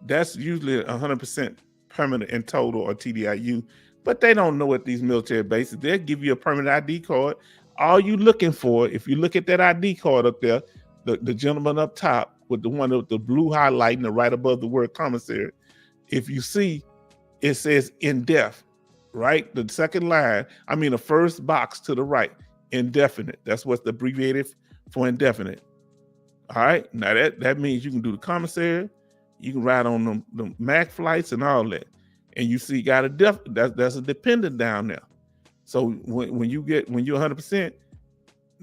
Speaker 1: that's usually 100% permanent in total or TDIU. But they don't know at these military bases. They'll give you a permanent ID card. All you looking for, if you look at that ID card up there, the gentleman up top with the one with the blue highlighting right above the word commissary, if you see, it says in-def, right? The second line, the first box to the right, indefinite. That's what's abbreviated for indefinite. All right, now that means you can do the commissary, you can ride on the MAC flights and all that. And you see, got that's a dependent down there. So when you're 100%,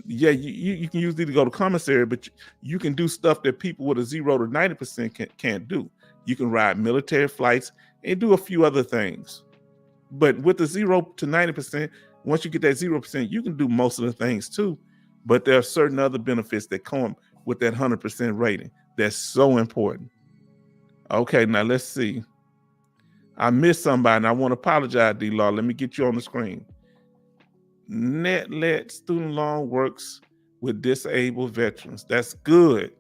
Speaker 1: yeah, you can usually go to commissary, but you can do stuff that people with a 0 to 90% can't do. You can ride military flights and do a few other things. But with the 0 to 90%, once you get that 0%, you can do most of the things too. But there are certain other benefits that come with that 100% rating. That's so important. Okay, now let's see. I missed somebody, and I want to apologize, D-Law. Let me get you on the screen. NetLet student loan works with disabled veterans. That's good.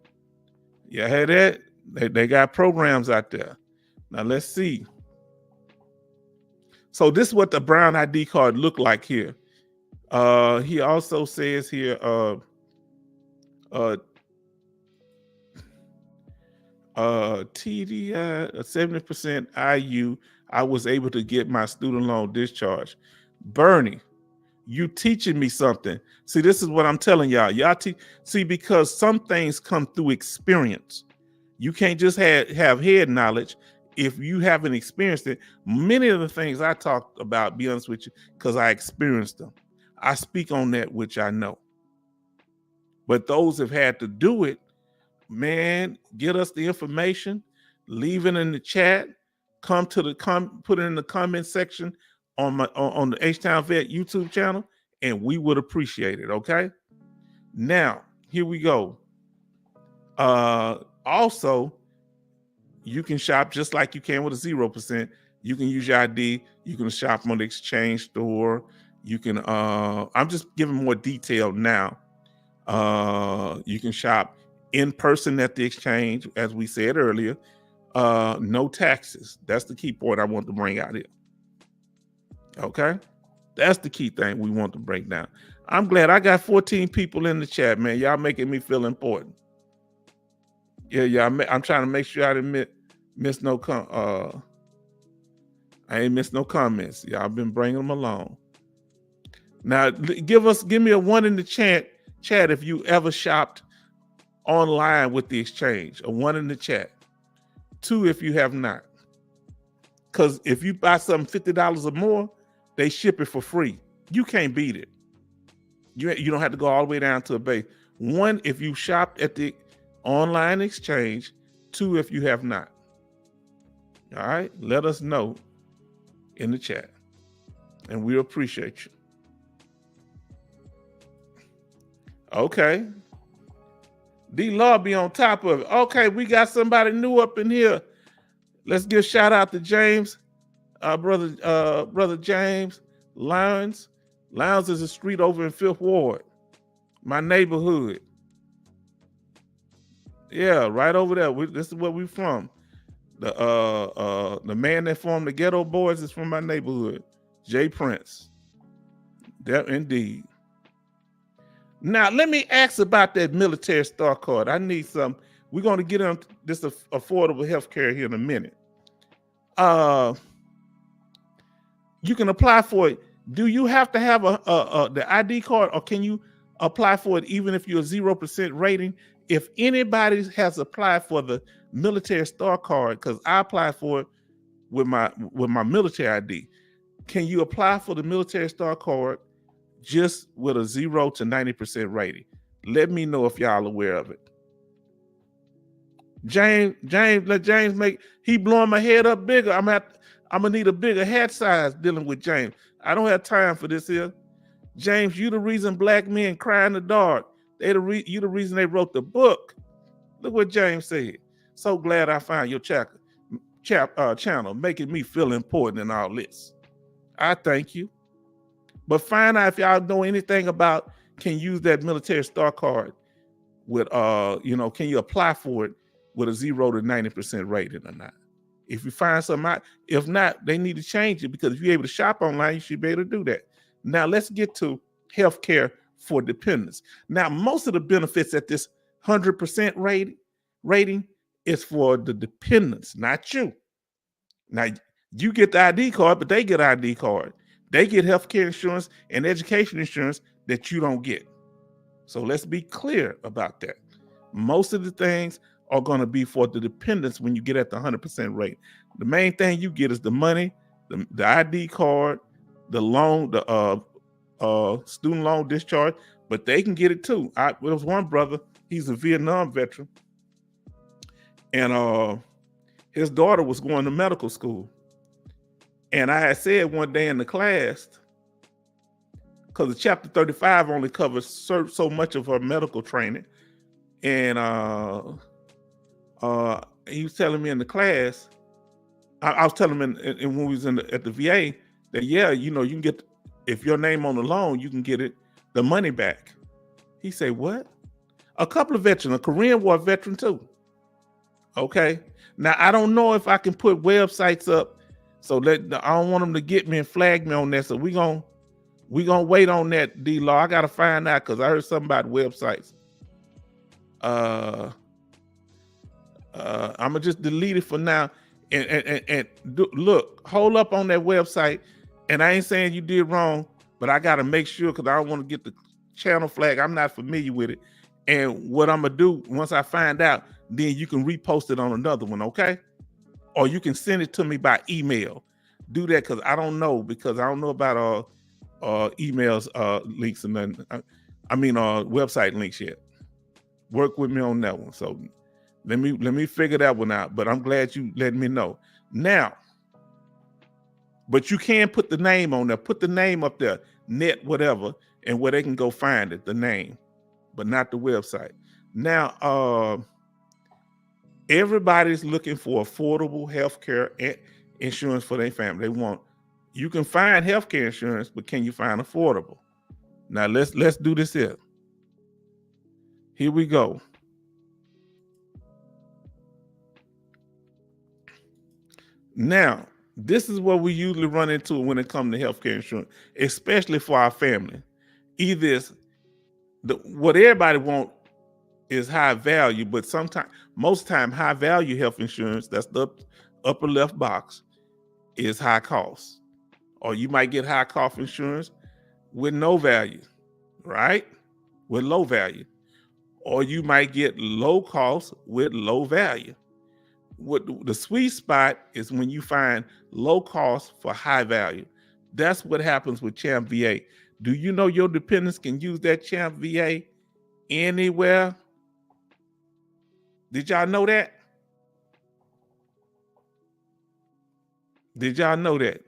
Speaker 1: You hear that? They got programs out there. Now let's see. So this is what the brown ID card look like here. He also says here, TDI, 70% IU, I was able to get my student loan discharge. Bernie, you teaching me something. See, this is what I'm telling y'all. See, because some things come through experience. You can't just have head knowledge if you haven't experienced it. Many of the things I talked about, be honest with you, because I experienced them. I speak on that which I know. But those have had to do it, man, get us the information, leave it in the chat, put it in the comment section on the H-Town Vet YouTube channel, and we would appreciate it, okay? Now, here we go. Also, you can shop just like you can with a 0%. You can use your ID. You can shop on the exchange store. You can, I'm just giving more detail now. You can shop in person at the exchange, as we said earlier. No taxes. That's the key point I want to bring out here. Okay? That's the key thing we want to break down. I'm glad I got 14 people in the chat, man. Y'all making me feel important. Yeah, I'm trying to make sure I didn't miss no I ain't missed no comments. Y'all been bringing them along. Now, give me a 1 in the chat if you ever shopped online with the exchange. A 1 in the chat. 2 if you have not. Because if you buy something $50 or more, they ship it for free. You can't beat it. You don't have to go all the way down to a base. 1 if you shopped at the online exchange. 2 if you have not. All right, let us know in the chat, and we appreciate you. Okay, D-Law be on top of it. Okay, we got somebody new up in here. Let's give a shout out to James, brother James Lyons. Lyons is a street over in 5th Ward, my neighborhood. Yeah, right over there. This is where we from. The man that formed the Ghetto Boys is from my neighborhood, Jay Prince. That indeed. Now let me ask about that military star card. I need some. We're going to get on this affordable health care here in a minute. You can apply for it. Do you have to have the ID card, or can you apply for it even if you're 0% rating? If anybody has applied for the military star card, because I applied for it with my military ID, can you apply for the military star card just with a 0 to 90% rating? Let me know if y'all aware of it. Let James he blowing my head up bigger. I'm gonna need a bigger hat size dealing with James. I don't have time for this here. James, you the reason black men cry in the dark. You the reason they wrote the book. Look what James said. So glad I found your channel, making me feel important in all this. I thank you. But find out if y'all know anything about can use that military star card with can you apply for it with a 0 to 90% rating or not? If you find something out, if not, they need to change it, because if you're able to shop online, you should be able to do that. Now let's get to healthcare for dependents. Now, most of the benefits at this 100% rating is for the dependents, not you. Now, you get the ID card, but they get ID card. They get healthcare insurance and education insurance that you don't get. So let's be clear about that. Most of the things are going to be for the dependents when you get at the 100% rate. The main thing you get is the money, the ID card, the loan, the student loan discharge, but they can get it too. There was one brother, he's a Vietnam veteran, and his daughter was going to medical school. And I had said one day in the class, because the chapter 35 only covers so much of her medical training, and he was telling me in the class, I was telling him when we was at the VA that, yeah, you can get, if your name on the loan, you can get the money back. He said, what? A couple of veterans, a Korean War veteran too. Okay. Now, I don't know if I can put websites up, so that I don't want them to get me and flag me on that. So we gonna wait on that, D-Law. I gotta find out, because I heard something about websites. I'm gonna just delete it for now. And look, hold up on that website. And I ain't saying you did wrong, but I gotta make sure, because I don't want to get the channel flag. I'm not familiar with it. And what I'm gonna do once I find out, then you can repost it on another one, okay? Or you can send it to me by email. Do that, because I don't know about emails, links, and then website links yet. Work with me on that one. So let me figure that one out. But I'm glad you let me know. Now, but you can put the name on there. Put the name up there, net whatever, and where they can go find it, the name, but not the website. Now, everybody's looking for affordable healthcare and insurance for their family. You can find healthcare insurance, but can you find affordable? Now let's do this here. Here we go. Now, this is what we usually run into when it comes to healthcare insurance, especially for our family. Either what everybody wants is high value, but most time high value health insurance, that's the upper left box, is high cost. Or you might get high cost insurance with no value, right? With low value. Or you might get low cost with low value. What the sweet spot is when you find low cost for high value. That's what happens with Champ VA. Do you know your dependents can use that Champ VA anywhere? Did y'all know that? Did y'all know that?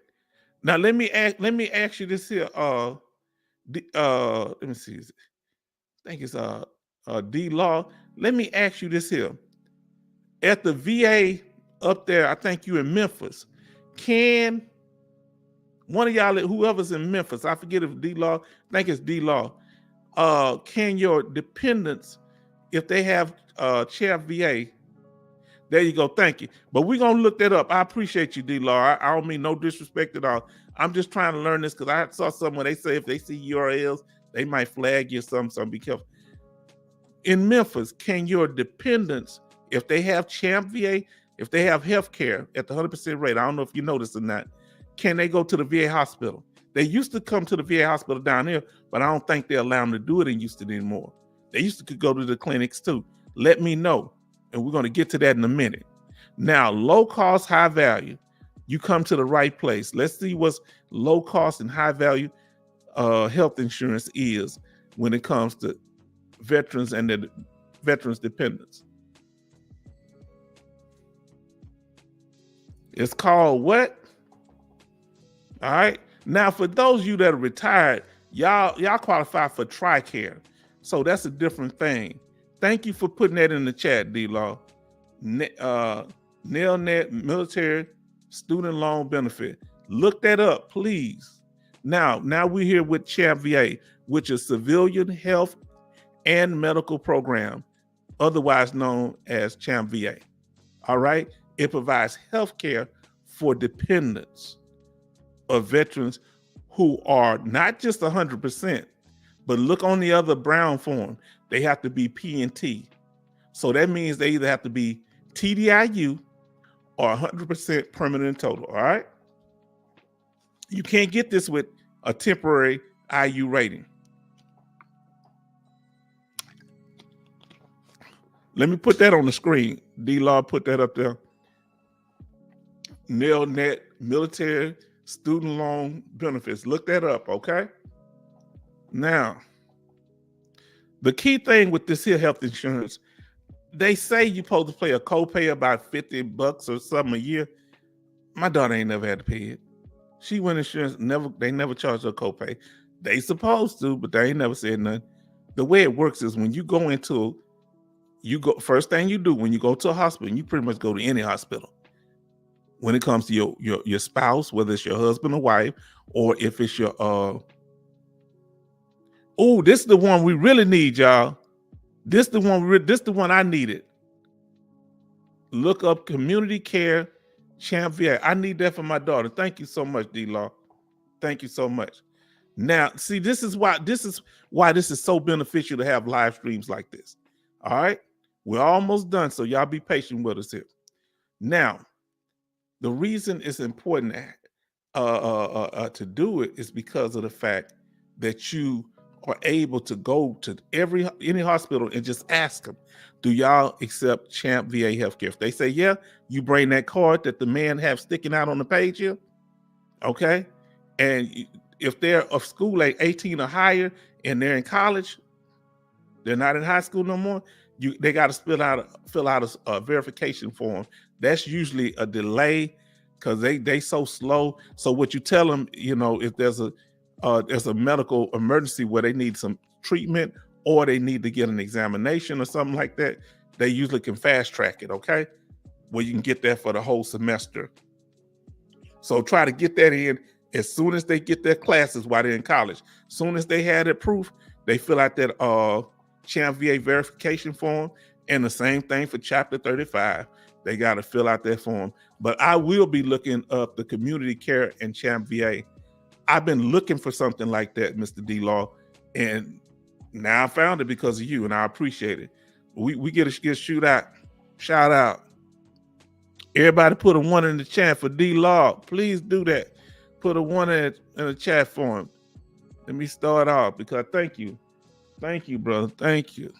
Speaker 1: Now let me ask you this here. Let me see. I think it's D-Law. Let me ask you this here. At the VA up there, I think you in Memphis. Can one of y'all, whoever's in Memphis, I forget if D-Law, I think it's D-Law, can your dependents, if they have Champ VA, there you go, thank you. But we're going to look that up. I appreciate you, D-Law. I don't mean no disrespect at all. I'm just trying to learn this, because I saw somewhere they say if they see URLs, they might flag you or something, so be careful. In Memphis, can your dependents, if they have Champ VA, if they have health care at the 100% rate, I don't know if you noticed or not, can they go to the VA hospital? They used to come to the VA hospital down here, but I don't think they allow them to do it in Houston anymore. They used to go to the clinics too. Let me know, and we're going to get to that in a minute. Now, low cost, high value, you come to the right place. Let's see what's low cost and high value health insurance is when it comes to veterans and the veterans dependents. It's called what? All right. Now, for those of you that are retired, y'all qualify for TRICARE. So that's a different thing. Thank you for putting that in the chat, D-Law. NELNET Military Student Loan Benefit. Look that up, please. Now we're here with CHAMP VA, which is Civilian Health and Medical Program, otherwise known as CHAMP VA. All right. It provides health care for dependents of veterans who are not just 100%, but look on the other brown form. They have to be P&T. So that means they either have to be TDIU or 100% permanent total. All right. You can't get this with a temporary IU rating. Let me put that on the screen. D-Law, put that up there. NELNET Military Student Loan Benefits. Look that up, okay? Now, the key thing with this here health insurance, they say you're supposed to pay a copay about $50 or something a year. My daughter ain't never had to pay it. She went insurance, they never charged her a copay. They supposed to, but they ain't never said nothing. The way it works is when you go first thing you do when you go to a hospital, and you pretty much go to any hospital. When it comes to your spouse, whether it's your husband or wife, or if it's your this is the one we really need, y'all. This the one I needed. Look up Community Care CHAMP VA. I need that for my daughter. Thank you so much, D-Law. Thank you so much. Now, see, this is why this is so beneficial to have live streams like this. All right, we're almost done, so y'all be patient with us here. Now, the reason it's important to do it is because of the fact that you are able to go to any hospital and just ask them, do y'all accept CHAMP VA healthcare? If they say, yeah, you bring that card that the man have sticking out on the page here, okay? And if they're of school age 18 or higher and they're in college, they're not in high school no more, they got to fill out a verification form. That's usually a delay because they so slow. So what you tell them, if there's a medical emergency where they need some treatment or they need to get an examination or something like that, they usually can fast track it, okay? Well, you can get that for the whole semester. So try to get that in as soon as they get their classes while they're in college. As soon as they had it proof, they fill out that CHAMP VA verification form, and the same thing for Chapter 35. They got to fill out that form. But I will be looking up the Community Care and CHAMP VA. I've been looking for something like that, Mr. D-Law, and now I found it because of you, and I appreciate it. We get a shout out. Everybody put a 1 in the chat for D-Law. Please do that. Put a 1 in the chat for him. Let me start off because thank you. Thank you, brother. Thank you.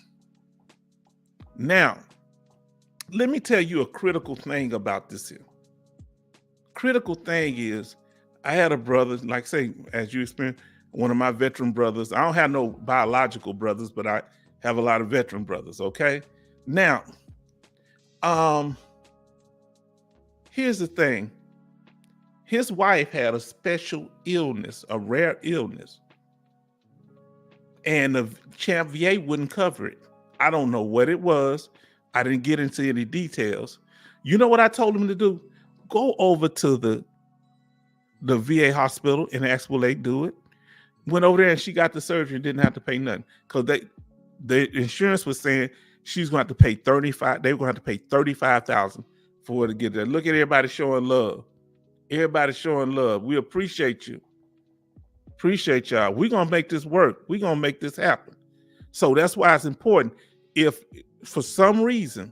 Speaker 1: Now, let me tell you a critical thing about this here. Critical thing is, I had a brother, like say, as you experienced, one of my veteran brothers. I don't have no biological brothers, but I have a lot of veteran brothers, okay? Now, here's the thing. His wife had a special illness, a rare illness, and the CHAMP VA wouldn't cover it. I don't know what it was. I didn't get into any details. You know what I told him to do? Go over to the VA hospital and ask will they do it. Went over there and she got the surgery and didn't have to pay nothing because the insurance was saying she's going to have to pay $35,000. They were going to have to pay $35,000 for her to get there. Look at everybody showing love. Everybody showing love. We appreciate you. Appreciate y'all. We're going to make this work. We're going to make this happen. So that's why it's important. If for some reason,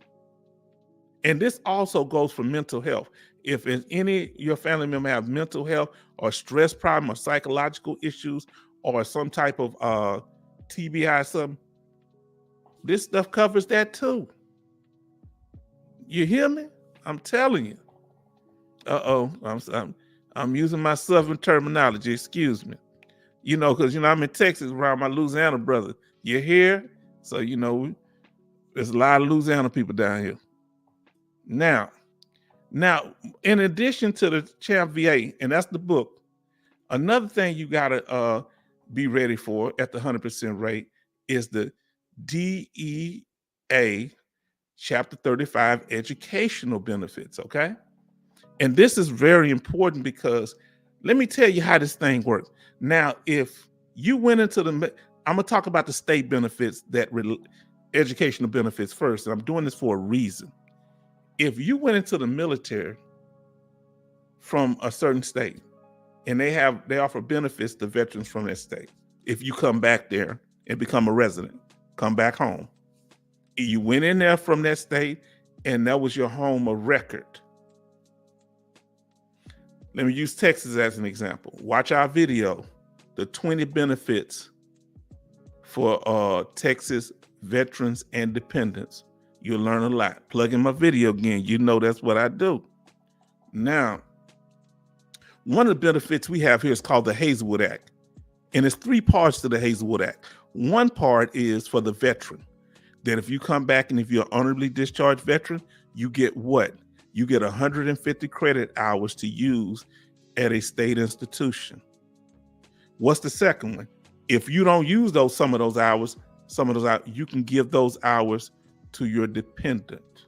Speaker 1: and this also goes for mental health, if any your family member have mental health or stress problem or psychological issues or some type of TBI or something, this stuff covers that too. You hear me? I'm telling you. I'm using my Southern terminology. Excuse me. Because I'm in Texas around my Louisiana brother. You're here, so there's a lot of Louisiana people down here. Now, Now, in addition to the Champ VA, and that's the book, another thing you gotta be ready for at the 100% rate is the DEA Chapter 35 educational benefits, okay? And this is very important because let me tell you how this thing works. Now, if you went into I'm gonna talk about the state benefits educational benefits first, and I'm doing this for a reason. If you went into the military from a certain state and they offer benefits to veterans from that state, if you come back there and become a resident, come back home. You went in there from that state and that was your home of record. Let me use Texas as an example. Watch our video, the 20 benefits for Texas veterans and dependents. You'll learn a lot. Plug in my video again. You know that's what I do. Now, one of the benefits we have here is called the Hazelwood Act. And there's 3 parts to the Hazelwood Act. One part is for the veteran, that if you come back and if you're an honorably discharged veteran, you get what? You get 150 credit hours to use at a state institution. What's the second one? If you don't use some of those hours, you can give those hours to your dependent.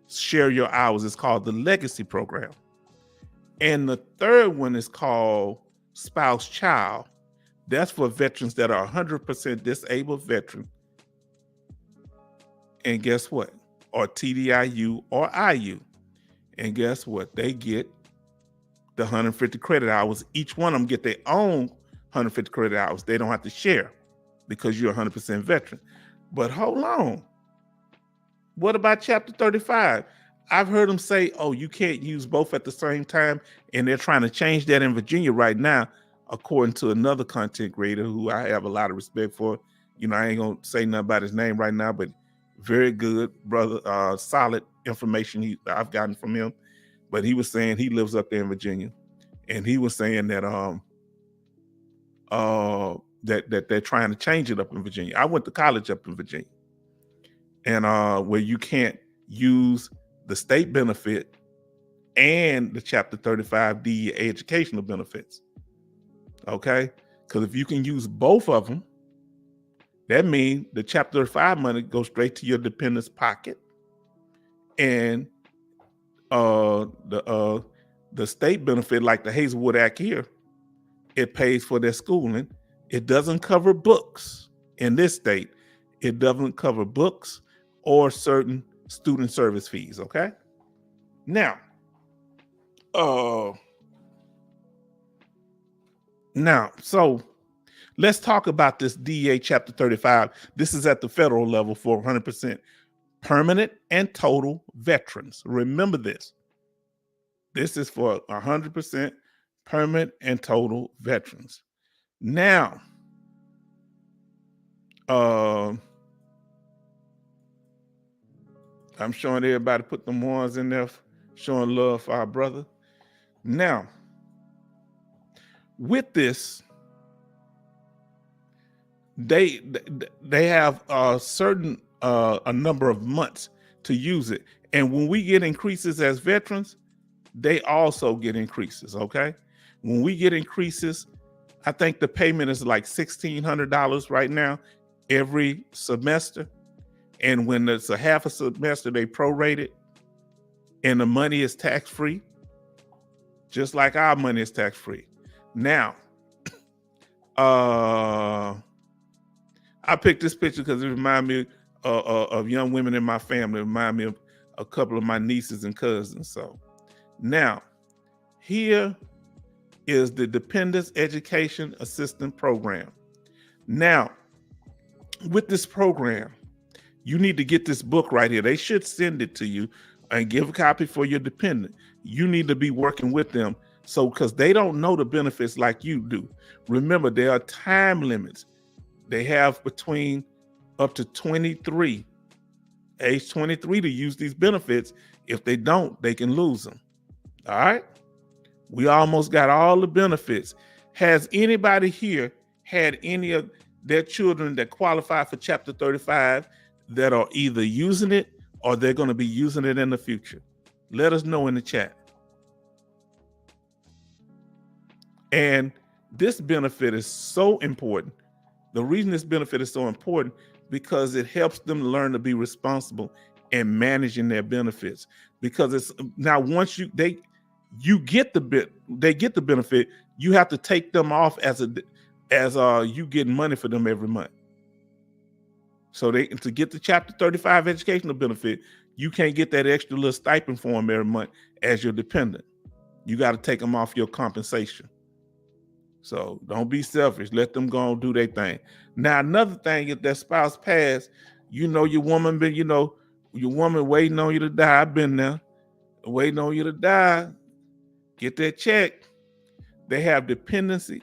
Speaker 1: Share your hours. It's called the Legacy Program. And the third one is called Spouse Child. That's for veterans that are 100% disabled veteran. And guess what? Or TDIU or IU. And guess what? They get the 150 credit hours. Each one of them get their own 150 credit hours. They don't have to share because you're 100% veteran. But hold on. What about Chapter 35? I've heard them say, oh, you can't use both at the same time. And they're trying to change that in Virginia right now, according to another content creator who I have a lot of respect for. You know, I ain't going to say nothing about his name right now, but very good brother, solid information I've gotten from him. But he was saying he lives up there in Virginia. And he was saying that that they're trying to change it up in Virginia. I went to college up in Virginia. And where you can't use the state benefit and the Chapter 35 DEA educational benefits. Okay? Because if you can use both of them, that means the Chapter 35 money goes straight to your dependent's pocket. And the state benefit, like the Hazelwood Act here, it pays for their schooling. It doesn't cover books in this state. It doesn't cover books or certain student service fees, okay? Now, so let's talk about this DEA Chapter 35. This is at the federal level for 100% permanent and total veterans. Remember this. This is for 100% permanent and total veterans. Now, I'm showing everybody put them ones in there, showing love for our brother. Now, with this, they have a certain a number of months to use it. And when we get increases as veterans, they also get increases, okay? When we get increases, I think the payment is like $1,600 right now every semester. And when it's a half a semester, they prorate it, and the money is tax-free, just like our money is tax-free. Now, I picked this picture because it reminds me of young women in my family. It reminds me of a couple of my nieces and cousins. So now, here is the Dependents Education Assistance Program. Now, with this program, you need to get this book right here. They should send it to you and give a copy for your dependent. You need to be working with them. So, because they don't know the benefits like you do. Remember, there are time limits. They have between up to 23, age 23 to use these benefits. If they don't, they can lose them. All right. We almost got all the benefits. Has anybody here had any of their children that qualify for Chapter 35 that are either using it or they're going to be using it in the future? Let us know in the chat. And this benefit is so important. The reason this benefit is so important because it helps them learn to be responsible in managing their benefits. Because it's now once they get the benefit, you have to take them off as you getting money for them every month. So to get the Chapter 35 educational benefit, you can't get that extra little stipend for them every month as your dependent. You got to take them off your compensation. So don't be selfish. Let them go and do their thing. Now, another thing, if that spouse passed, your woman waiting on you to die. I've been there, waiting on you to die. Get that check. They have dependency,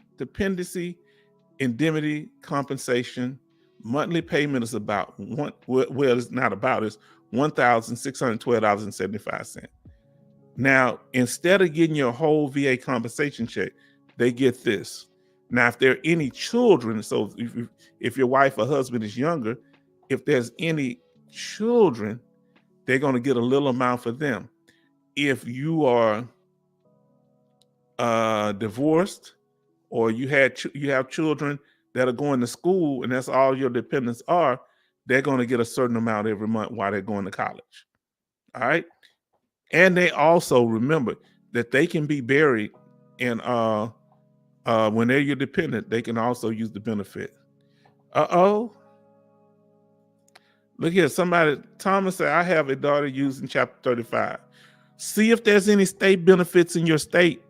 Speaker 1: indemnity, compensation. Monthly payment is about it's not about, it's $1,612.75. Now, instead of getting your whole VA compensation check, they get this. Now, if there are any children, so if your wife or husband is younger, if there's any children, they're going to get a little amount for them. If you are divorced, or you have children that are going to school and that's all your dependents are, they're going to get a certain amount every month while they're going to college. All right. And they also remember that they can be buried in when they're your dependent, they can also use the benefit. Look here, Thomas said, I have a daughter using Chapter 35. See if there's any state benefits in your state,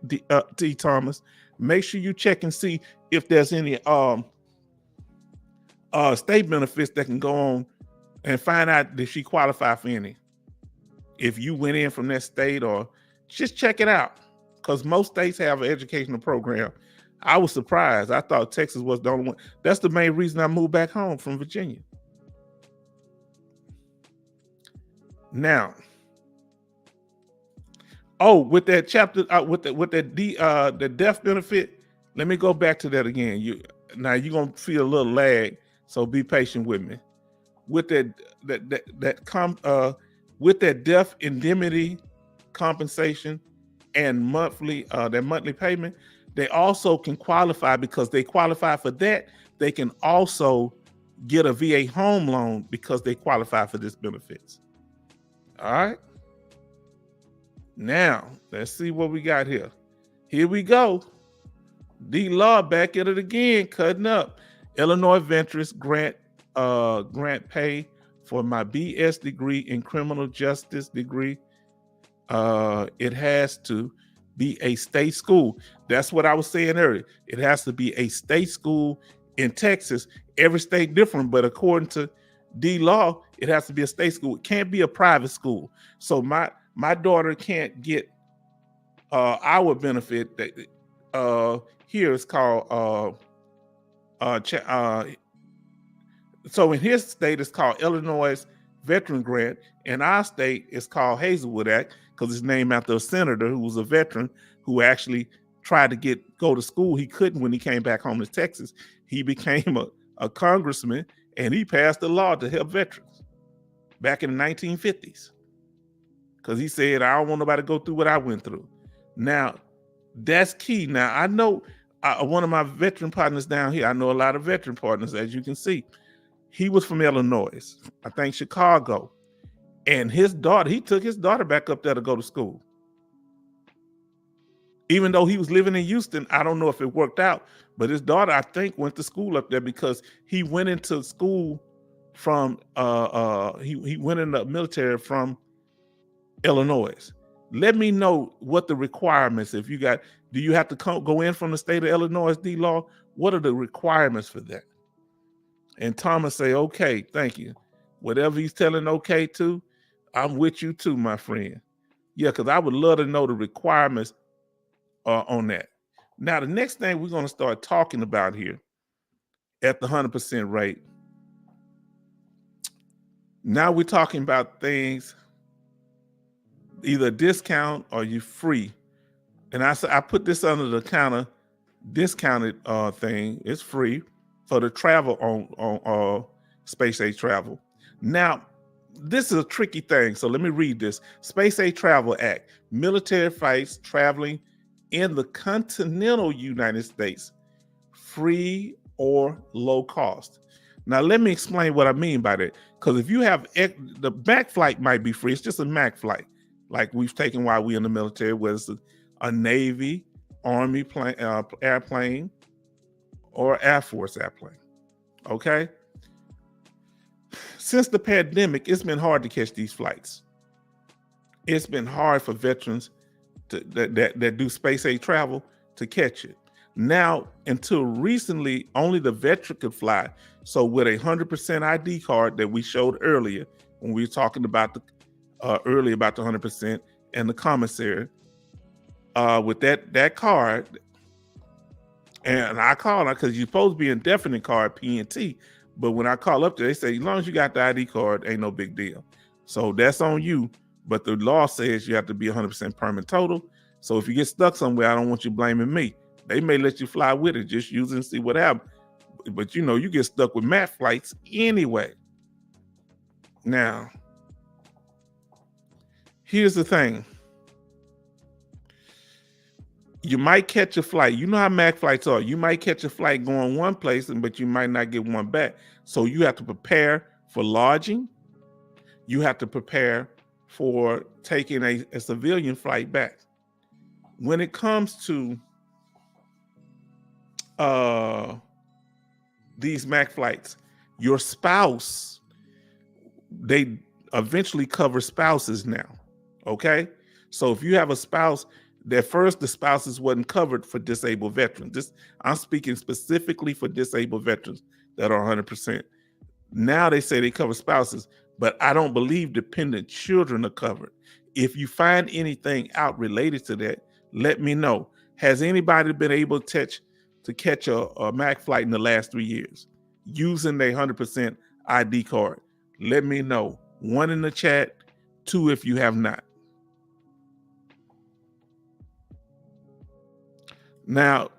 Speaker 1: T. Thomas. Make sure you check and see if there's any state benefits that can go on, and find out if she qualify for any. If you went in from that state, or just check it out, because most states have an educational program. I was surprised. I thought Texas was the only one. That's the main reason I moved back home from Virginia. Now, with that chapter, the death benefit, let me go back to that again. You're gonna feel a little lag, so be patient with me. With that death indemnity compensation and that monthly payment, they also can qualify, because they qualify for that. They can also get a VA home loan because they qualify for this benefits. All right. Now, let's see what we got here. Here we go. D-Law back at it again, cutting up. Illinois Ventures grant pay for my BS degree in criminal justice degree. It has to be a state school. That's what I was saying earlier. It has to be a state school in Texas. Every state different, but according to D-Law, it has to be a state school. It can't be a private school. So my daughter can't get our benefit that here is called so in his state it's called Illinois Veteran Grant. In our state it's called Hazelwood Act, because it's named after a senator who was a veteran who actually tried to go to school. He couldn't when he came back home to Texas. He became a congressman, and he passed a law to help veterans back in the 1950s. Because he said, I don't want nobody to go through what I went through. Now, that's key. Now, I know one of my veteran partners down here, I know a lot of veteran partners, as you can see. He was from Illinois, I think Chicago. And he took his daughter back up there to go to school. Even though he was living in Houston, I don't know if it worked out, but his daughter, I think, went to school up there because he went into school from, he went in the military from Illinois. Let me know what the requirements, do you have to go in from the state of Illinois, D-Law? What are the requirements for that? And Thomas say, okay, thank you. Whatever he's telling okay to, I'm with you too, my friend. Yeah, because I would love to know the requirements on that. Now, the next thing we're going to start talking about here at the 100% rate. Now we're talking about things, either discount or you free. And I put this under the counter discounted thing. It's free for the travel on space age travel. Now, this is a tricky thing. So let me read this. Space Age Travel Act. Military flights traveling in the continental United States, free or low cost. Now, let me explain what I mean by that. Because if you have the MAC flight might be free, it's just a MAC flight, like we've taken while we're in the military, whether it's a Navy, Army airplane, or Air Force airplane. Okay. Since the pandemic, it's been hard to catch these flights. It's been hard for veterans that do space age travel to catch it. Now, until recently, only the veteran could fly. So with a 100% ID card that we showed earlier, when we were talking about the 100% and the commissary, with that card, and I called because you're supposed to be indefinite card P&T, but when I call up there, they say as long as you got the ID card, ain't no big deal. So that's on you. But the law says you have to be 100% permanent total. So if you get stuck somewhere, I don't want you blaming me. They may let you fly with it, just use it and see what happens. But you get stuck with MAC flights anyway. Now, here's the thing. You might catch a flight. You know how MAC flights are. You might catch a flight going one place, but you might not get one back. So you have to prepare for lodging. You have to prepare for taking a civilian flight back. When it comes to these MAC flights, your spouse, they eventually cover spouses now. Okay? So if you have a spouse, at first the spouses wasn't covered for disabled veterans. I'm speaking specifically for disabled veterans that are 100%. Now they say they cover spouses, but I don't believe dependent children are covered. If you find anything out related to that, let me know. Has anybody been able to catch a MAC flight in the last 3 years using their 100% ID card? Let me know. 1 in the chat, 2 if you have not. Now,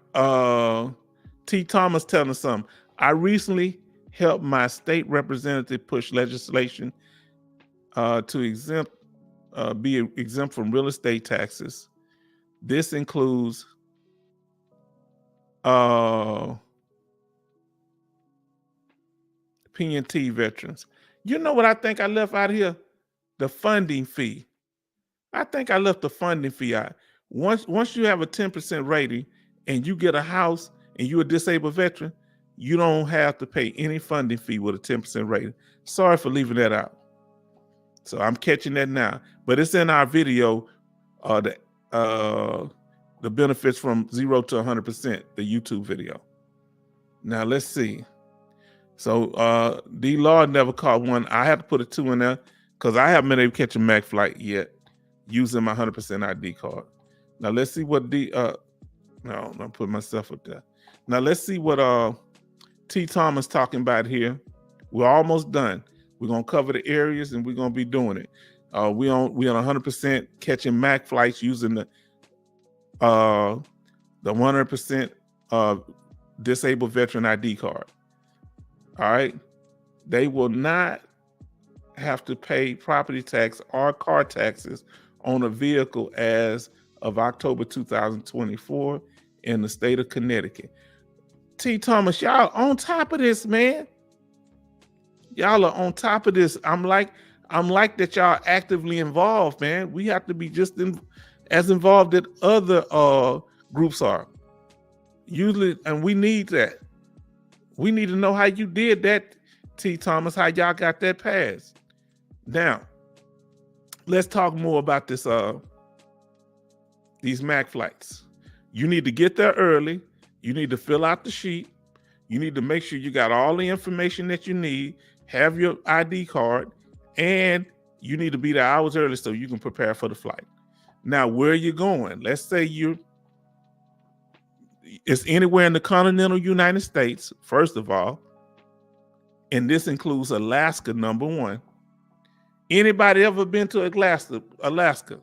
Speaker 1: T. Thomas telling us something. I recently helped my state representative push legislation to be exempt from real estate taxes. This includes P&T veterans. You know what I think I left out here? The funding fee. I think I left the funding fee out. Once you have a 10% rating and you get a house and you're a disabled veteran, you don't have to pay any funding fee with a 10% rating. Sorry for leaving that out. So I'm catching that now. But it's in our video, the benefits from 0 to 100%, the YouTube video. Now let's see. So D Law never caught one. I had to put a 2 in there because I haven't been able to catch a MAC flight yet using my 100% ID card. Now let's see what no, I'm putting myself up there. Now let's see what T. Thomas talking about here. We're almost done. We're gonna cover the areas and we're gonna be doing it. We on 100% catching MAC flights using the 100% disabled veteran ID card. All right, they will not have to pay property tax or car taxes on a vehicle as of October 2024 in the state of Connecticut. T. Thomas, y'all on top of this, man. Y'all are on top of this. I'm like that y'all actively involved, man. We have to be just as involved as other groups are. Usually, and we need that. We need to know how you did that, T. Thomas, how y'all got that passed. Now, let's talk more about this these MAC flights. You need to get there early. You need to fill out the sheet. You need to make sure you got all the information that you need, have your ID card, and you need to be there hours early so you can prepare for the flight. Now, where are you going? Let's say it's anywhere in the continental United States, first of all, and this includes Alaska, number 1. Anybody ever been to Alaska?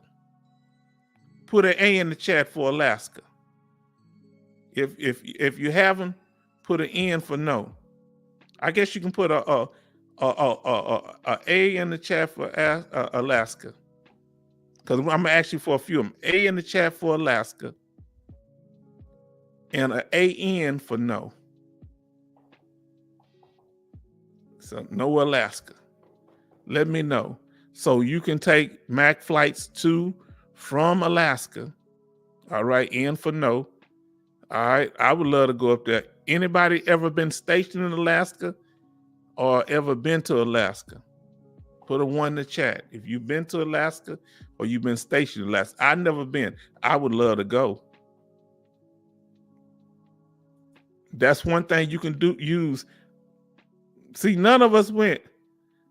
Speaker 1: Put an A in the chat for Alaska. If you haven't, put an N for no. I guess you can put a A A in the chat for Alaska. Because I'm gonna ask you for a few of them. A in the chat for Alaska. And an AN for no. So no Alaska. Let me know. So you can take MAC flights to from Alaska. All right, N for no. All right, I would love to go up there. Anybody ever been stationed in Alaska or ever been to Alaska? Put a 1 in the chat if you've been to Alaska or you've been stationed in Alaska. I've never been. I would love to go. That's one thing you can use. See, none of us went.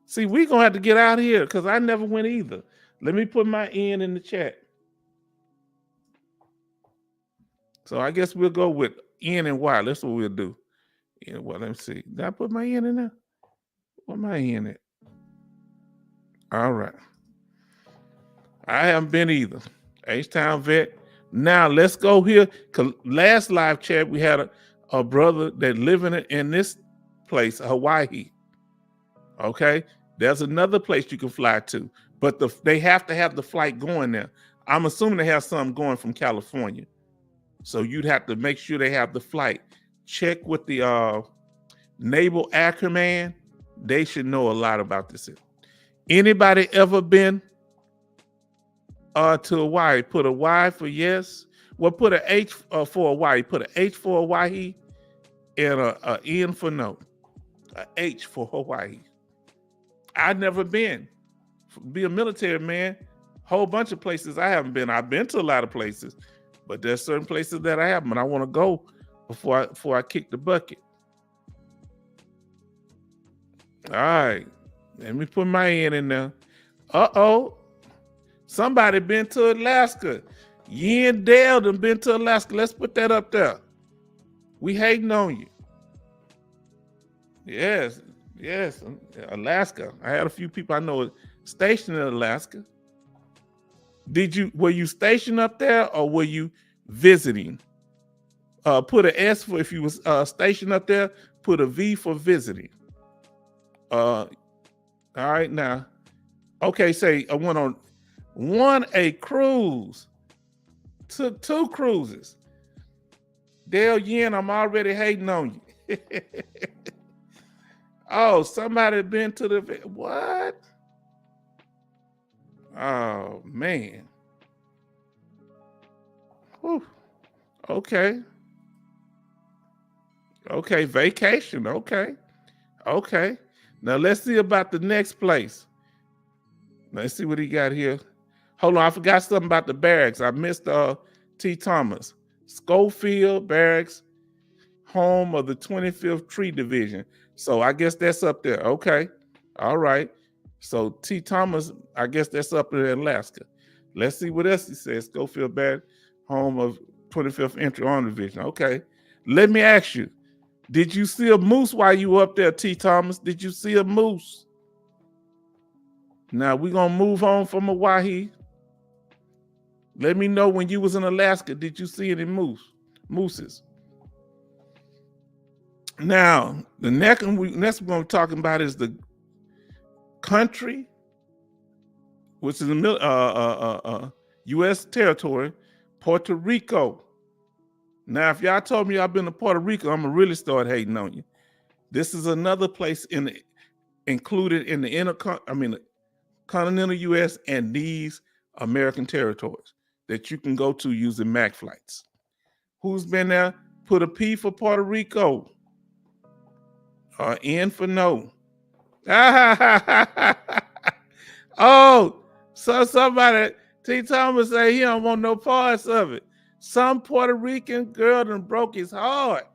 Speaker 1: See, we're going to have to get out of here because I never went either. Let me put my N in the chat. So I guess we'll go with N and Y. That's what we'll do. Well, let me see. Did I put my N in there? What my N at? All right. I haven't been either. H-Town vet. Now let's go here. Cause last live chat we had a brother that living in this place, Hawaii. Okay, there's another place you can fly to, but they have to have the flight going there. I'm assuming they have something going from California, so you'd have to make sure they have the flight. Check with the Naval Air Command. They should know a lot about this. Anybody ever been to Hawaii? Put a Y for yes. Well, put an H for Hawaii. Put an H for Hawaii and a N for no. A H for Hawaii. I've never been. Be a military man. Whole bunch of places I haven't been. I've been to a lot of places, but there's certain places that I haven't. And I want to go before I kick the bucket. All right. Let me put my N in there. Uh-oh. Somebody been to Alaska. Yin Dale done been to Alaska. Let's put that up there. We hating on you. Yes, Alaska. I had a few people I know stationed in Alaska. Were you stationed up there or were you visiting? Put an S for if you was stationed up there. Put a V for visiting. All right now. Okay, say I went on a cruise. Took 2 cruises. Dale Yin, I'm already hating on you. Oh, somebody been to the what? Oh man. Whew. Okay. Okay, vacation. Okay. Now let's see about the next place. Let's see what he got here. Hold on, I forgot something about the barracks. I missed T. Thomas. Schofield Barracks, home of the 25th Tree Division. So I guess that's up there. Okay. All right. So T. Thomas, I guess that's up there in Alaska. Let's see what else he says. Schofield Barracks, home of 25th Infantry Army Division. Okay. Let me ask you, did you see a moose while you were up there, T. Thomas? Did you see a moose? Now we're going to move on from Hawaii. Let me know when you was in Alaska, did you see any mooses? Now, the next one we're going to be talking about is the country, which is a U.S. territory, Puerto Rico. Now, if y'all told me I've been to Puerto Rico, I'm going to really start hating on you. This is another place included in the continental U.S. and these American territories that you can go to using MAC flights. Who's been there? Put a P for Puerto Rico. N for no. Oh, so somebody, T. Thomas say he don't want no parts of it. Some Puerto Rican girl done broke his heart.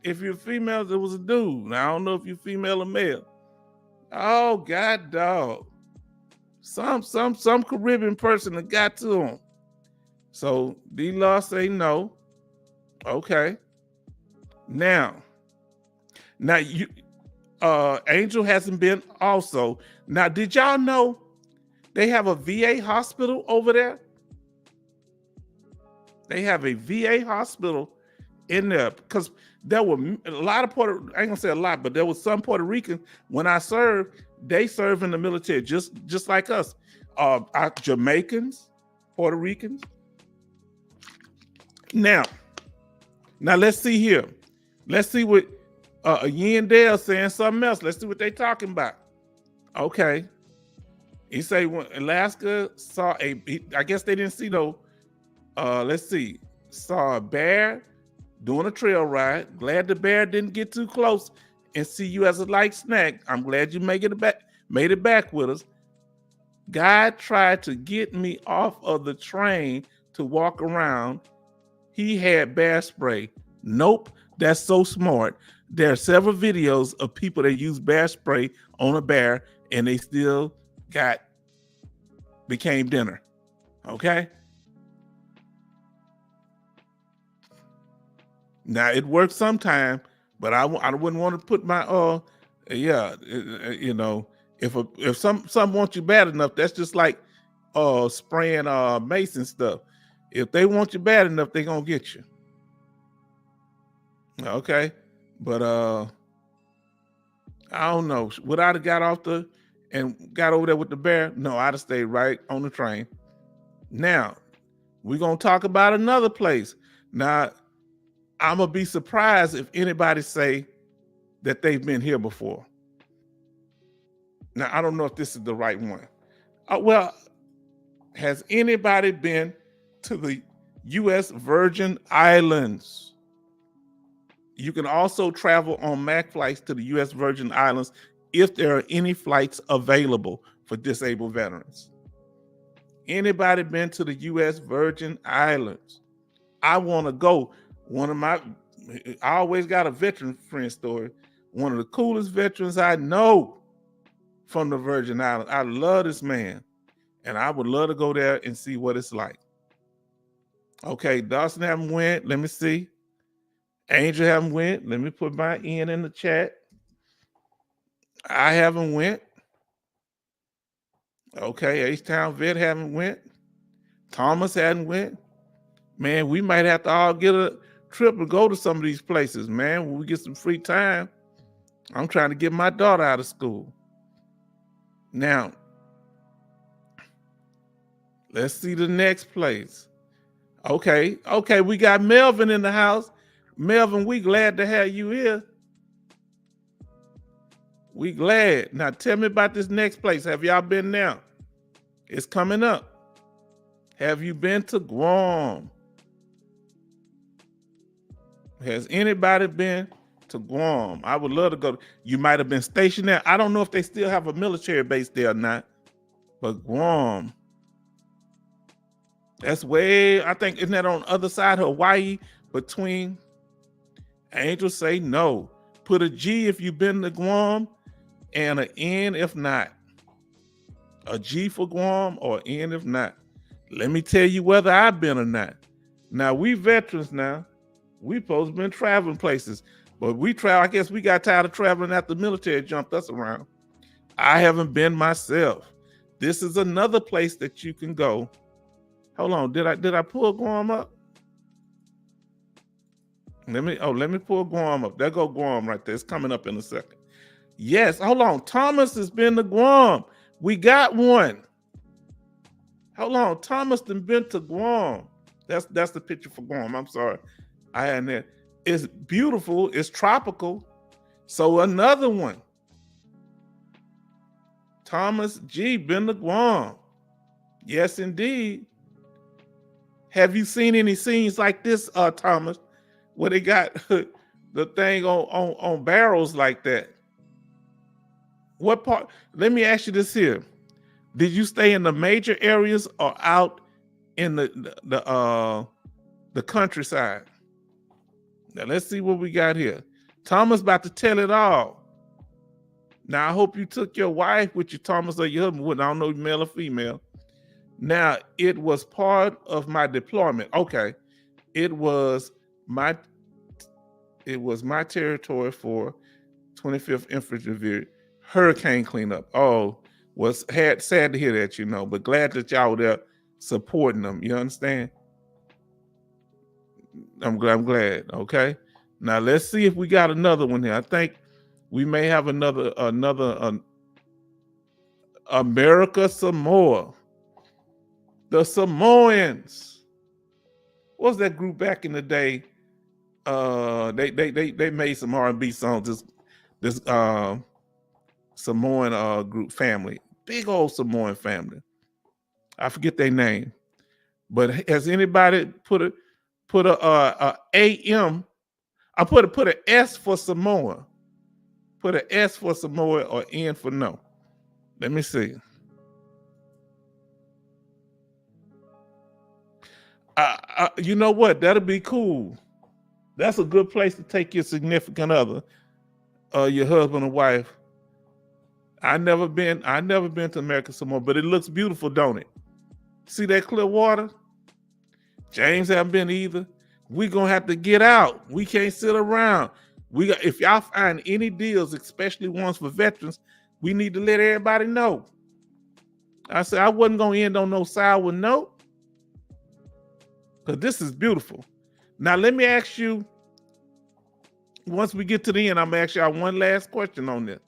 Speaker 1: If you're female, it was a dude. Now, I don't know if you're female or male. Oh, God, dog. Some Caribbean person that got to him. So D-Law say no. Okay. Now you Angel hasn't been also. Now, did y'all know they have a VA hospital over there? They have a VA hospital in there, because there were a lot of I ain't gonna say a lot, but there was some Puerto Ricans when I served, they serve in the military just like us. Our Jamaicans, Puerto Ricans. Now let's see here. Let's see what Yin Dale saying something else. Let's see what they talking about. Okay. He say when Alaska saw I guess they didn't see no, let's see, saw a bear doing a trail ride. Glad the bear didn't get too close and see you as a light snack. I'm glad you made it back with us. Guy tried to get me off of the train to walk around. He had bear spray. Nope, that's so smart. There are several videos of people that use bear spray on a bear and they still became dinner. Okay? Now it works sometime, but I wouldn't want to put my you know, if some want you bad enough, that's just like spraying mace and stuff. If they want you bad enough, they're gonna get you. Okay, but I don't know. Would I have got off and got over there with the bear? No, I'd have stayed right on the train. Now, we're gonna talk about another place. Now, I'm gonna be surprised if anybody say that they've been here before. Now, I don't know if this is the right one. Well, has anybody been to the U.S. Virgin Islands? You can also travel on MAC flights to the U.S. Virgin Islands if there are any flights available for disabled veterans. Anybody been to the U.S. Virgin Islands? I want to go. I always got a veteran friend story. One of the coolest veterans I know from the Virgin Islands. I love this man, and I would love to go there and see what it's like. Okay, Dawson haven't went. Let me see. Angel haven't went. Let me put my in the chat. I haven't went. Okay, H-Town Vet haven't went. Thomas hadn't went. Man, we might have to all get a trip and go to some of these places, man, when we get some free time. I'm trying to get my daughter out of school. Now, let's see the next place. Okay, we got Melvin in the house. Melvin, we glad to have you here. We glad. Now tell me about this next place. Have y'all been there? It's coming up. Have you been to Guam? Has anybody been to Guam? I would love to go. You might have been stationed there. I don't know if they still have a military base there or not, but Guam. That's way, I think, isn't that on the other side of Hawaii between? Angel say no. Put a G if you've been to Guam and an N if not. A G for Guam or N if not. Let me tell you whether I've been or not. Now, we veterans now. We supposed to been traveling places, but I guess we got tired of traveling after the military jumped us around. I haven't been myself. This is another place that you can go. Hold on, did I pull Guam up? Let me pull Guam up. There go Guam right there. It's coming up in a second. Yes, hold on. Thomas has been to Guam. We got one. Hold on. Thomas has been to Guam. That's the picture for Guam. I'm sorry. I had that. It's beautiful. It's tropical. So another one. Thomas G. been to Guam. Yes, indeed. Have you seen any scenes like this, Thomas, where they got the thing on barrels like that? What part? Let me ask you this here. Did you stay in the major areas or out in the countryside? Now let's see what we got here. Thomas about to tell it all. Now I hope you took your wife with you, Thomas, or your husband. I don't know, male or female. Now it was part of my deployment. Okay, it was my territory for 25th Infantry Division hurricane cleanup. Oh, sad to hear that, but glad that y'all were there supporting them. You understand? I'm glad. Okay. Now let's see if we got another one here. I think we may have another America Samoa. The Samoans. What's that group back in the day? They made some R&B songs. This Samoan group family, big old Samoan family. I forget their name, but has anybody put a AM? I put an S for Samoa. Put an S for Samoa or N for no. Let me see. You know what? That'll be cool. That's a good place to take your significant other, your husband or wife. I never been to America Samoa, but it looks beautiful, don't it? See that clear water? James haven't been either. We're gonna have to get out. We can't sit around. If y'all find any deals, especially ones for veterans, we need to let everybody know. I said I wasn't gonna end on no sour note, because this is beautiful. Now let me ask you, once we get to the end, I'm gonna ask y'all one last question on this.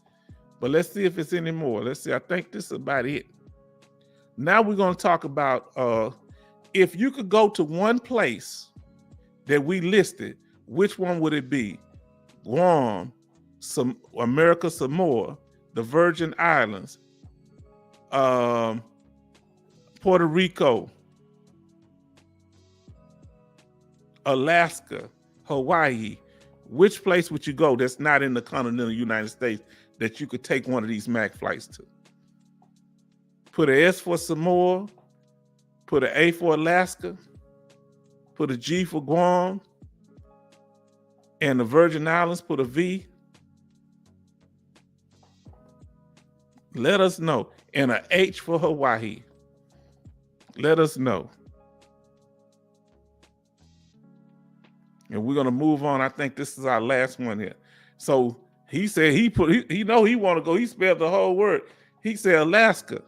Speaker 1: But let's see if it's any more. Let's see. I think this is about it. Now we're gonna talk about if you could go to one place that we listed, which one would it be? Guam, America Samoa, the Virgin Islands, Puerto Rico, Alaska, Hawaii. Which place would you go that's not in the continental United States that you could take one of these MAC flights to? Put an S for Samoa, put an A for Alaska, put a G for Guam, and the Virgin Islands, put a V. Let us know. And an H for Hawaii. Let us know. And we're gonna move on. I think this is our last one here. So he said he know he want to go. He spelled the whole word. He said Alaska.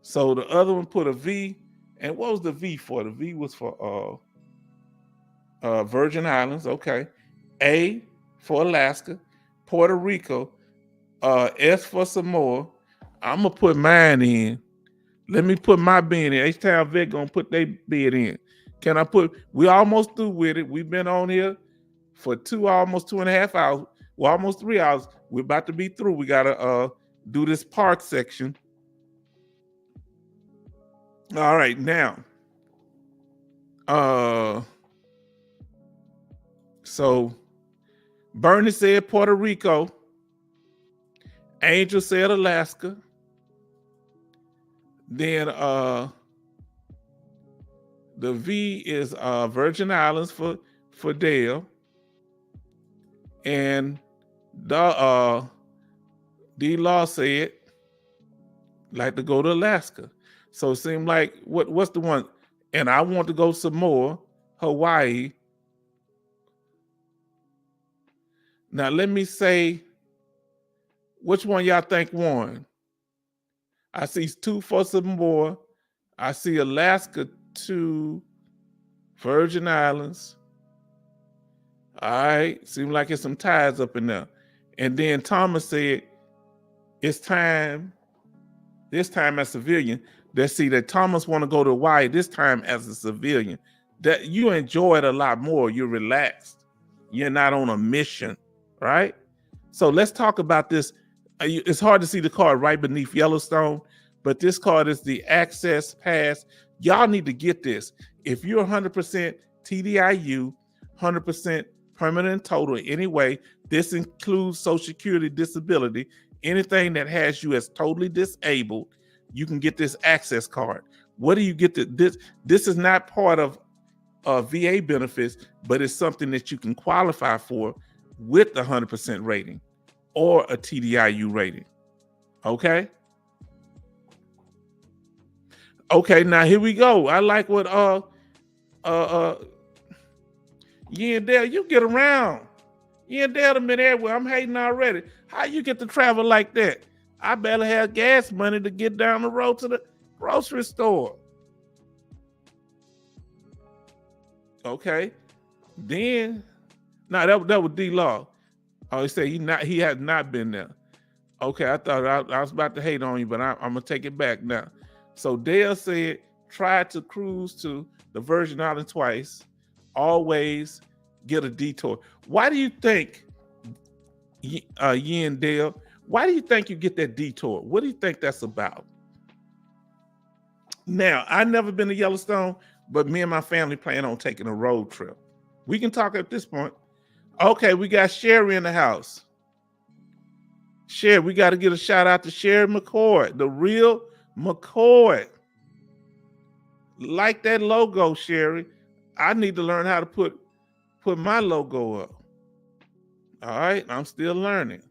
Speaker 1: So the other one put a V. And what was the V for? The V was for Virgin Islands. Okay. A for Alaska, Puerto Rico, S for Samoa. I'm gonna put mine in. Let me put my bid in. H-Town Vet gonna put their bid in. Can I put? We almost through with it. We've been on here for almost 2.5 hours. Well, almost 3 hours. We're about to be through. We gotta do this park section. All right, now. So Bernie said Puerto Rico. Angel said Alaska. Then the V is Virgin Islands for Dale. And the D-Law said like to go to Alaska. So it seemed like what's the one? And I want to go some more, Hawaii. Now let me say, which one y'all think won? I see 2 for some more. I see Alaska 2, Virgin Islands. All right, seems like it's some ties up in there. And then Thomas said, it's time, this time as civilian. Let's see that Thomas want to go to Hawaii this time as a civilian. That you enjoy it a lot more. You're relaxed. You're not on a mission, right? So let's talk about this. It's hard to see the card right beneath Yellowstone, but this card is the Access Pass. Y'all need to get this. If you're 100% TDIU, 100% permanent total anyway, this includes Social Security disability, anything that has you as totally disabled, you can get this access card. What do you get? This is not part of VA benefits, but it's something that you can qualify for with the 100% rating or a TDIU rating. Okay. Okay, now here we go. I like what you and Dale, you get around. You and Dale have been everywhere. I'm hating already. How you get to travel like that? I barely have gas money to get down the road to the grocery store. Okay. Then, no, that was D Law. Oh, he said he has not been there. Okay, I thought I was about to hate on you, but I'm gonna take it back now. So Dale said, try to cruise to the Virgin Islands twice. Always get a detour. Why do you think, Yin Dale? Why do you think you get that detour? What do you think that's about? Now, I've never been to Yellowstone, but me and my family plan on taking a road trip. We can talk at this point. Okay, we got Sherry in the house. Sherry, we got to get a shout out to Sherry McCoy, the real McCoy. Like that logo, Sherry. I need to learn how to put my logo up. All right, I'm still learning.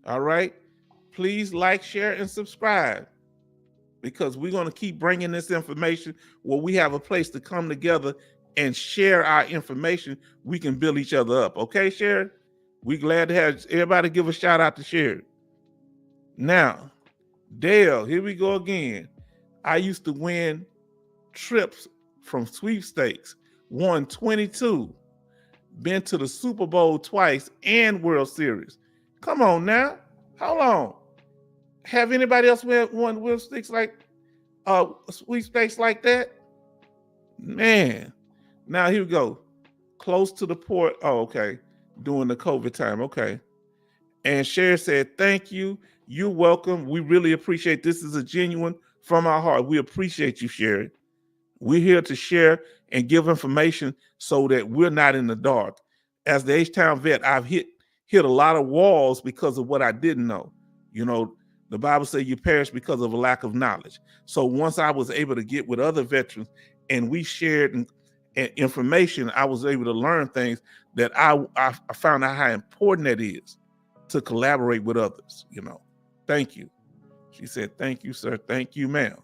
Speaker 1: All right, please like, share, and subscribe, because we're going to keep bringing this information where we have a place to come together and share our information. We can build each other up. Okay, Sherry? We glad to have everybody give a shout out to Sherry. Now, Dale, here we go again. I used to win trips from sweepstakes, won 22, been to the Super Bowl twice and World Series. Come on now. Hold on. Have anybody else won sweepstakes like that? Man. Now here we go. Close to the port. Oh, okay. During the COVID time. Okay. And Sherry said, thank you. You're welcome. We really appreciate this. Is a genuine from our heart. We appreciate you, Sherry. We're here to share and give information so that we're not in the dark. As the H-Town vet, I've hit a lot of walls because of what I didn't know. You know, the Bible says you perish because of a lack of knowledge. So once I was able to get with other veterans and we shared information, I was able to learn things that I found out how important that is to collaborate with others. You know, thank you. She said, thank you, sir. Thank you, ma'am.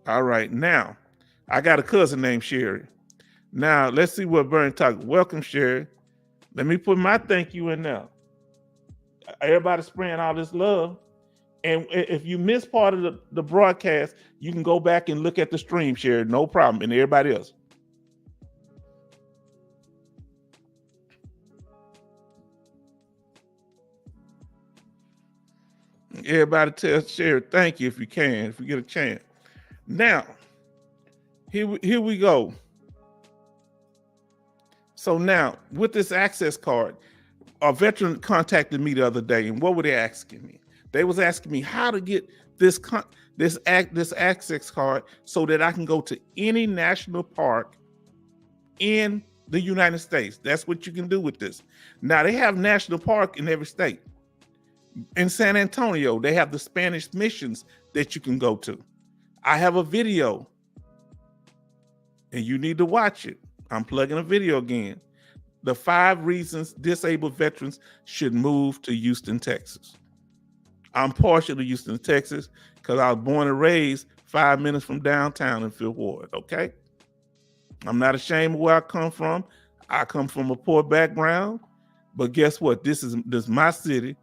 Speaker 1: All right. Now, I got a cousin named Sherry. Now, let's see what Bernie talk. Welcome, Sherry. Let me put my thank you in there. Everybody spraying all this love. And if you miss part of the broadcast, you can go back and look at the stream, Sherry. No problem. And everybody else. Everybody tell Sherry thank you if you can, if you get a chance. Now, here we go. So now, with this access card, a veteran contacted me the other day, and what were they asking me? They was asking me how to get this access card so that I can go to any national park in the United States. That's what you can do with this. Now, they have national park in every state. In San Antonio, they have the Spanish missions that you can go to. I have a video, and you need to watch it. I'm plugging a video again. The 5 reasons disabled veterans should move to Houston, Texas. I'm partial to Houston, Texas, because I was born and raised 5 minutes from downtown in Fifth Ward, okay? I'm not ashamed of where I come from. I come from a poor background, but guess what? This is my city,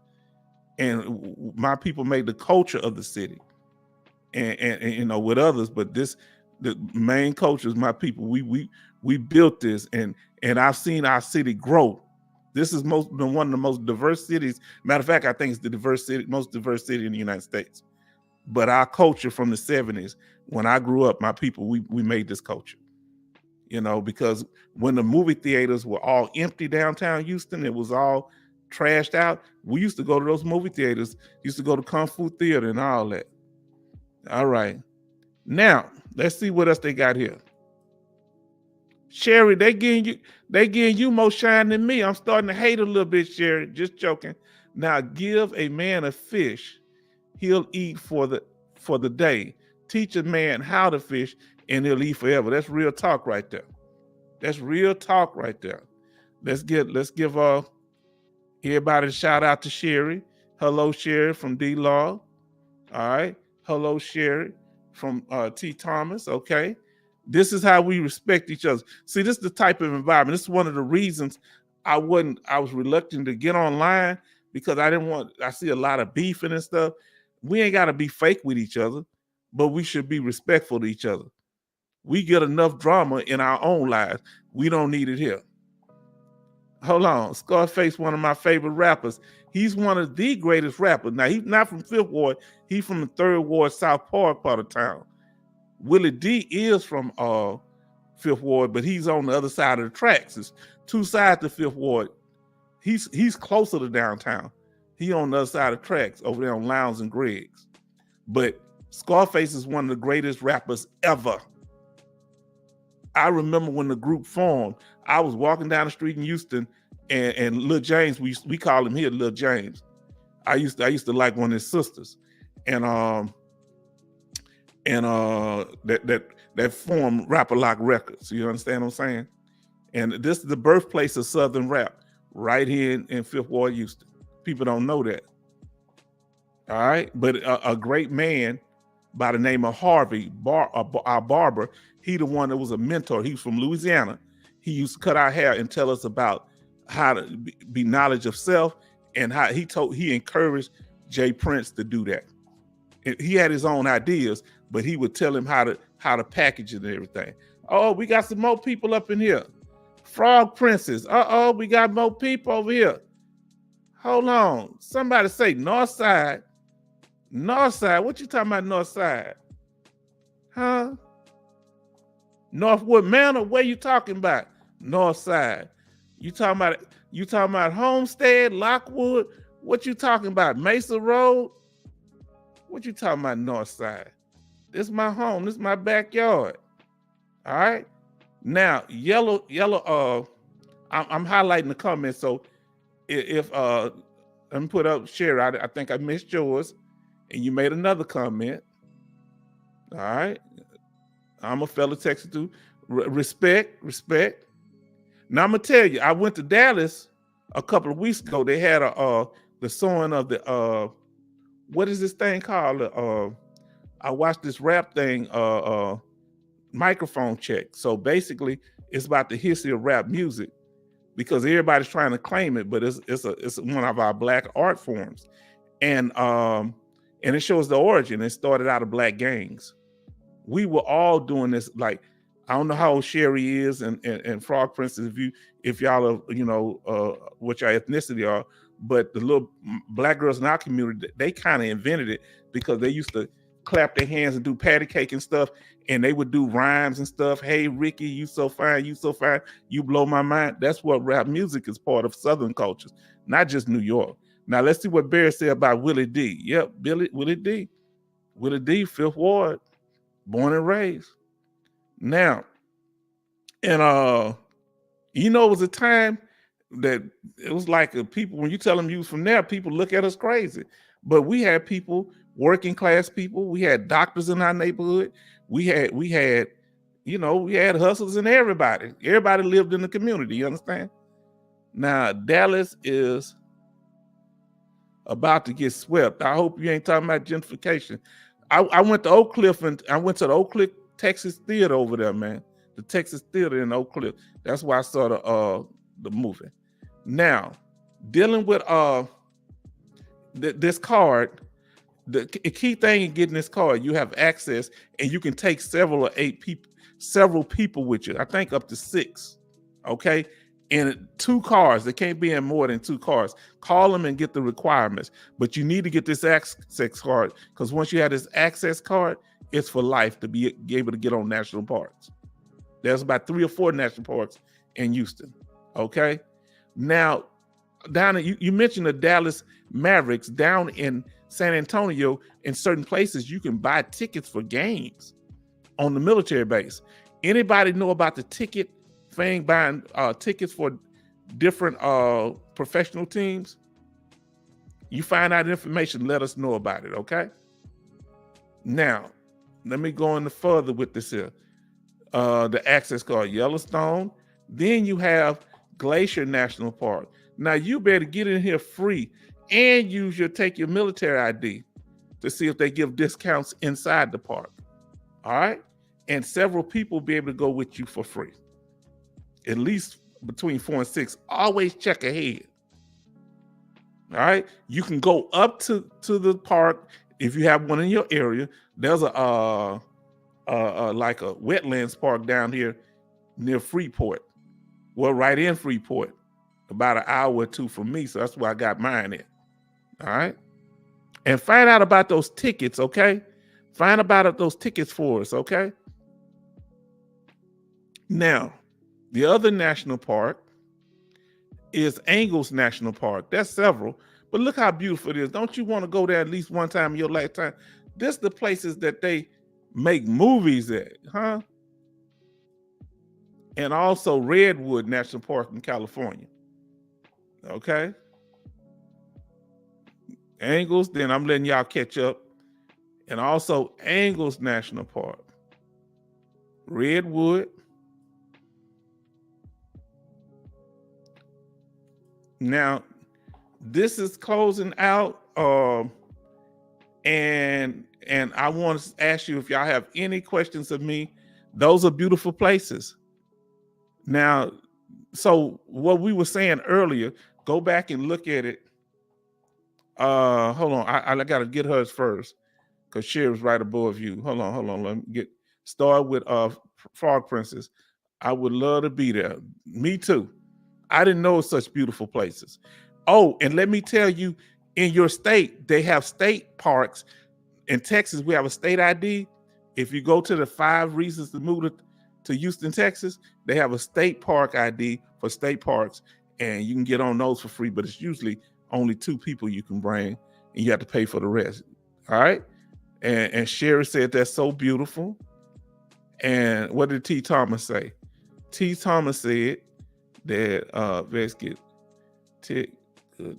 Speaker 1: and my people made the culture of the city, and you know, with others, but the main culture is my people. We built this, and I've seen our city grow. This is one of the most diverse cities. Matter of fact, I think it's the most diverse city in the United States. But our culture from the 70s, when I grew up, my people, we made this culture. You know, because when the movie theaters were all empty downtown Houston, it was all trashed out. We used to go to those movie theaters, used to go to Kung Fu Theater and all that. All right. Now, let's see what else they got here. Sherry, they getting you more shine than me. I'm starting to hate a little bit, Sherry. Just joking. Now, give a man a fish, he'll eat for the day. Teach a man how to fish, and he'll eat forever. That's real talk right there. That's real talk right there. Let's give everybody a shout out to Sherry. Hello, Sherry from D-Law. All right. Hello, Sherry from T. Thomas. Okay. This is how we respect each other. See, this is the type of environment. This is one of the reasons I was reluctant to get online, because I see a lot of beefing and stuff. We ain't got to be fake with each other, but we should be respectful to each other. We get enough drama in our own lives. We don't need it here. Hold on. Scarface, one of my favorite rappers. He's one of the greatest rappers. Now, he's not from Fifth Ward. He's from the Third Ward, South Park part of town. Willie D is from Fifth Ward, but he's on the other side of the tracks. It's two sides to Fifth Ward. He's closer to downtown. He on the other side of the tracks over there on Lowndes and Greg's. But Scarface is one of the greatest rappers ever. I remember when the group formed, I was walking down the street in Houston, and Lil James, we call him here Lil James. I used to like one of his sisters, and that formed Rap-A-Lock Records. You understand what I'm saying? And this is the birthplace of Southern rap, right here in Fifth Ward, Houston. People don't know that. All right, but a great man by the name of Harvey, our barber, he the one that was a mentor. He was from Louisiana. He used to cut our hair and tell us about how to be knowledge of self, and how he encouraged Jay Prince to do that. He had his own ideas, but he would tell him how to package it and everything. Oh, we got some more people up in here. Frog Princess. We got more people over here. Hold on. Somebody say North Side. North Side. What you talking about, North Side? Huh? Northwood Manor? Where you talking about? North Side. You talking about Homestead, Lockwood? What you talking about? Mesa Road? What you talking about, North Side? This is my home. This is my backyard. All right. Now, yellow. I'm highlighting the comments. So if let me put up share. I think I missed yours, and you made another comment. All right. I'm a fellow Texas too. Respect. Now I'm gonna tell you, I went to Dallas a couple of weeks ago. They had the sewing of the what is this thing called? I watched this rap thing, microphone check. So basically, it's about the history of rap music, because everybody's trying to claim it, but it's one of our Black art forms, and it shows the origin. It started out of Black gangs. We were all doing this. Like, I don't know how old Sherry is and Frog Princess, if y'all are, what your ethnicity are, but the little Black girls in our community, they kind of invented it, because they used to clap their hands and do patty cake and stuff, and they would do rhymes and stuff. Hey, Ricky, you so fine, you blow my mind. That's what rap music is, part of Southern cultures, not just New York. Now let's see what Barry said about Willie D. Yep, Willie D, Fifth Ward, born and raised. Now, and it was a time that it was like people, when you tell them you was from there, people look at us crazy. But we had people, working class people, we had doctors in our neighborhood, we had hustlers and everybody. Everybody lived in the community, you understand? Now, Dallas is about to get swept. I hope you ain't talking about gentrification. I went to Oak Cliff, and I went to the Oak Cliff Texas Theater over there, man. The Texas Theater in Oak Cliff. That's why I saw the movie. Now, dealing with this card, the key thing in getting this card, you have access, and you can take several people with you. I think up to 6. Okay. And 2 cars. They can't be in more than 2 cars. Call them and get the requirements. But you need to get this access card, because once you have this access card, it's for life to be able to get on national parks. There's about 3 or 4 national parks in Houston. Okay. Now, you mentioned the Dallas Mavericks. Down in San Antonio, in certain places, you can buy tickets for games on the military base. Anybody know about the ticket thing, buying tickets for different professional teams? You find out information, let us know about it, okay? Now, let me go into further with this here. The access card, Yellowstone. Then you have Glacier National Park. Now, you better get in here free and take your military ID to see if they give discounts inside the park. All right? And several people will be able to go with you for free. At least between 4 and 6. Always check ahead. All right? You can go up to the park if you have one in your area. There's a like a wetlands park down here near Freeport. Well, right in Freeport, about an hour or two from me. So that's where I got mine at. All right. And find out about those tickets, okay? Find about those tickets for us, okay? Now, the other national park is Angles National Park. There's several, but look how beautiful it is. Don't you want to go there at least one time in your lifetime? This the places that they make movies at, huh? And also Redwood National Park in California. Okay. Angles, then I'm letting y'all catch up. And also Angles National Park. Redwood. Now, this is closing out. And I want to ask you if y'all have any questions of me. Those are beautiful places. Now, so what we were saying earlier, go back and look at it. Hold on, I gotta get hers first because Sherry's right above you. Hold on. Let me start with Frog Princess. I would love to be there. Me too. I didn't know such beautiful places. Oh, and let me tell you, in your state, they have state parks. In Texas, we have a state ID. If you go to the 5 reasons to move to Houston, Texas, they have a state park ID for state parks, and you can get on those for free, but it's usually only 2 people you can bring, and you have to pay for the rest. All right? And Sherry said that's so beautiful. And what did T. Thomas say? T. Thomas said that let's get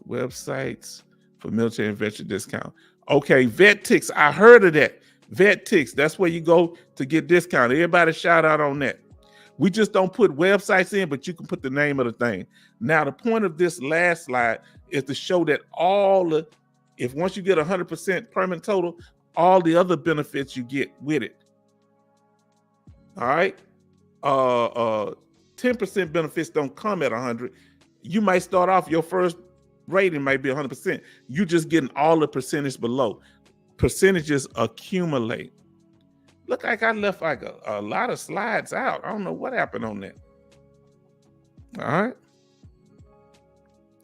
Speaker 1: websites for military and veteran discount. Okay, VetTix, I heard of that. VetTix, that's where you go to get discount. Everybody shout out on that. We just don't put websites in, but you can put the name of the thing. Now, the point of this last slide is to show that if once you get 100% permanent total, all the other benefits you get with it. All right. 10% benefits don't come at 100. You might start off, your first rating might be 100%. You just getting all the percentage below. Percentages accumulate. Look like I left like a lot of slides out. I don't know what happened on that. All right.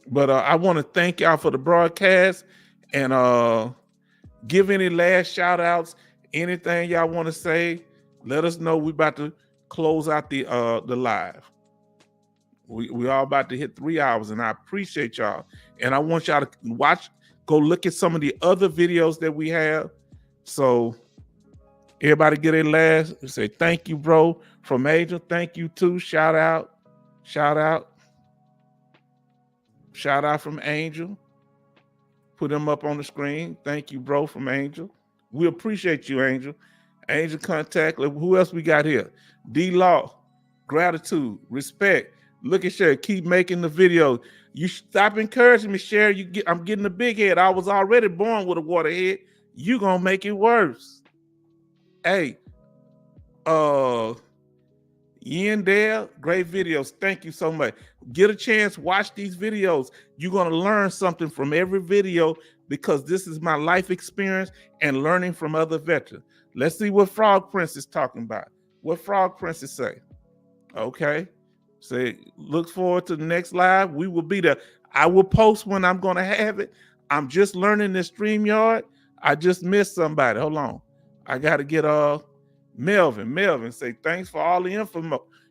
Speaker 1: But I want to thank y'all for the broadcast and give any last shout outs, anything y'all want to say. Let us know. We're about to close out the live. We all about to hit 3 hours, and I appreciate y'all. And I want y'all to go look at some of the other videos that we have. So everybody get a last, say thank you, bro, from Angel. Thank you too. Shout out from Angel. Put them up on the screen. Thank you, bro, from Angel. We appreciate you, Angel. Angel Contact. Who else we got here? D Law. Gratitude. Respect. Look at Sherry. Keep making the video. You stop encouraging me, Sherry. I'm getting a big head. I was already born with a water head. You gonna make it worse. Hey, Yandale, great videos. Thank you so much. Get a chance, watch these videos. You're gonna learn something from every video because this is my life experience and learning from other veterans. Let's see what Frog Prince is talking about. What Frog Princess say? Okay. Say, look forward to the next live. We will be there. I will post when I'm going to have it. I'm just learning this StreamYard. I just missed somebody. Hold on. I got to get Melvin. Melvin, say thanks for all the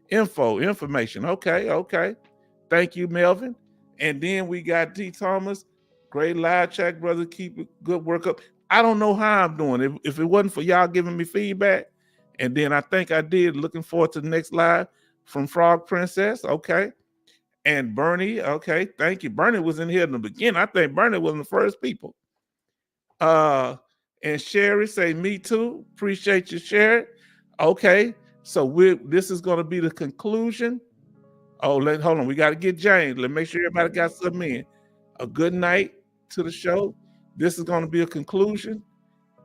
Speaker 1: information. Okay. Thank you, Melvin. And then we got T. Thomas. Great live chat, brother. Keep it good work up. I don't know how I'm doing. If it wasn't for y'all giving me feedback, and then I think I did. Looking forward to the next live from Frog Princess. Okay. And Bernie. Okay. Thank you. Bernie was in here in the beginning. I think Bernie was one of the first people. And Sherry say, me too. Appreciate you, Sherry. Okay. So this is going to be the conclusion. Oh, hold on. We got to get James. Let's make sure everybody got something in. A good night to the show. This is going to be a conclusion.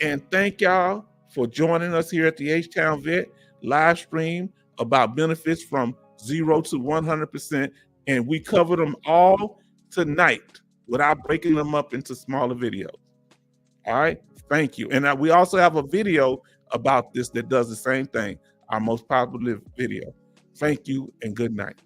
Speaker 1: And thank y'all for joining us here at the H-Town Vet live stream about benefits from 0 to 100%. And we covered them all tonight without breaking them up into smaller videos. All right. Thank you. And we also have a video about this that does the same thing, our most popular video. Thank you and good night.